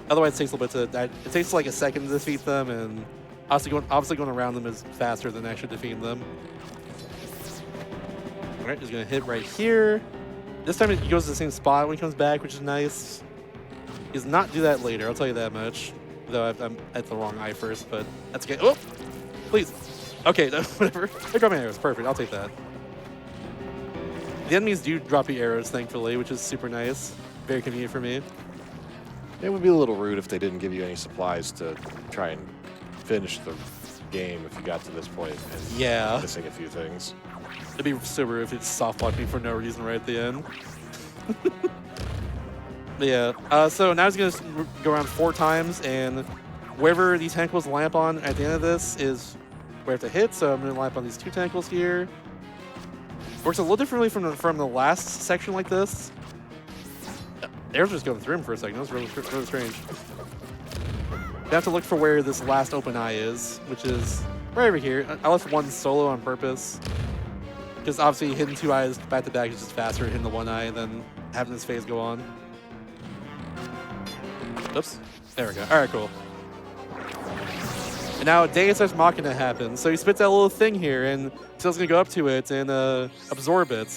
Speaker 2: Otherwise, it takes a little bit it takes like a second to defeat them, and obviously going around them is faster than actually defeating them. All right, he's gonna hit right here. This time he goes to the same spot when he comes back, which is nice. He does not do that later, I'll tell you that much. Though I'm at the wrong eye first, but that's okay. Oh, please. Okay, whatever. I got my arrows, perfect, I'll take that. The enemies do drop you arrows, thankfully, which is super nice. Very convenient for me.
Speaker 3: It would be a little rude if they didn't give you any supplies to try and finish the game if you got to this point and
Speaker 2: Yeah.
Speaker 3: missing a few things.
Speaker 2: It'd be so rude if it soft blocked me for no reason right at the end. But yeah, so now he's gonna go around 4 times, and wherever these tentacles line up on at the end of this is where I have to hit. So I'm gonna line up on these 2 tentacles here. Works a little differently from the last section like this. Arrows just going through him for a second. That was really strange. You have to look for where this last open eye is, which is right over here. I left one solo on purpose. Because obviously hitting 2 eyes back to back is just faster than hitting the 1 eye and then having this phase go on. Oops. There we go. All right, cool. And now Deus Ex Machina happens. So he spits that little thing here, and Steel's going to go up to it and absorb it.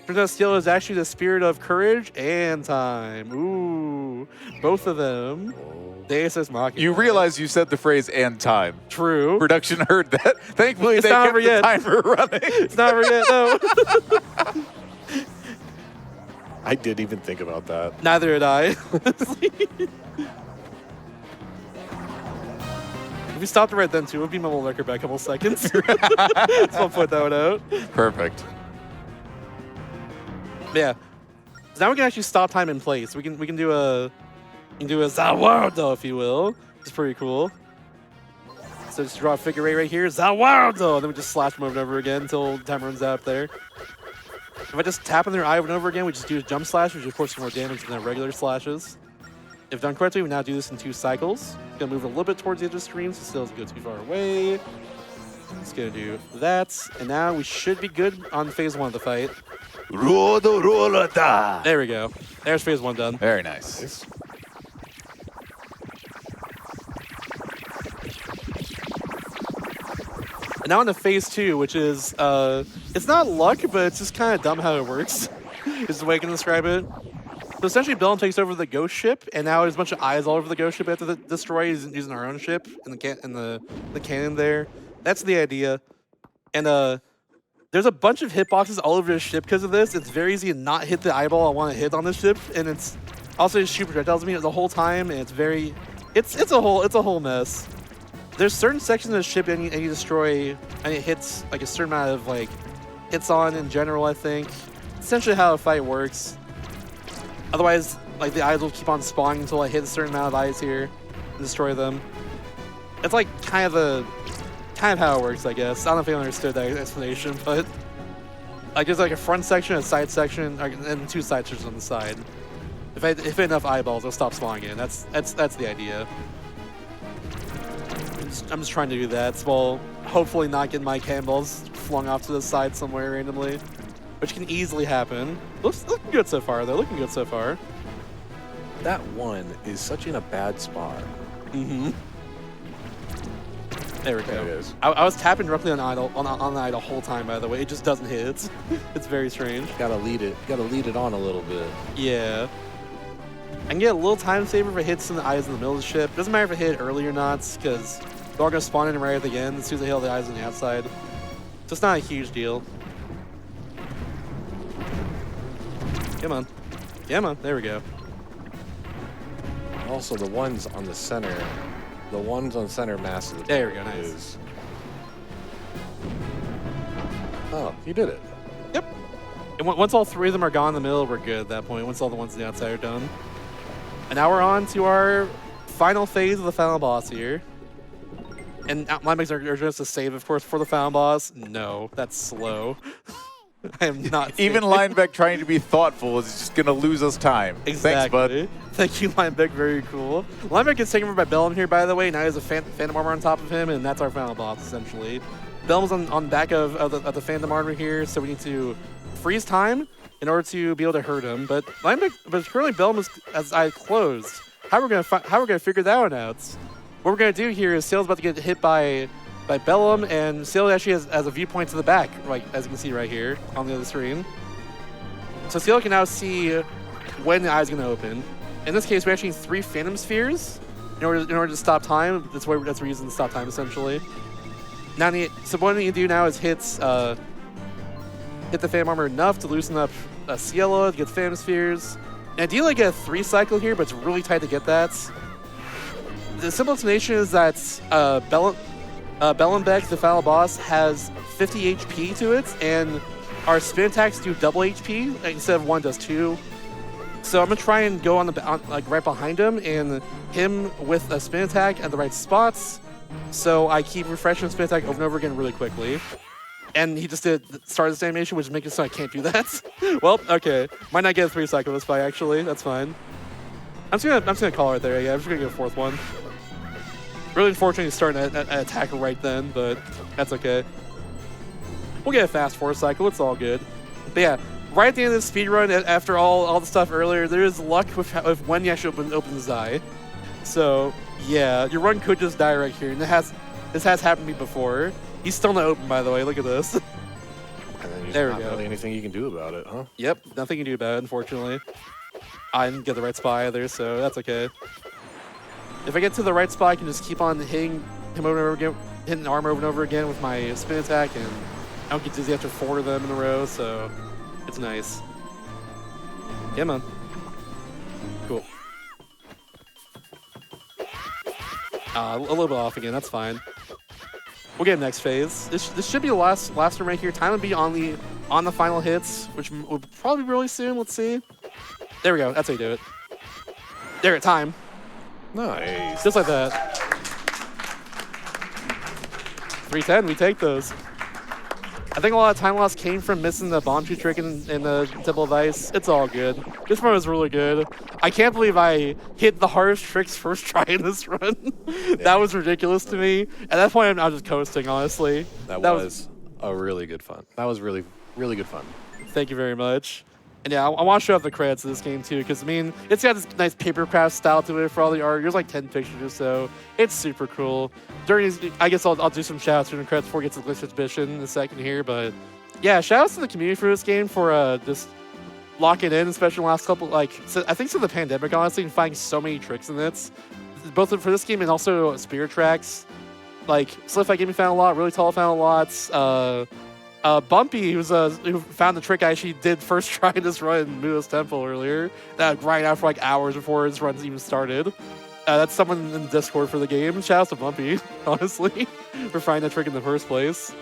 Speaker 2: Turns out Steel is actually the spirit of courage and time. Ooh, both of them. Deus Ex Machina.
Speaker 1: You realize you said the phrase "and time."
Speaker 2: True.
Speaker 1: Production heard that. Thankfully,
Speaker 2: It's
Speaker 1: they
Speaker 2: not
Speaker 1: kept
Speaker 2: over
Speaker 1: the
Speaker 2: yet.
Speaker 1: timer running.
Speaker 2: It's not over yet, no.
Speaker 3: I didn't even think about that.
Speaker 2: Neither did I. If we stopped it right then, too, it would be my little record by a couple seconds. So I'll put that one out.
Speaker 1: Perfect.
Speaker 2: Yeah. So now we can actually stop time in place. We can do a Zawardo, if you will. It's pretty cool. So just draw a figure 8 right here, Zawardo, and then we just slash them over and over again until time runs out there. If I just tap on their eye over and over again, we just do a jump slash, which of course is more damage than their regular slashes. If done correctly, we now do this in 2 cycles. Gonna move a little bit towards the edge of the screen, so still doesn't go too far away. Just gonna do that, and now we should be good on phase 1 of the fight.
Speaker 1: Rodo Rolata.
Speaker 2: There we go. There's phase 1 done.
Speaker 1: Very nice.
Speaker 2: And now into phase 2, which is, it's not luck, but it's just kind of dumb how it works. Is the way I can describe it. So essentially, Bellum takes over the ghost ship, and now there's a bunch of eyes all over the ghost ship we have to destroy using our own ship in the cannon there. That's the idea. And there's a bunch of hitboxes all over the ship because of this. It's very easy to not hit the eyeball I want to hit on this ship, and it's also just shoot projectiles at me the whole time, and it's a whole mess. There's certain sections of the ship and you destroy, and it hits like a certain amount of like hits on in general. I think essentially how a fight works. Otherwise, like the eyes will keep on spawning until I hit a certain amount of eyes here and destroy them. It's like kind of how it works, I guess. I don't know if you understood that explanation, but like there's like a front section, a side section, and 2 side sections on the side. If I hit enough eyeballs, they'll stop spawning in. That's the idea. I'm just trying to do that while hopefully not getting my cannonballs flung off to the side somewhere randomly, which can easily happen. Looking good so far, though. Looking good so far.
Speaker 3: That one is such in a bad spot.
Speaker 2: Mm-hmm. There we go.
Speaker 3: There it is.
Speaker 2: I was tapping directly on the eye the whole time, by the way. It just doesn't hit. It's very strange.
Speaker 3: Gotta lead it on a little bit.
Speaker 2: Yeah. I can get a little time saver if it hits in the eyes in the middle of the ship. Doesn't matter if it hit early or not, because they're all going to spawn in right at the end as soon as they hit the eyes on the outside. So it's not a huge deal. Come on. Come on. There we go.
Speaker 3: Also, the ones on the center mass of the
Speaker 2: There we go.
Speaker 3: board
Speaker 2: Nice.
Speaker 3: is... Oh, you did it.
Speaker 2: Yep. And once all 3 of them are gone in the middle, we're good at that point. Once all the ones on the outside are done. And now we're on to our final phase of the final boss here. And my makes are just a save, of course, for the final boss. No, that's slow. I am not.
Speaker 1: Even Linebeck trying to be thoughtful is just going to lose us time.
Speaker 2: Exactly.
Speaker 1: Thanks, bud.
Speaker 2: Thank you, Linebeck. Very cool. Linebeck gets taken over by Bellum here, by the way. Now he has a Phantom Armor on top of him, and that's our final boss, essentially. Bellum's on back of the Phantom Armor here, so we need to freeze time in order to be able to hurt him. But currently Bellum is as I closed. How we're gonna figure that one out? What we're gonna do here is Sail's about to get hit by Bellum, and Sail actually has a viewpoint to the back, like as you can see right here on the other screen. So Sail can now see when the eye's gonna open. In this case, we actually need 3 Phantom Spheres in order to stop time. That's the reason to stop time essentially. Now, so what we need to do now is hit the Phantom Armor enough to loosen up Cielo to get the Phantom Spheres. And ideally, get a 3 cycle here, but it's really tight to get that. The simple explanation is that Bellenbeck, the final boss, has 50 HP to it, and our spin attacks do double HP instead of 1 does 2. So I'm gonna try and go like right behind him and him with a spin attack at the right spots. So I keep refreshing spin attack over and over again really quickly. And he just did start this animation, which makes it so I can't do that. Well, okay. Might not get a 3 cycle this fight, actually. That's fine. I'm just gonna call it there. Yeah, I'm just gonna get a 4th one. Really unfortunate he's starting an attack right then, but that's okay. We'll get a fast 4 cycle. It's all good. But yeah, right at the end of the speedrun, after all the stuff earlier, there is luck with when you actually open his eye. So yeah, your run could just die right here, and this has happened to me before. He's still not open, by the way. Look at this.
Speaker 3: And then there's
Speaker 2: There we
Speaker 3: not
Speaker 2: go.
Speaker 3: really anything you can do about it, huh?
Speaker 2: Yep, nothing you can do about it, unfortunately. I didn't get the right spot either, so that's okay. If I get to the right spot, I can just keep on hitting him over and over again, hitting armor over and over again with my spin attack, and I don't get dizzy after 4 of them in a row, so it's nice. Yeah, man. Cool. A little bit off again, that's fine. We'll get next phase. This should be the last one right here. Time will be on the final hits, which will probably be really soon. Let's see. There we go. That's how you do it. There, time.
Speaker 3: Nice.
Speaker 2: Just like that. 310, we take those. I think a lot of time loss came from missing the bomb shoot trick in the Temple of Ice. It's all good. This run was really good. I can't believe I hit the hardest tricks first try in this run. That was ridiculous to me. At that point, I was just coasting, honestly.
Speaker 3: That was a really good fun. That was really, really good fun.
Speaker 2: Thank you very much. And yeah, I want to show off the credits of this game too, because I mean, it's got this nice paper craft style to it for all the art. There's like 10 pictures or so. It's super cool. During these, I guess I'll do some shout outs during the credits before we get to the glitch exhibition in a second here. But yeah, shout outs to the community for this game for just locking in, especially in the last couple, I think since the pandemic, honestly, and finding so many tricks in it. Both for this game and also Spirit Tracks. Like, Slipfight Gaming found a lot, Really Tall found a lot. Bumpy, who found the trick I actually did first try this run in Muo's Temple earlier. That grind out for like hours before his runs even started. That's someone in the Discord for the game. Shout out to Bumpy, honestly, for finding that trick in the first place.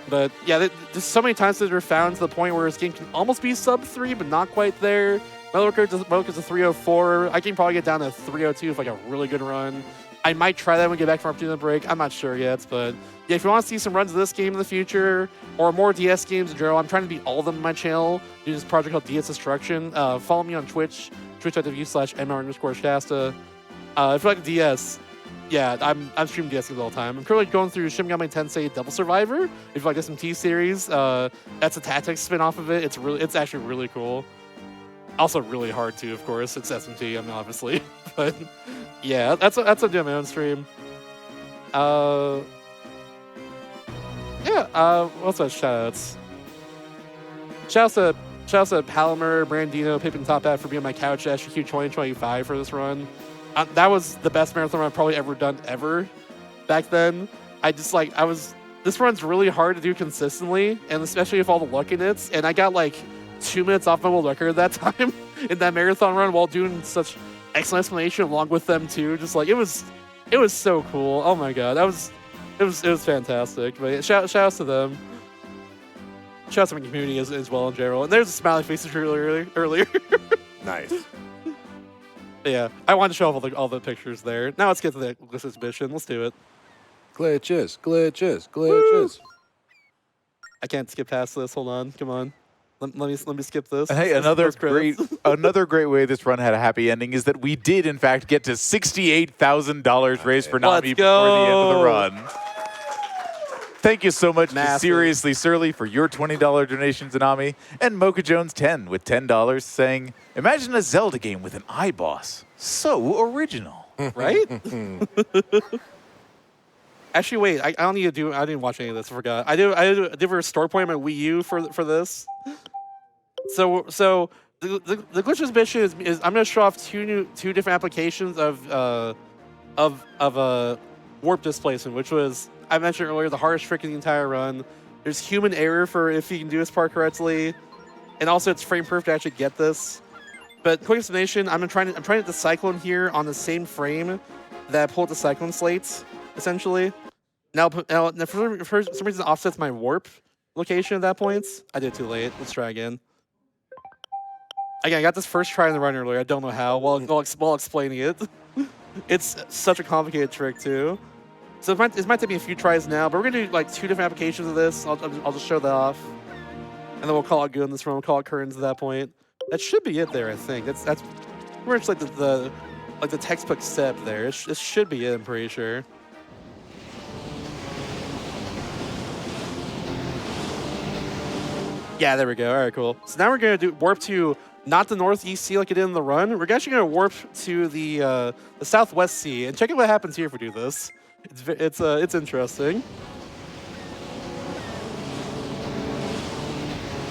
Speaker 2: But yeah, there's so many times that they're found to the point where this game can almost be sub 3, but not quite there. Metalworker's a 304. I can probably get down to 302 with like a really good run. I might try that when we get back from our opportunity break. I'm not sure yet, but yeah, if you want to see some runs of this game in the future, or more DS games in general, I'm trying to beat all of them on my channel. Do this project called DS Destruction. Follow me on Twitch, twitch.tv/mr_Shasta. If you like DS, yeah, I'm streaming DS games all the time. I'm currently going through Shin Megami Tensei Double Survivor. If you like SMT series, that's a tactics spin-off of it. It's actually really cool. Also really hard too, of course. It's SMT, I mean, obviously. But yeah, that's what I'm doing my own stream. What's that shoutouts? Shouts to Palomer, Brandino, Pippin Top Hat for being my couch SHQ 2025 for this run. That was the best marathon run I've probably ever done back then. This run's really hard to do consistently, and especially with all the luck in it. And I got like 2 minutes off my world record that time in that marathon run while doing such excellent explanation along with them too. Just like it was so cool. Oh my god, it was fantastic. But shout outs to them. Shout out to my community as well in general. And there's a smiley faces earlier.
Speaker 3: Nice.
Speaker 2: Yeah, I wanted to show off all the pictures there. Now let's get to the glitch exhibition. Let's do it.
Speaker 3: Glitches.
Speaker 2: Woo! I can't skip past this. Hold on. Come on. Let me skip this.
Speaker 1: And hey, another great way this run had a happy ending is that we did in fact get to $68,000 raised for Nami before the end of the run. Thank you so much to Seriously Surly for your $20 donation to Nami, and Mocha Jones 10 with $10 saying, "Imagine a Zelda game with an iBoss. So original."
Speaker 2: Right? Actually, wait. I don't need to do. I didn't watch any of this. I forgot. I did a restore point on my Wii U for this. So the glitch exhibition is I'm gonna show off two different applications of warp displacement, which was I mentioned earlier the hardest trick in the entire run. There's human error for if you can do this part correctly, and also it's frame perfect to actually get this. But quick explanation: I'm trying to get the cyclone here on the same frame that I pulled the cyclone slates, essentially. Now for some reason, offsets my warp location at that point. I did it too late. Let's try again. Again, I got this first try in the run earlier. I don't know how. While explaining it, it's such a complicated trick too. So it might take me a few tries now, but we're gonna do like 2 different applications of this. I'll just show that off, and then we'll call it good in this run. We'll call it curtains at that point. That should be it there. I think that's pretty much like the textbook step there. It should be it. I'm pretty sure. Yeah, there we go. All right, cool. So now we're gonna do warp to not the northeast sea like it did in the run. We're actually gonna warp to the southwest sea and check out what happens here if we do this. It's interesting.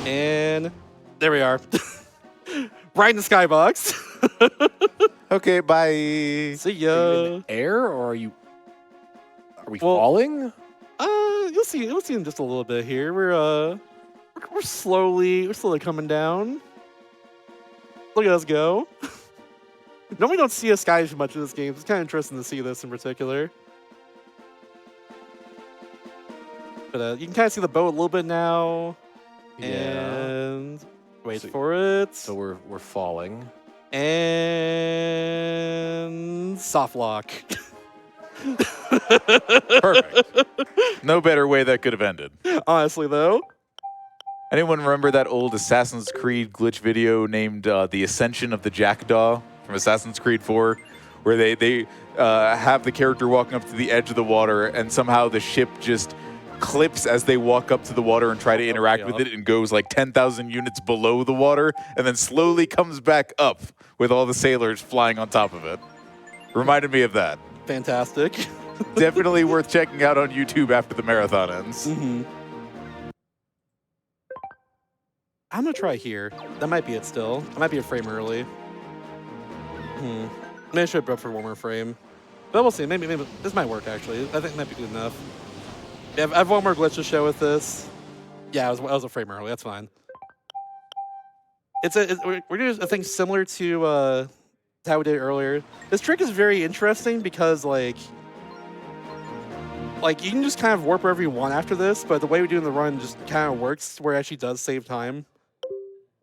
Speaker 2: And there we are, right in the skybox.
Speaker 1: Okay, bye.
Speaker 2: See ya.
Speaker 3: Are you in the air or are we falling?
Speaker 2: You'll see in just a little bit here. We're slowly coming down. Look at us go. Normally don't see a sky too much in this game. It's kind of interesting to see this in particular. But you can kind of see the boat a little bit now.
Speaker 3: Yeah.
Speaker 2: And wait for it.
Speaker 3: So we're falling.
Speaker 2: And soft lock.
Speaker 1: Perfect. No better way that could have ended.
Speaker 2: Honestly, though.
Speaker 1: Anyone remember that old Assassin's Creed glitch video named The Ascension of the Jackdaw from Assassin's Creed 4? Where they have the character walking up to the edge of the water and somehow the ship just clips as they walk up to the water and try to interact with it and goes like 10,000 units below the water and then slowly comes back up with all the sailors flying on top of it. Reminded me of that.
Speaker 2: Fantastic.
Speaker 1: Definitely worth checking out on YouTube after the marathon ends.
Speaker 2: Mm-hmm. I'm gonna try here. That might be it still. I might be a frame early. Maybe I should have for one more frame. But we'll see. Maybe this might work actually. I think it might be good enough. Yeah, I have one more glitch to show with this. Yeah, I was a frame early. That's fine. We're doing a thing similar to how we did earlier. This trick is very interesting because like you can just kind of warp wherever you want after this, but the way we do in the run just kind of works where it actually does save time.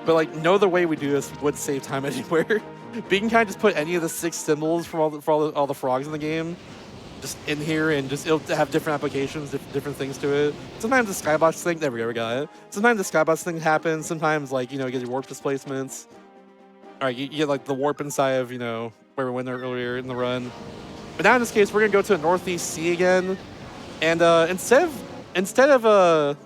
Speaker 2: But like no other way we do this would save time anywhere. But you can kind of just put any of the 6 symbols for all the frogs in the game just in here, and just it'll have different applications, different things to it. Sometimes the skybox thing, there we go, we got it. Sometimes the skybox thing happens. Sometimes like you get your warp displacements. All right, you get like the warp inside of where we went there earlier in the run. But now in this case, we're gonna go to the Northeast Sea again, and instead of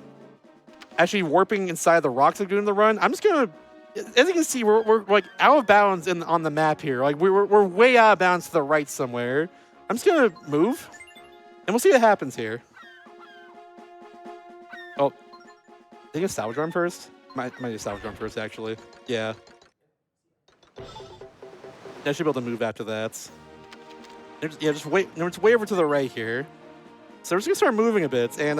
Speaker 2: actually warping inside the rocks like doing the run, I'm just gonna, as you can see, we're like out of bounds on the map here. Like we're way out of bounds to the right somewhere. I'm just gonna move, and we'll see what happens here. Oh, I think a salvage run first. Might do salvage run first actually. Yeah. I should be able to move after that. Yeah, just wait. No, it's way over to the right here. So we're just gonna start moving a bit, and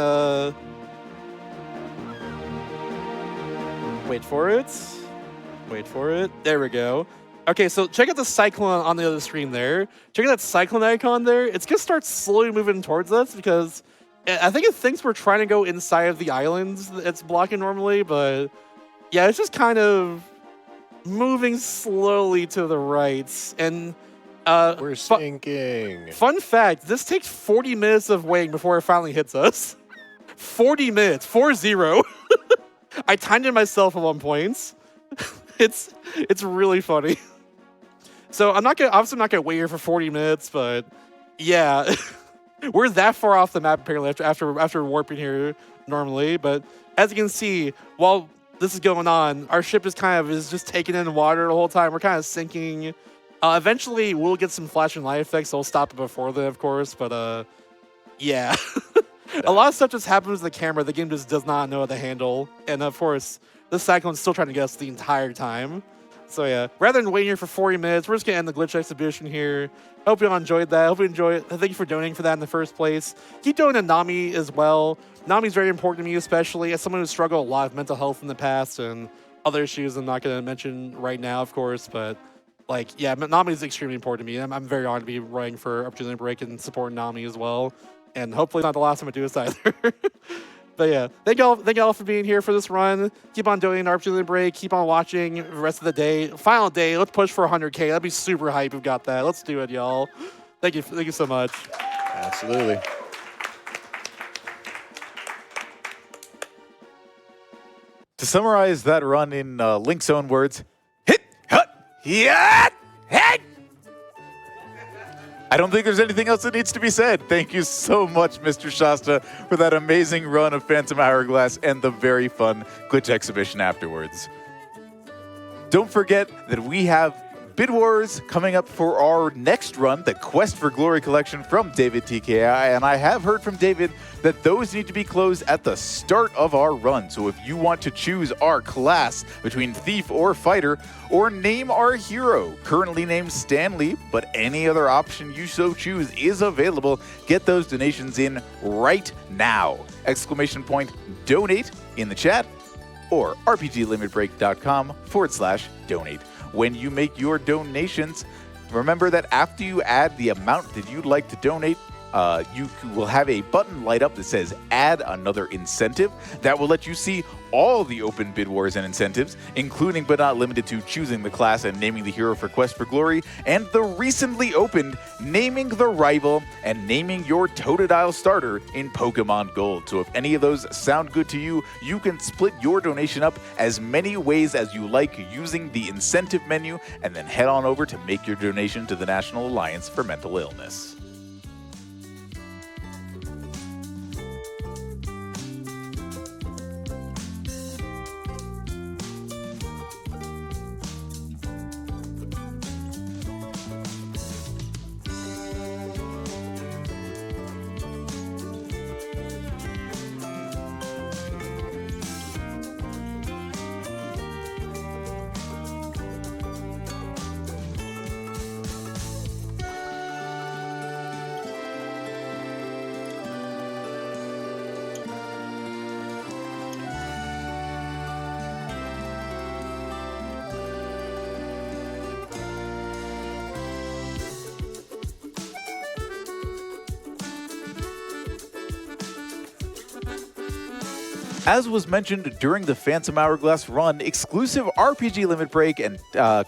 Speaker 2: wait for it. Wait for it. There we go. Okay, so check out the cyclone on the other screen there. Check out that cyclone icon there. It's gonna start slowly moving towards us because I think it thinks we're trying to go inside of the islands it's blocking normally, but yeah, it's just kind of moving slowly to the right. And
Speaker 3: we're sinking.
Speaker 2: Fun fact, this takes 40 minutes of waiting before it finally hits us. 40 minutes, 4-0. I timed it myself at one point. It's really funny. So I'm not gonna wait here for 40 minutes, but yeah, we're that far off the map apparently after warping here normally. But as you can see, while this is going on, our ship is just taking in water the whole time. We're kind of sinking. Eventually, we'll get some flashing light effects, so we'll stop it before then, of course. But yeah, a lot of stuff just happens with the camera. The game just does not know how to handle, and of course, this cyclone's still trying to get us the entire time. So yeah, rather than waiting here for 40 minutes, we're just gonna end the glitch exhibition here. Hope you all enjoyed that. Hope you enjoyed it. Thank you for donating for that in the first place. Keep donating to Nami as well. Nami's very important to me, especially as someone who's struggled a lot with mental health in the past and other issues I'm not gonna mention right now, of course, but like, yeah, Nami is extremely important to me. I'm very honored to be writing for Opportunity Break and supporting Nami as well. And hopefully not the last time I do this either. But yeah, thank y'all for being here for this run. Keep on doing Opportunity Break. Keep on watching the rest of the day. Final day, let's push for 100K. That'd be super hype. We've got that. Let's do it, y'all. Thank you so much.
Speaker 3: Absolutely.
Speaker 1: To summarize that run in Link's own words, hit, hut, yeah, hey! I don't think there's anything else that needs to be said. Thank you so much, Mr. Shasta, for that amazing run of Phantom Hourglass and the very fun glitch exhibition afterwards. Don't forget that we have Bid Wars coming up for our next run, the Quest for Glory collection from David TKI, and I have heard from David that those need to be closed at the start of our run. So if you want to choose our class between Thief or Fighter, or name our hero, currently named Stanley, but any other option you so choose is available, get those donations in right now. ! Donate in the chat or rpglimitbreak.com/donate. When you make your donations, remember that after you add the amount that you'd like to donate, you will have a button light up that says add another incentive. That will let you see all the open bid wars and incentives, including but not limited to choosing the class and naming the hero for Quest for Glory, and the recently opened naming the rival and naming your Totodile starter in Pokemon Gold. So if any of those sound good to you, you can split your donation up as many ways as you like using the incentive menu, and then head on over to make your donation to the National Alliance for Mental Illness. As was mentioned during the Phantom Hourglass run, exclusive RPG Limit Break and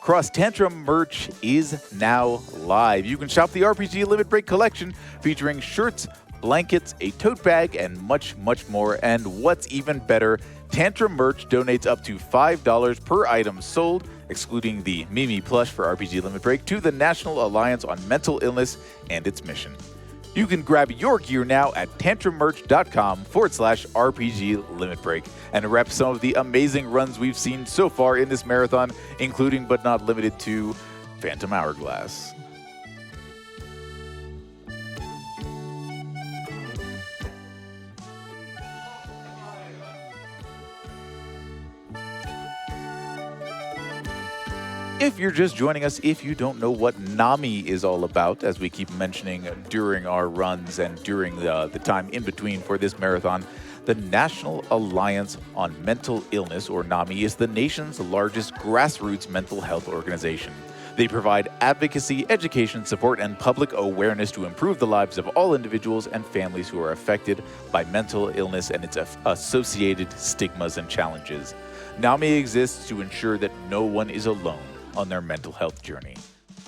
Speaker 1: Cross Tantrum merch is now live. You can shop the RPG Limit Break collection featuring shirts, blankets, a tote bag, and much, much more. And what's even better, Tantrum merch donates up to $5 per item sold, excluding the Mimi plush for RPG Limit Break, to the National Alliance on Mental Illness and its mission. You can grab your gear now at tantrummerch.com/RPG Limit Break and rep some of the amazing runs we've seen so far in this marathon, including but not limited to Phantom Hourglass. If you're just joining us, if you don't know what NAMI is all about, as we keep mentioning during our runs and during the time in between for this marathon, the National Alliance on Mental Illness, or NAMI, is the nation's largest grassroots mental health organization. They provide advocacy, education, support, and public awareness to improve the lives of all individuals and families who are affected by mental illness and its associated stigmas and challenges. NAMI exists to ensure that no one is alone on their mental health journey.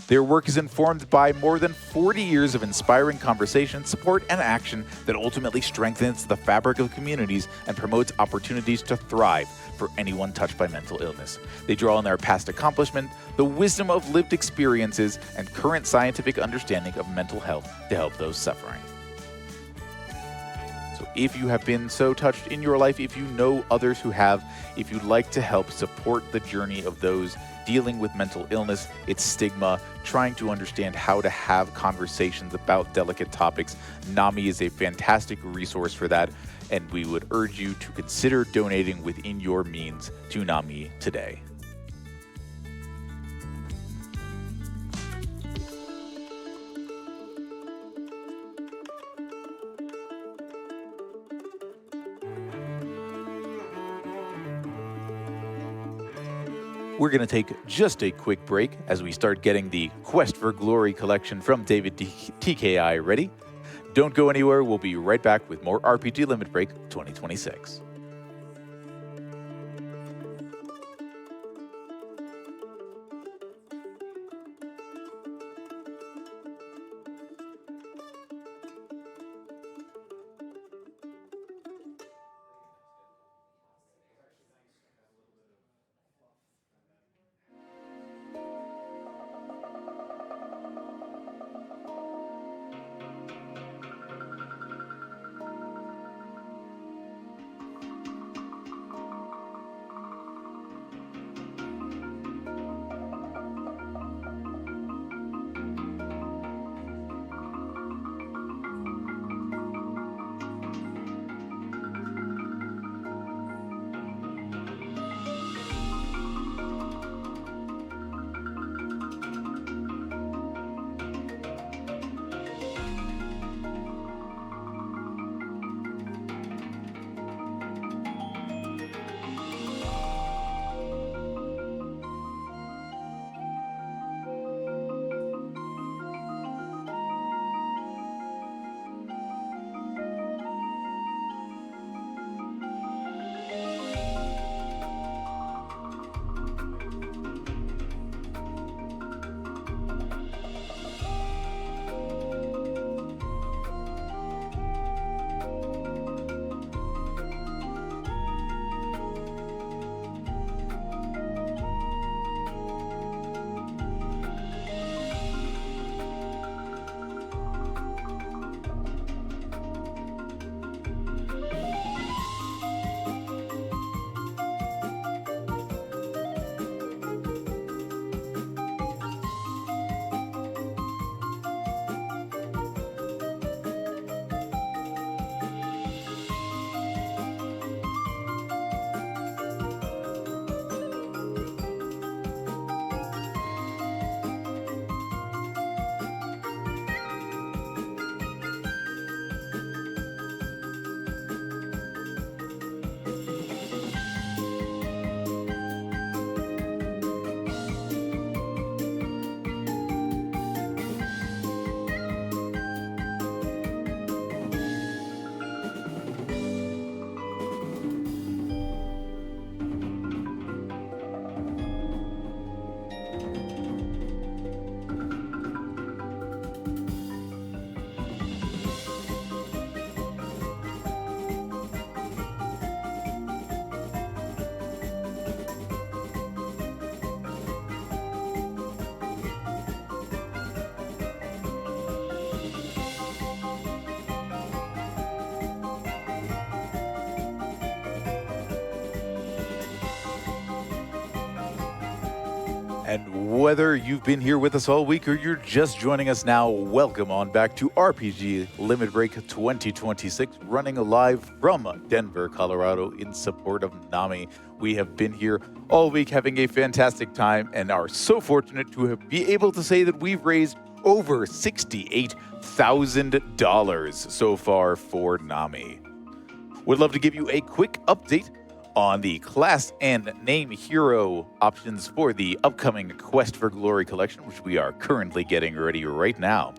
Speaker 1: Their work is informed by more than 40 years of inspiring conversation, support, and action that ultimately strengthens the fabric of communities and promotes opportunities to thrive for anyone touched by mental illness. They draw on their past accomplishment, the wisdom of lived experiences, and current scientific understanding of mental health to help those suffering. So if you have been so touched in your life, if you know others who have, if you'd like to help support the journey of those dealing with mental illness, its stigma, trying to understand how to have conversations about delicate topics, NAMI is a fantastic resource for that, and we would urge you to consider donating within your means to NAMI today. We're going to take just a quick break as we start getting the Quest for Glory collection from David TKI ready. Don't go anywhere. We'll be right back with more RPG Limit Break 2026. And whether you've been here with us all week or you're just joining us now, welcome on back to RPG Limit Break 2026, running live from Denver, Colorado in support of NAMI. We have been here all week having a fantastic time and are so fortunate to be able to say that we've raised over $68,000 so far for NAMI. Would love to give you a quick update on the class and name hero options for the upcoming Quest for Glory collection, which we are currently getting ready right now.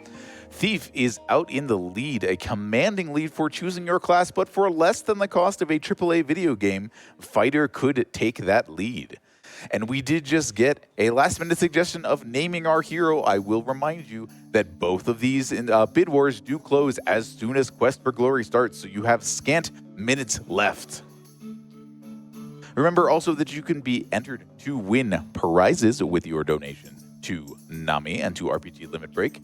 Speaker 1: Thief is out in the lead, a commanding lead for choosing your class, but for less than the cost of a AAA video game, Fighter could take that lead. And we did just get a last-minute suggestion of naming our hero. I will remind you that both of these bid wars do close as soon as Quest for Glory starts, so you have scant minutes left. Remember also that you can be entered to win prizes with your donation to NAMI and to RPG Limit Break.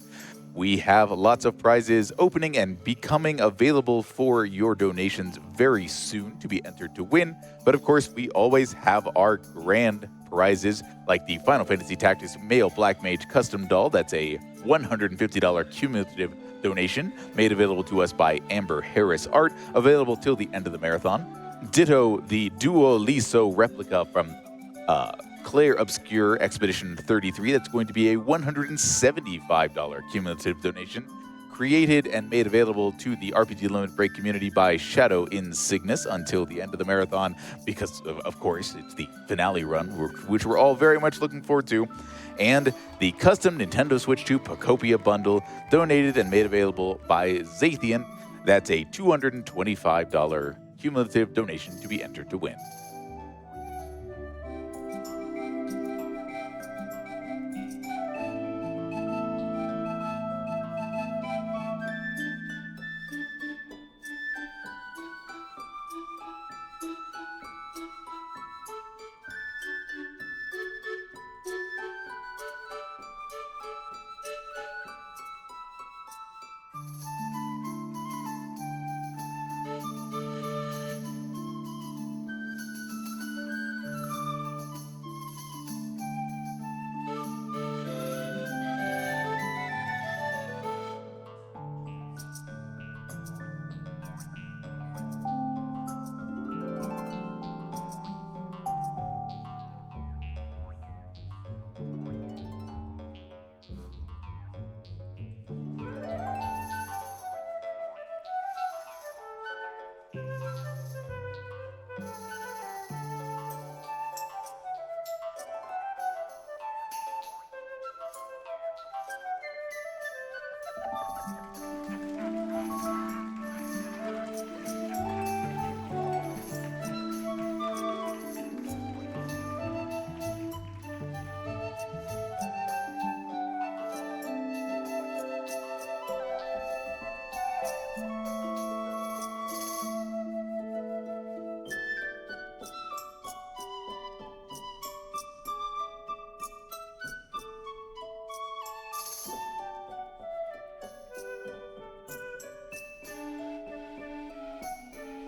Speaker 1: We have lots of prizes opening and becoming available for your donations very soon to be entered to win. But of course, we always have our grand prizes like the Final Fantasy Tactics Male Black Mage Custom Doll. That's a $150 cumulative donation made available to us by Amber Harris Art, available till the end of the marathon. Ditto the Duo Liso replica from Claire Obscure Expedition 33. That's going to be a $175 cumulative donation, created and made available to the RPG Limit Break community by Shadow Insignis until the end of the marathon, because, of course, it's the finale run, which we're all very much looking forward to. And the custom Nintendo Switch 2 Pocopia bundle, donated and made available by Zathian. That's a $225 cumulative donation to be entered to win.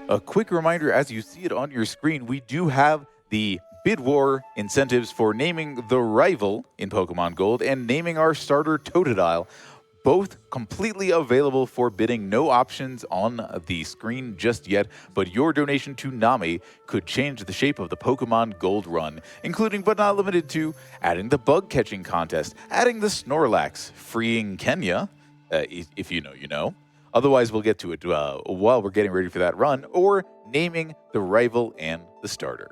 Speaker 1: A quick reminder, as you see it on your screen, we do have the bid war incentives for naming the rival in Pokemon Gold and naming our starter Totodile, both completely available for bidding. No options on the screen just yet, but your donation to NAMI could change the shape of the Pokemon Gold run, including but not limited to adding the bug catching contest, adding the Snorlax, freeing Kenya, if you know, you know. Otherwise, we'll get to it while we're getting ready for that run, or naming the rival and the starter.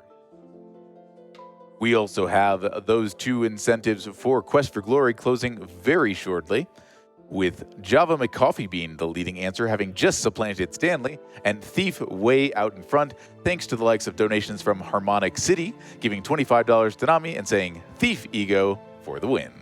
Speaker 1: We also have those two incentives for Quest for Glory closing very shortly, with Java McCoffeebean the leading answer, having just supplanted Stanley, and Thief way out in front, thanks to the likes of donations from Harmonic City, giving $25 to NAMI and saying Thief Ego for the win.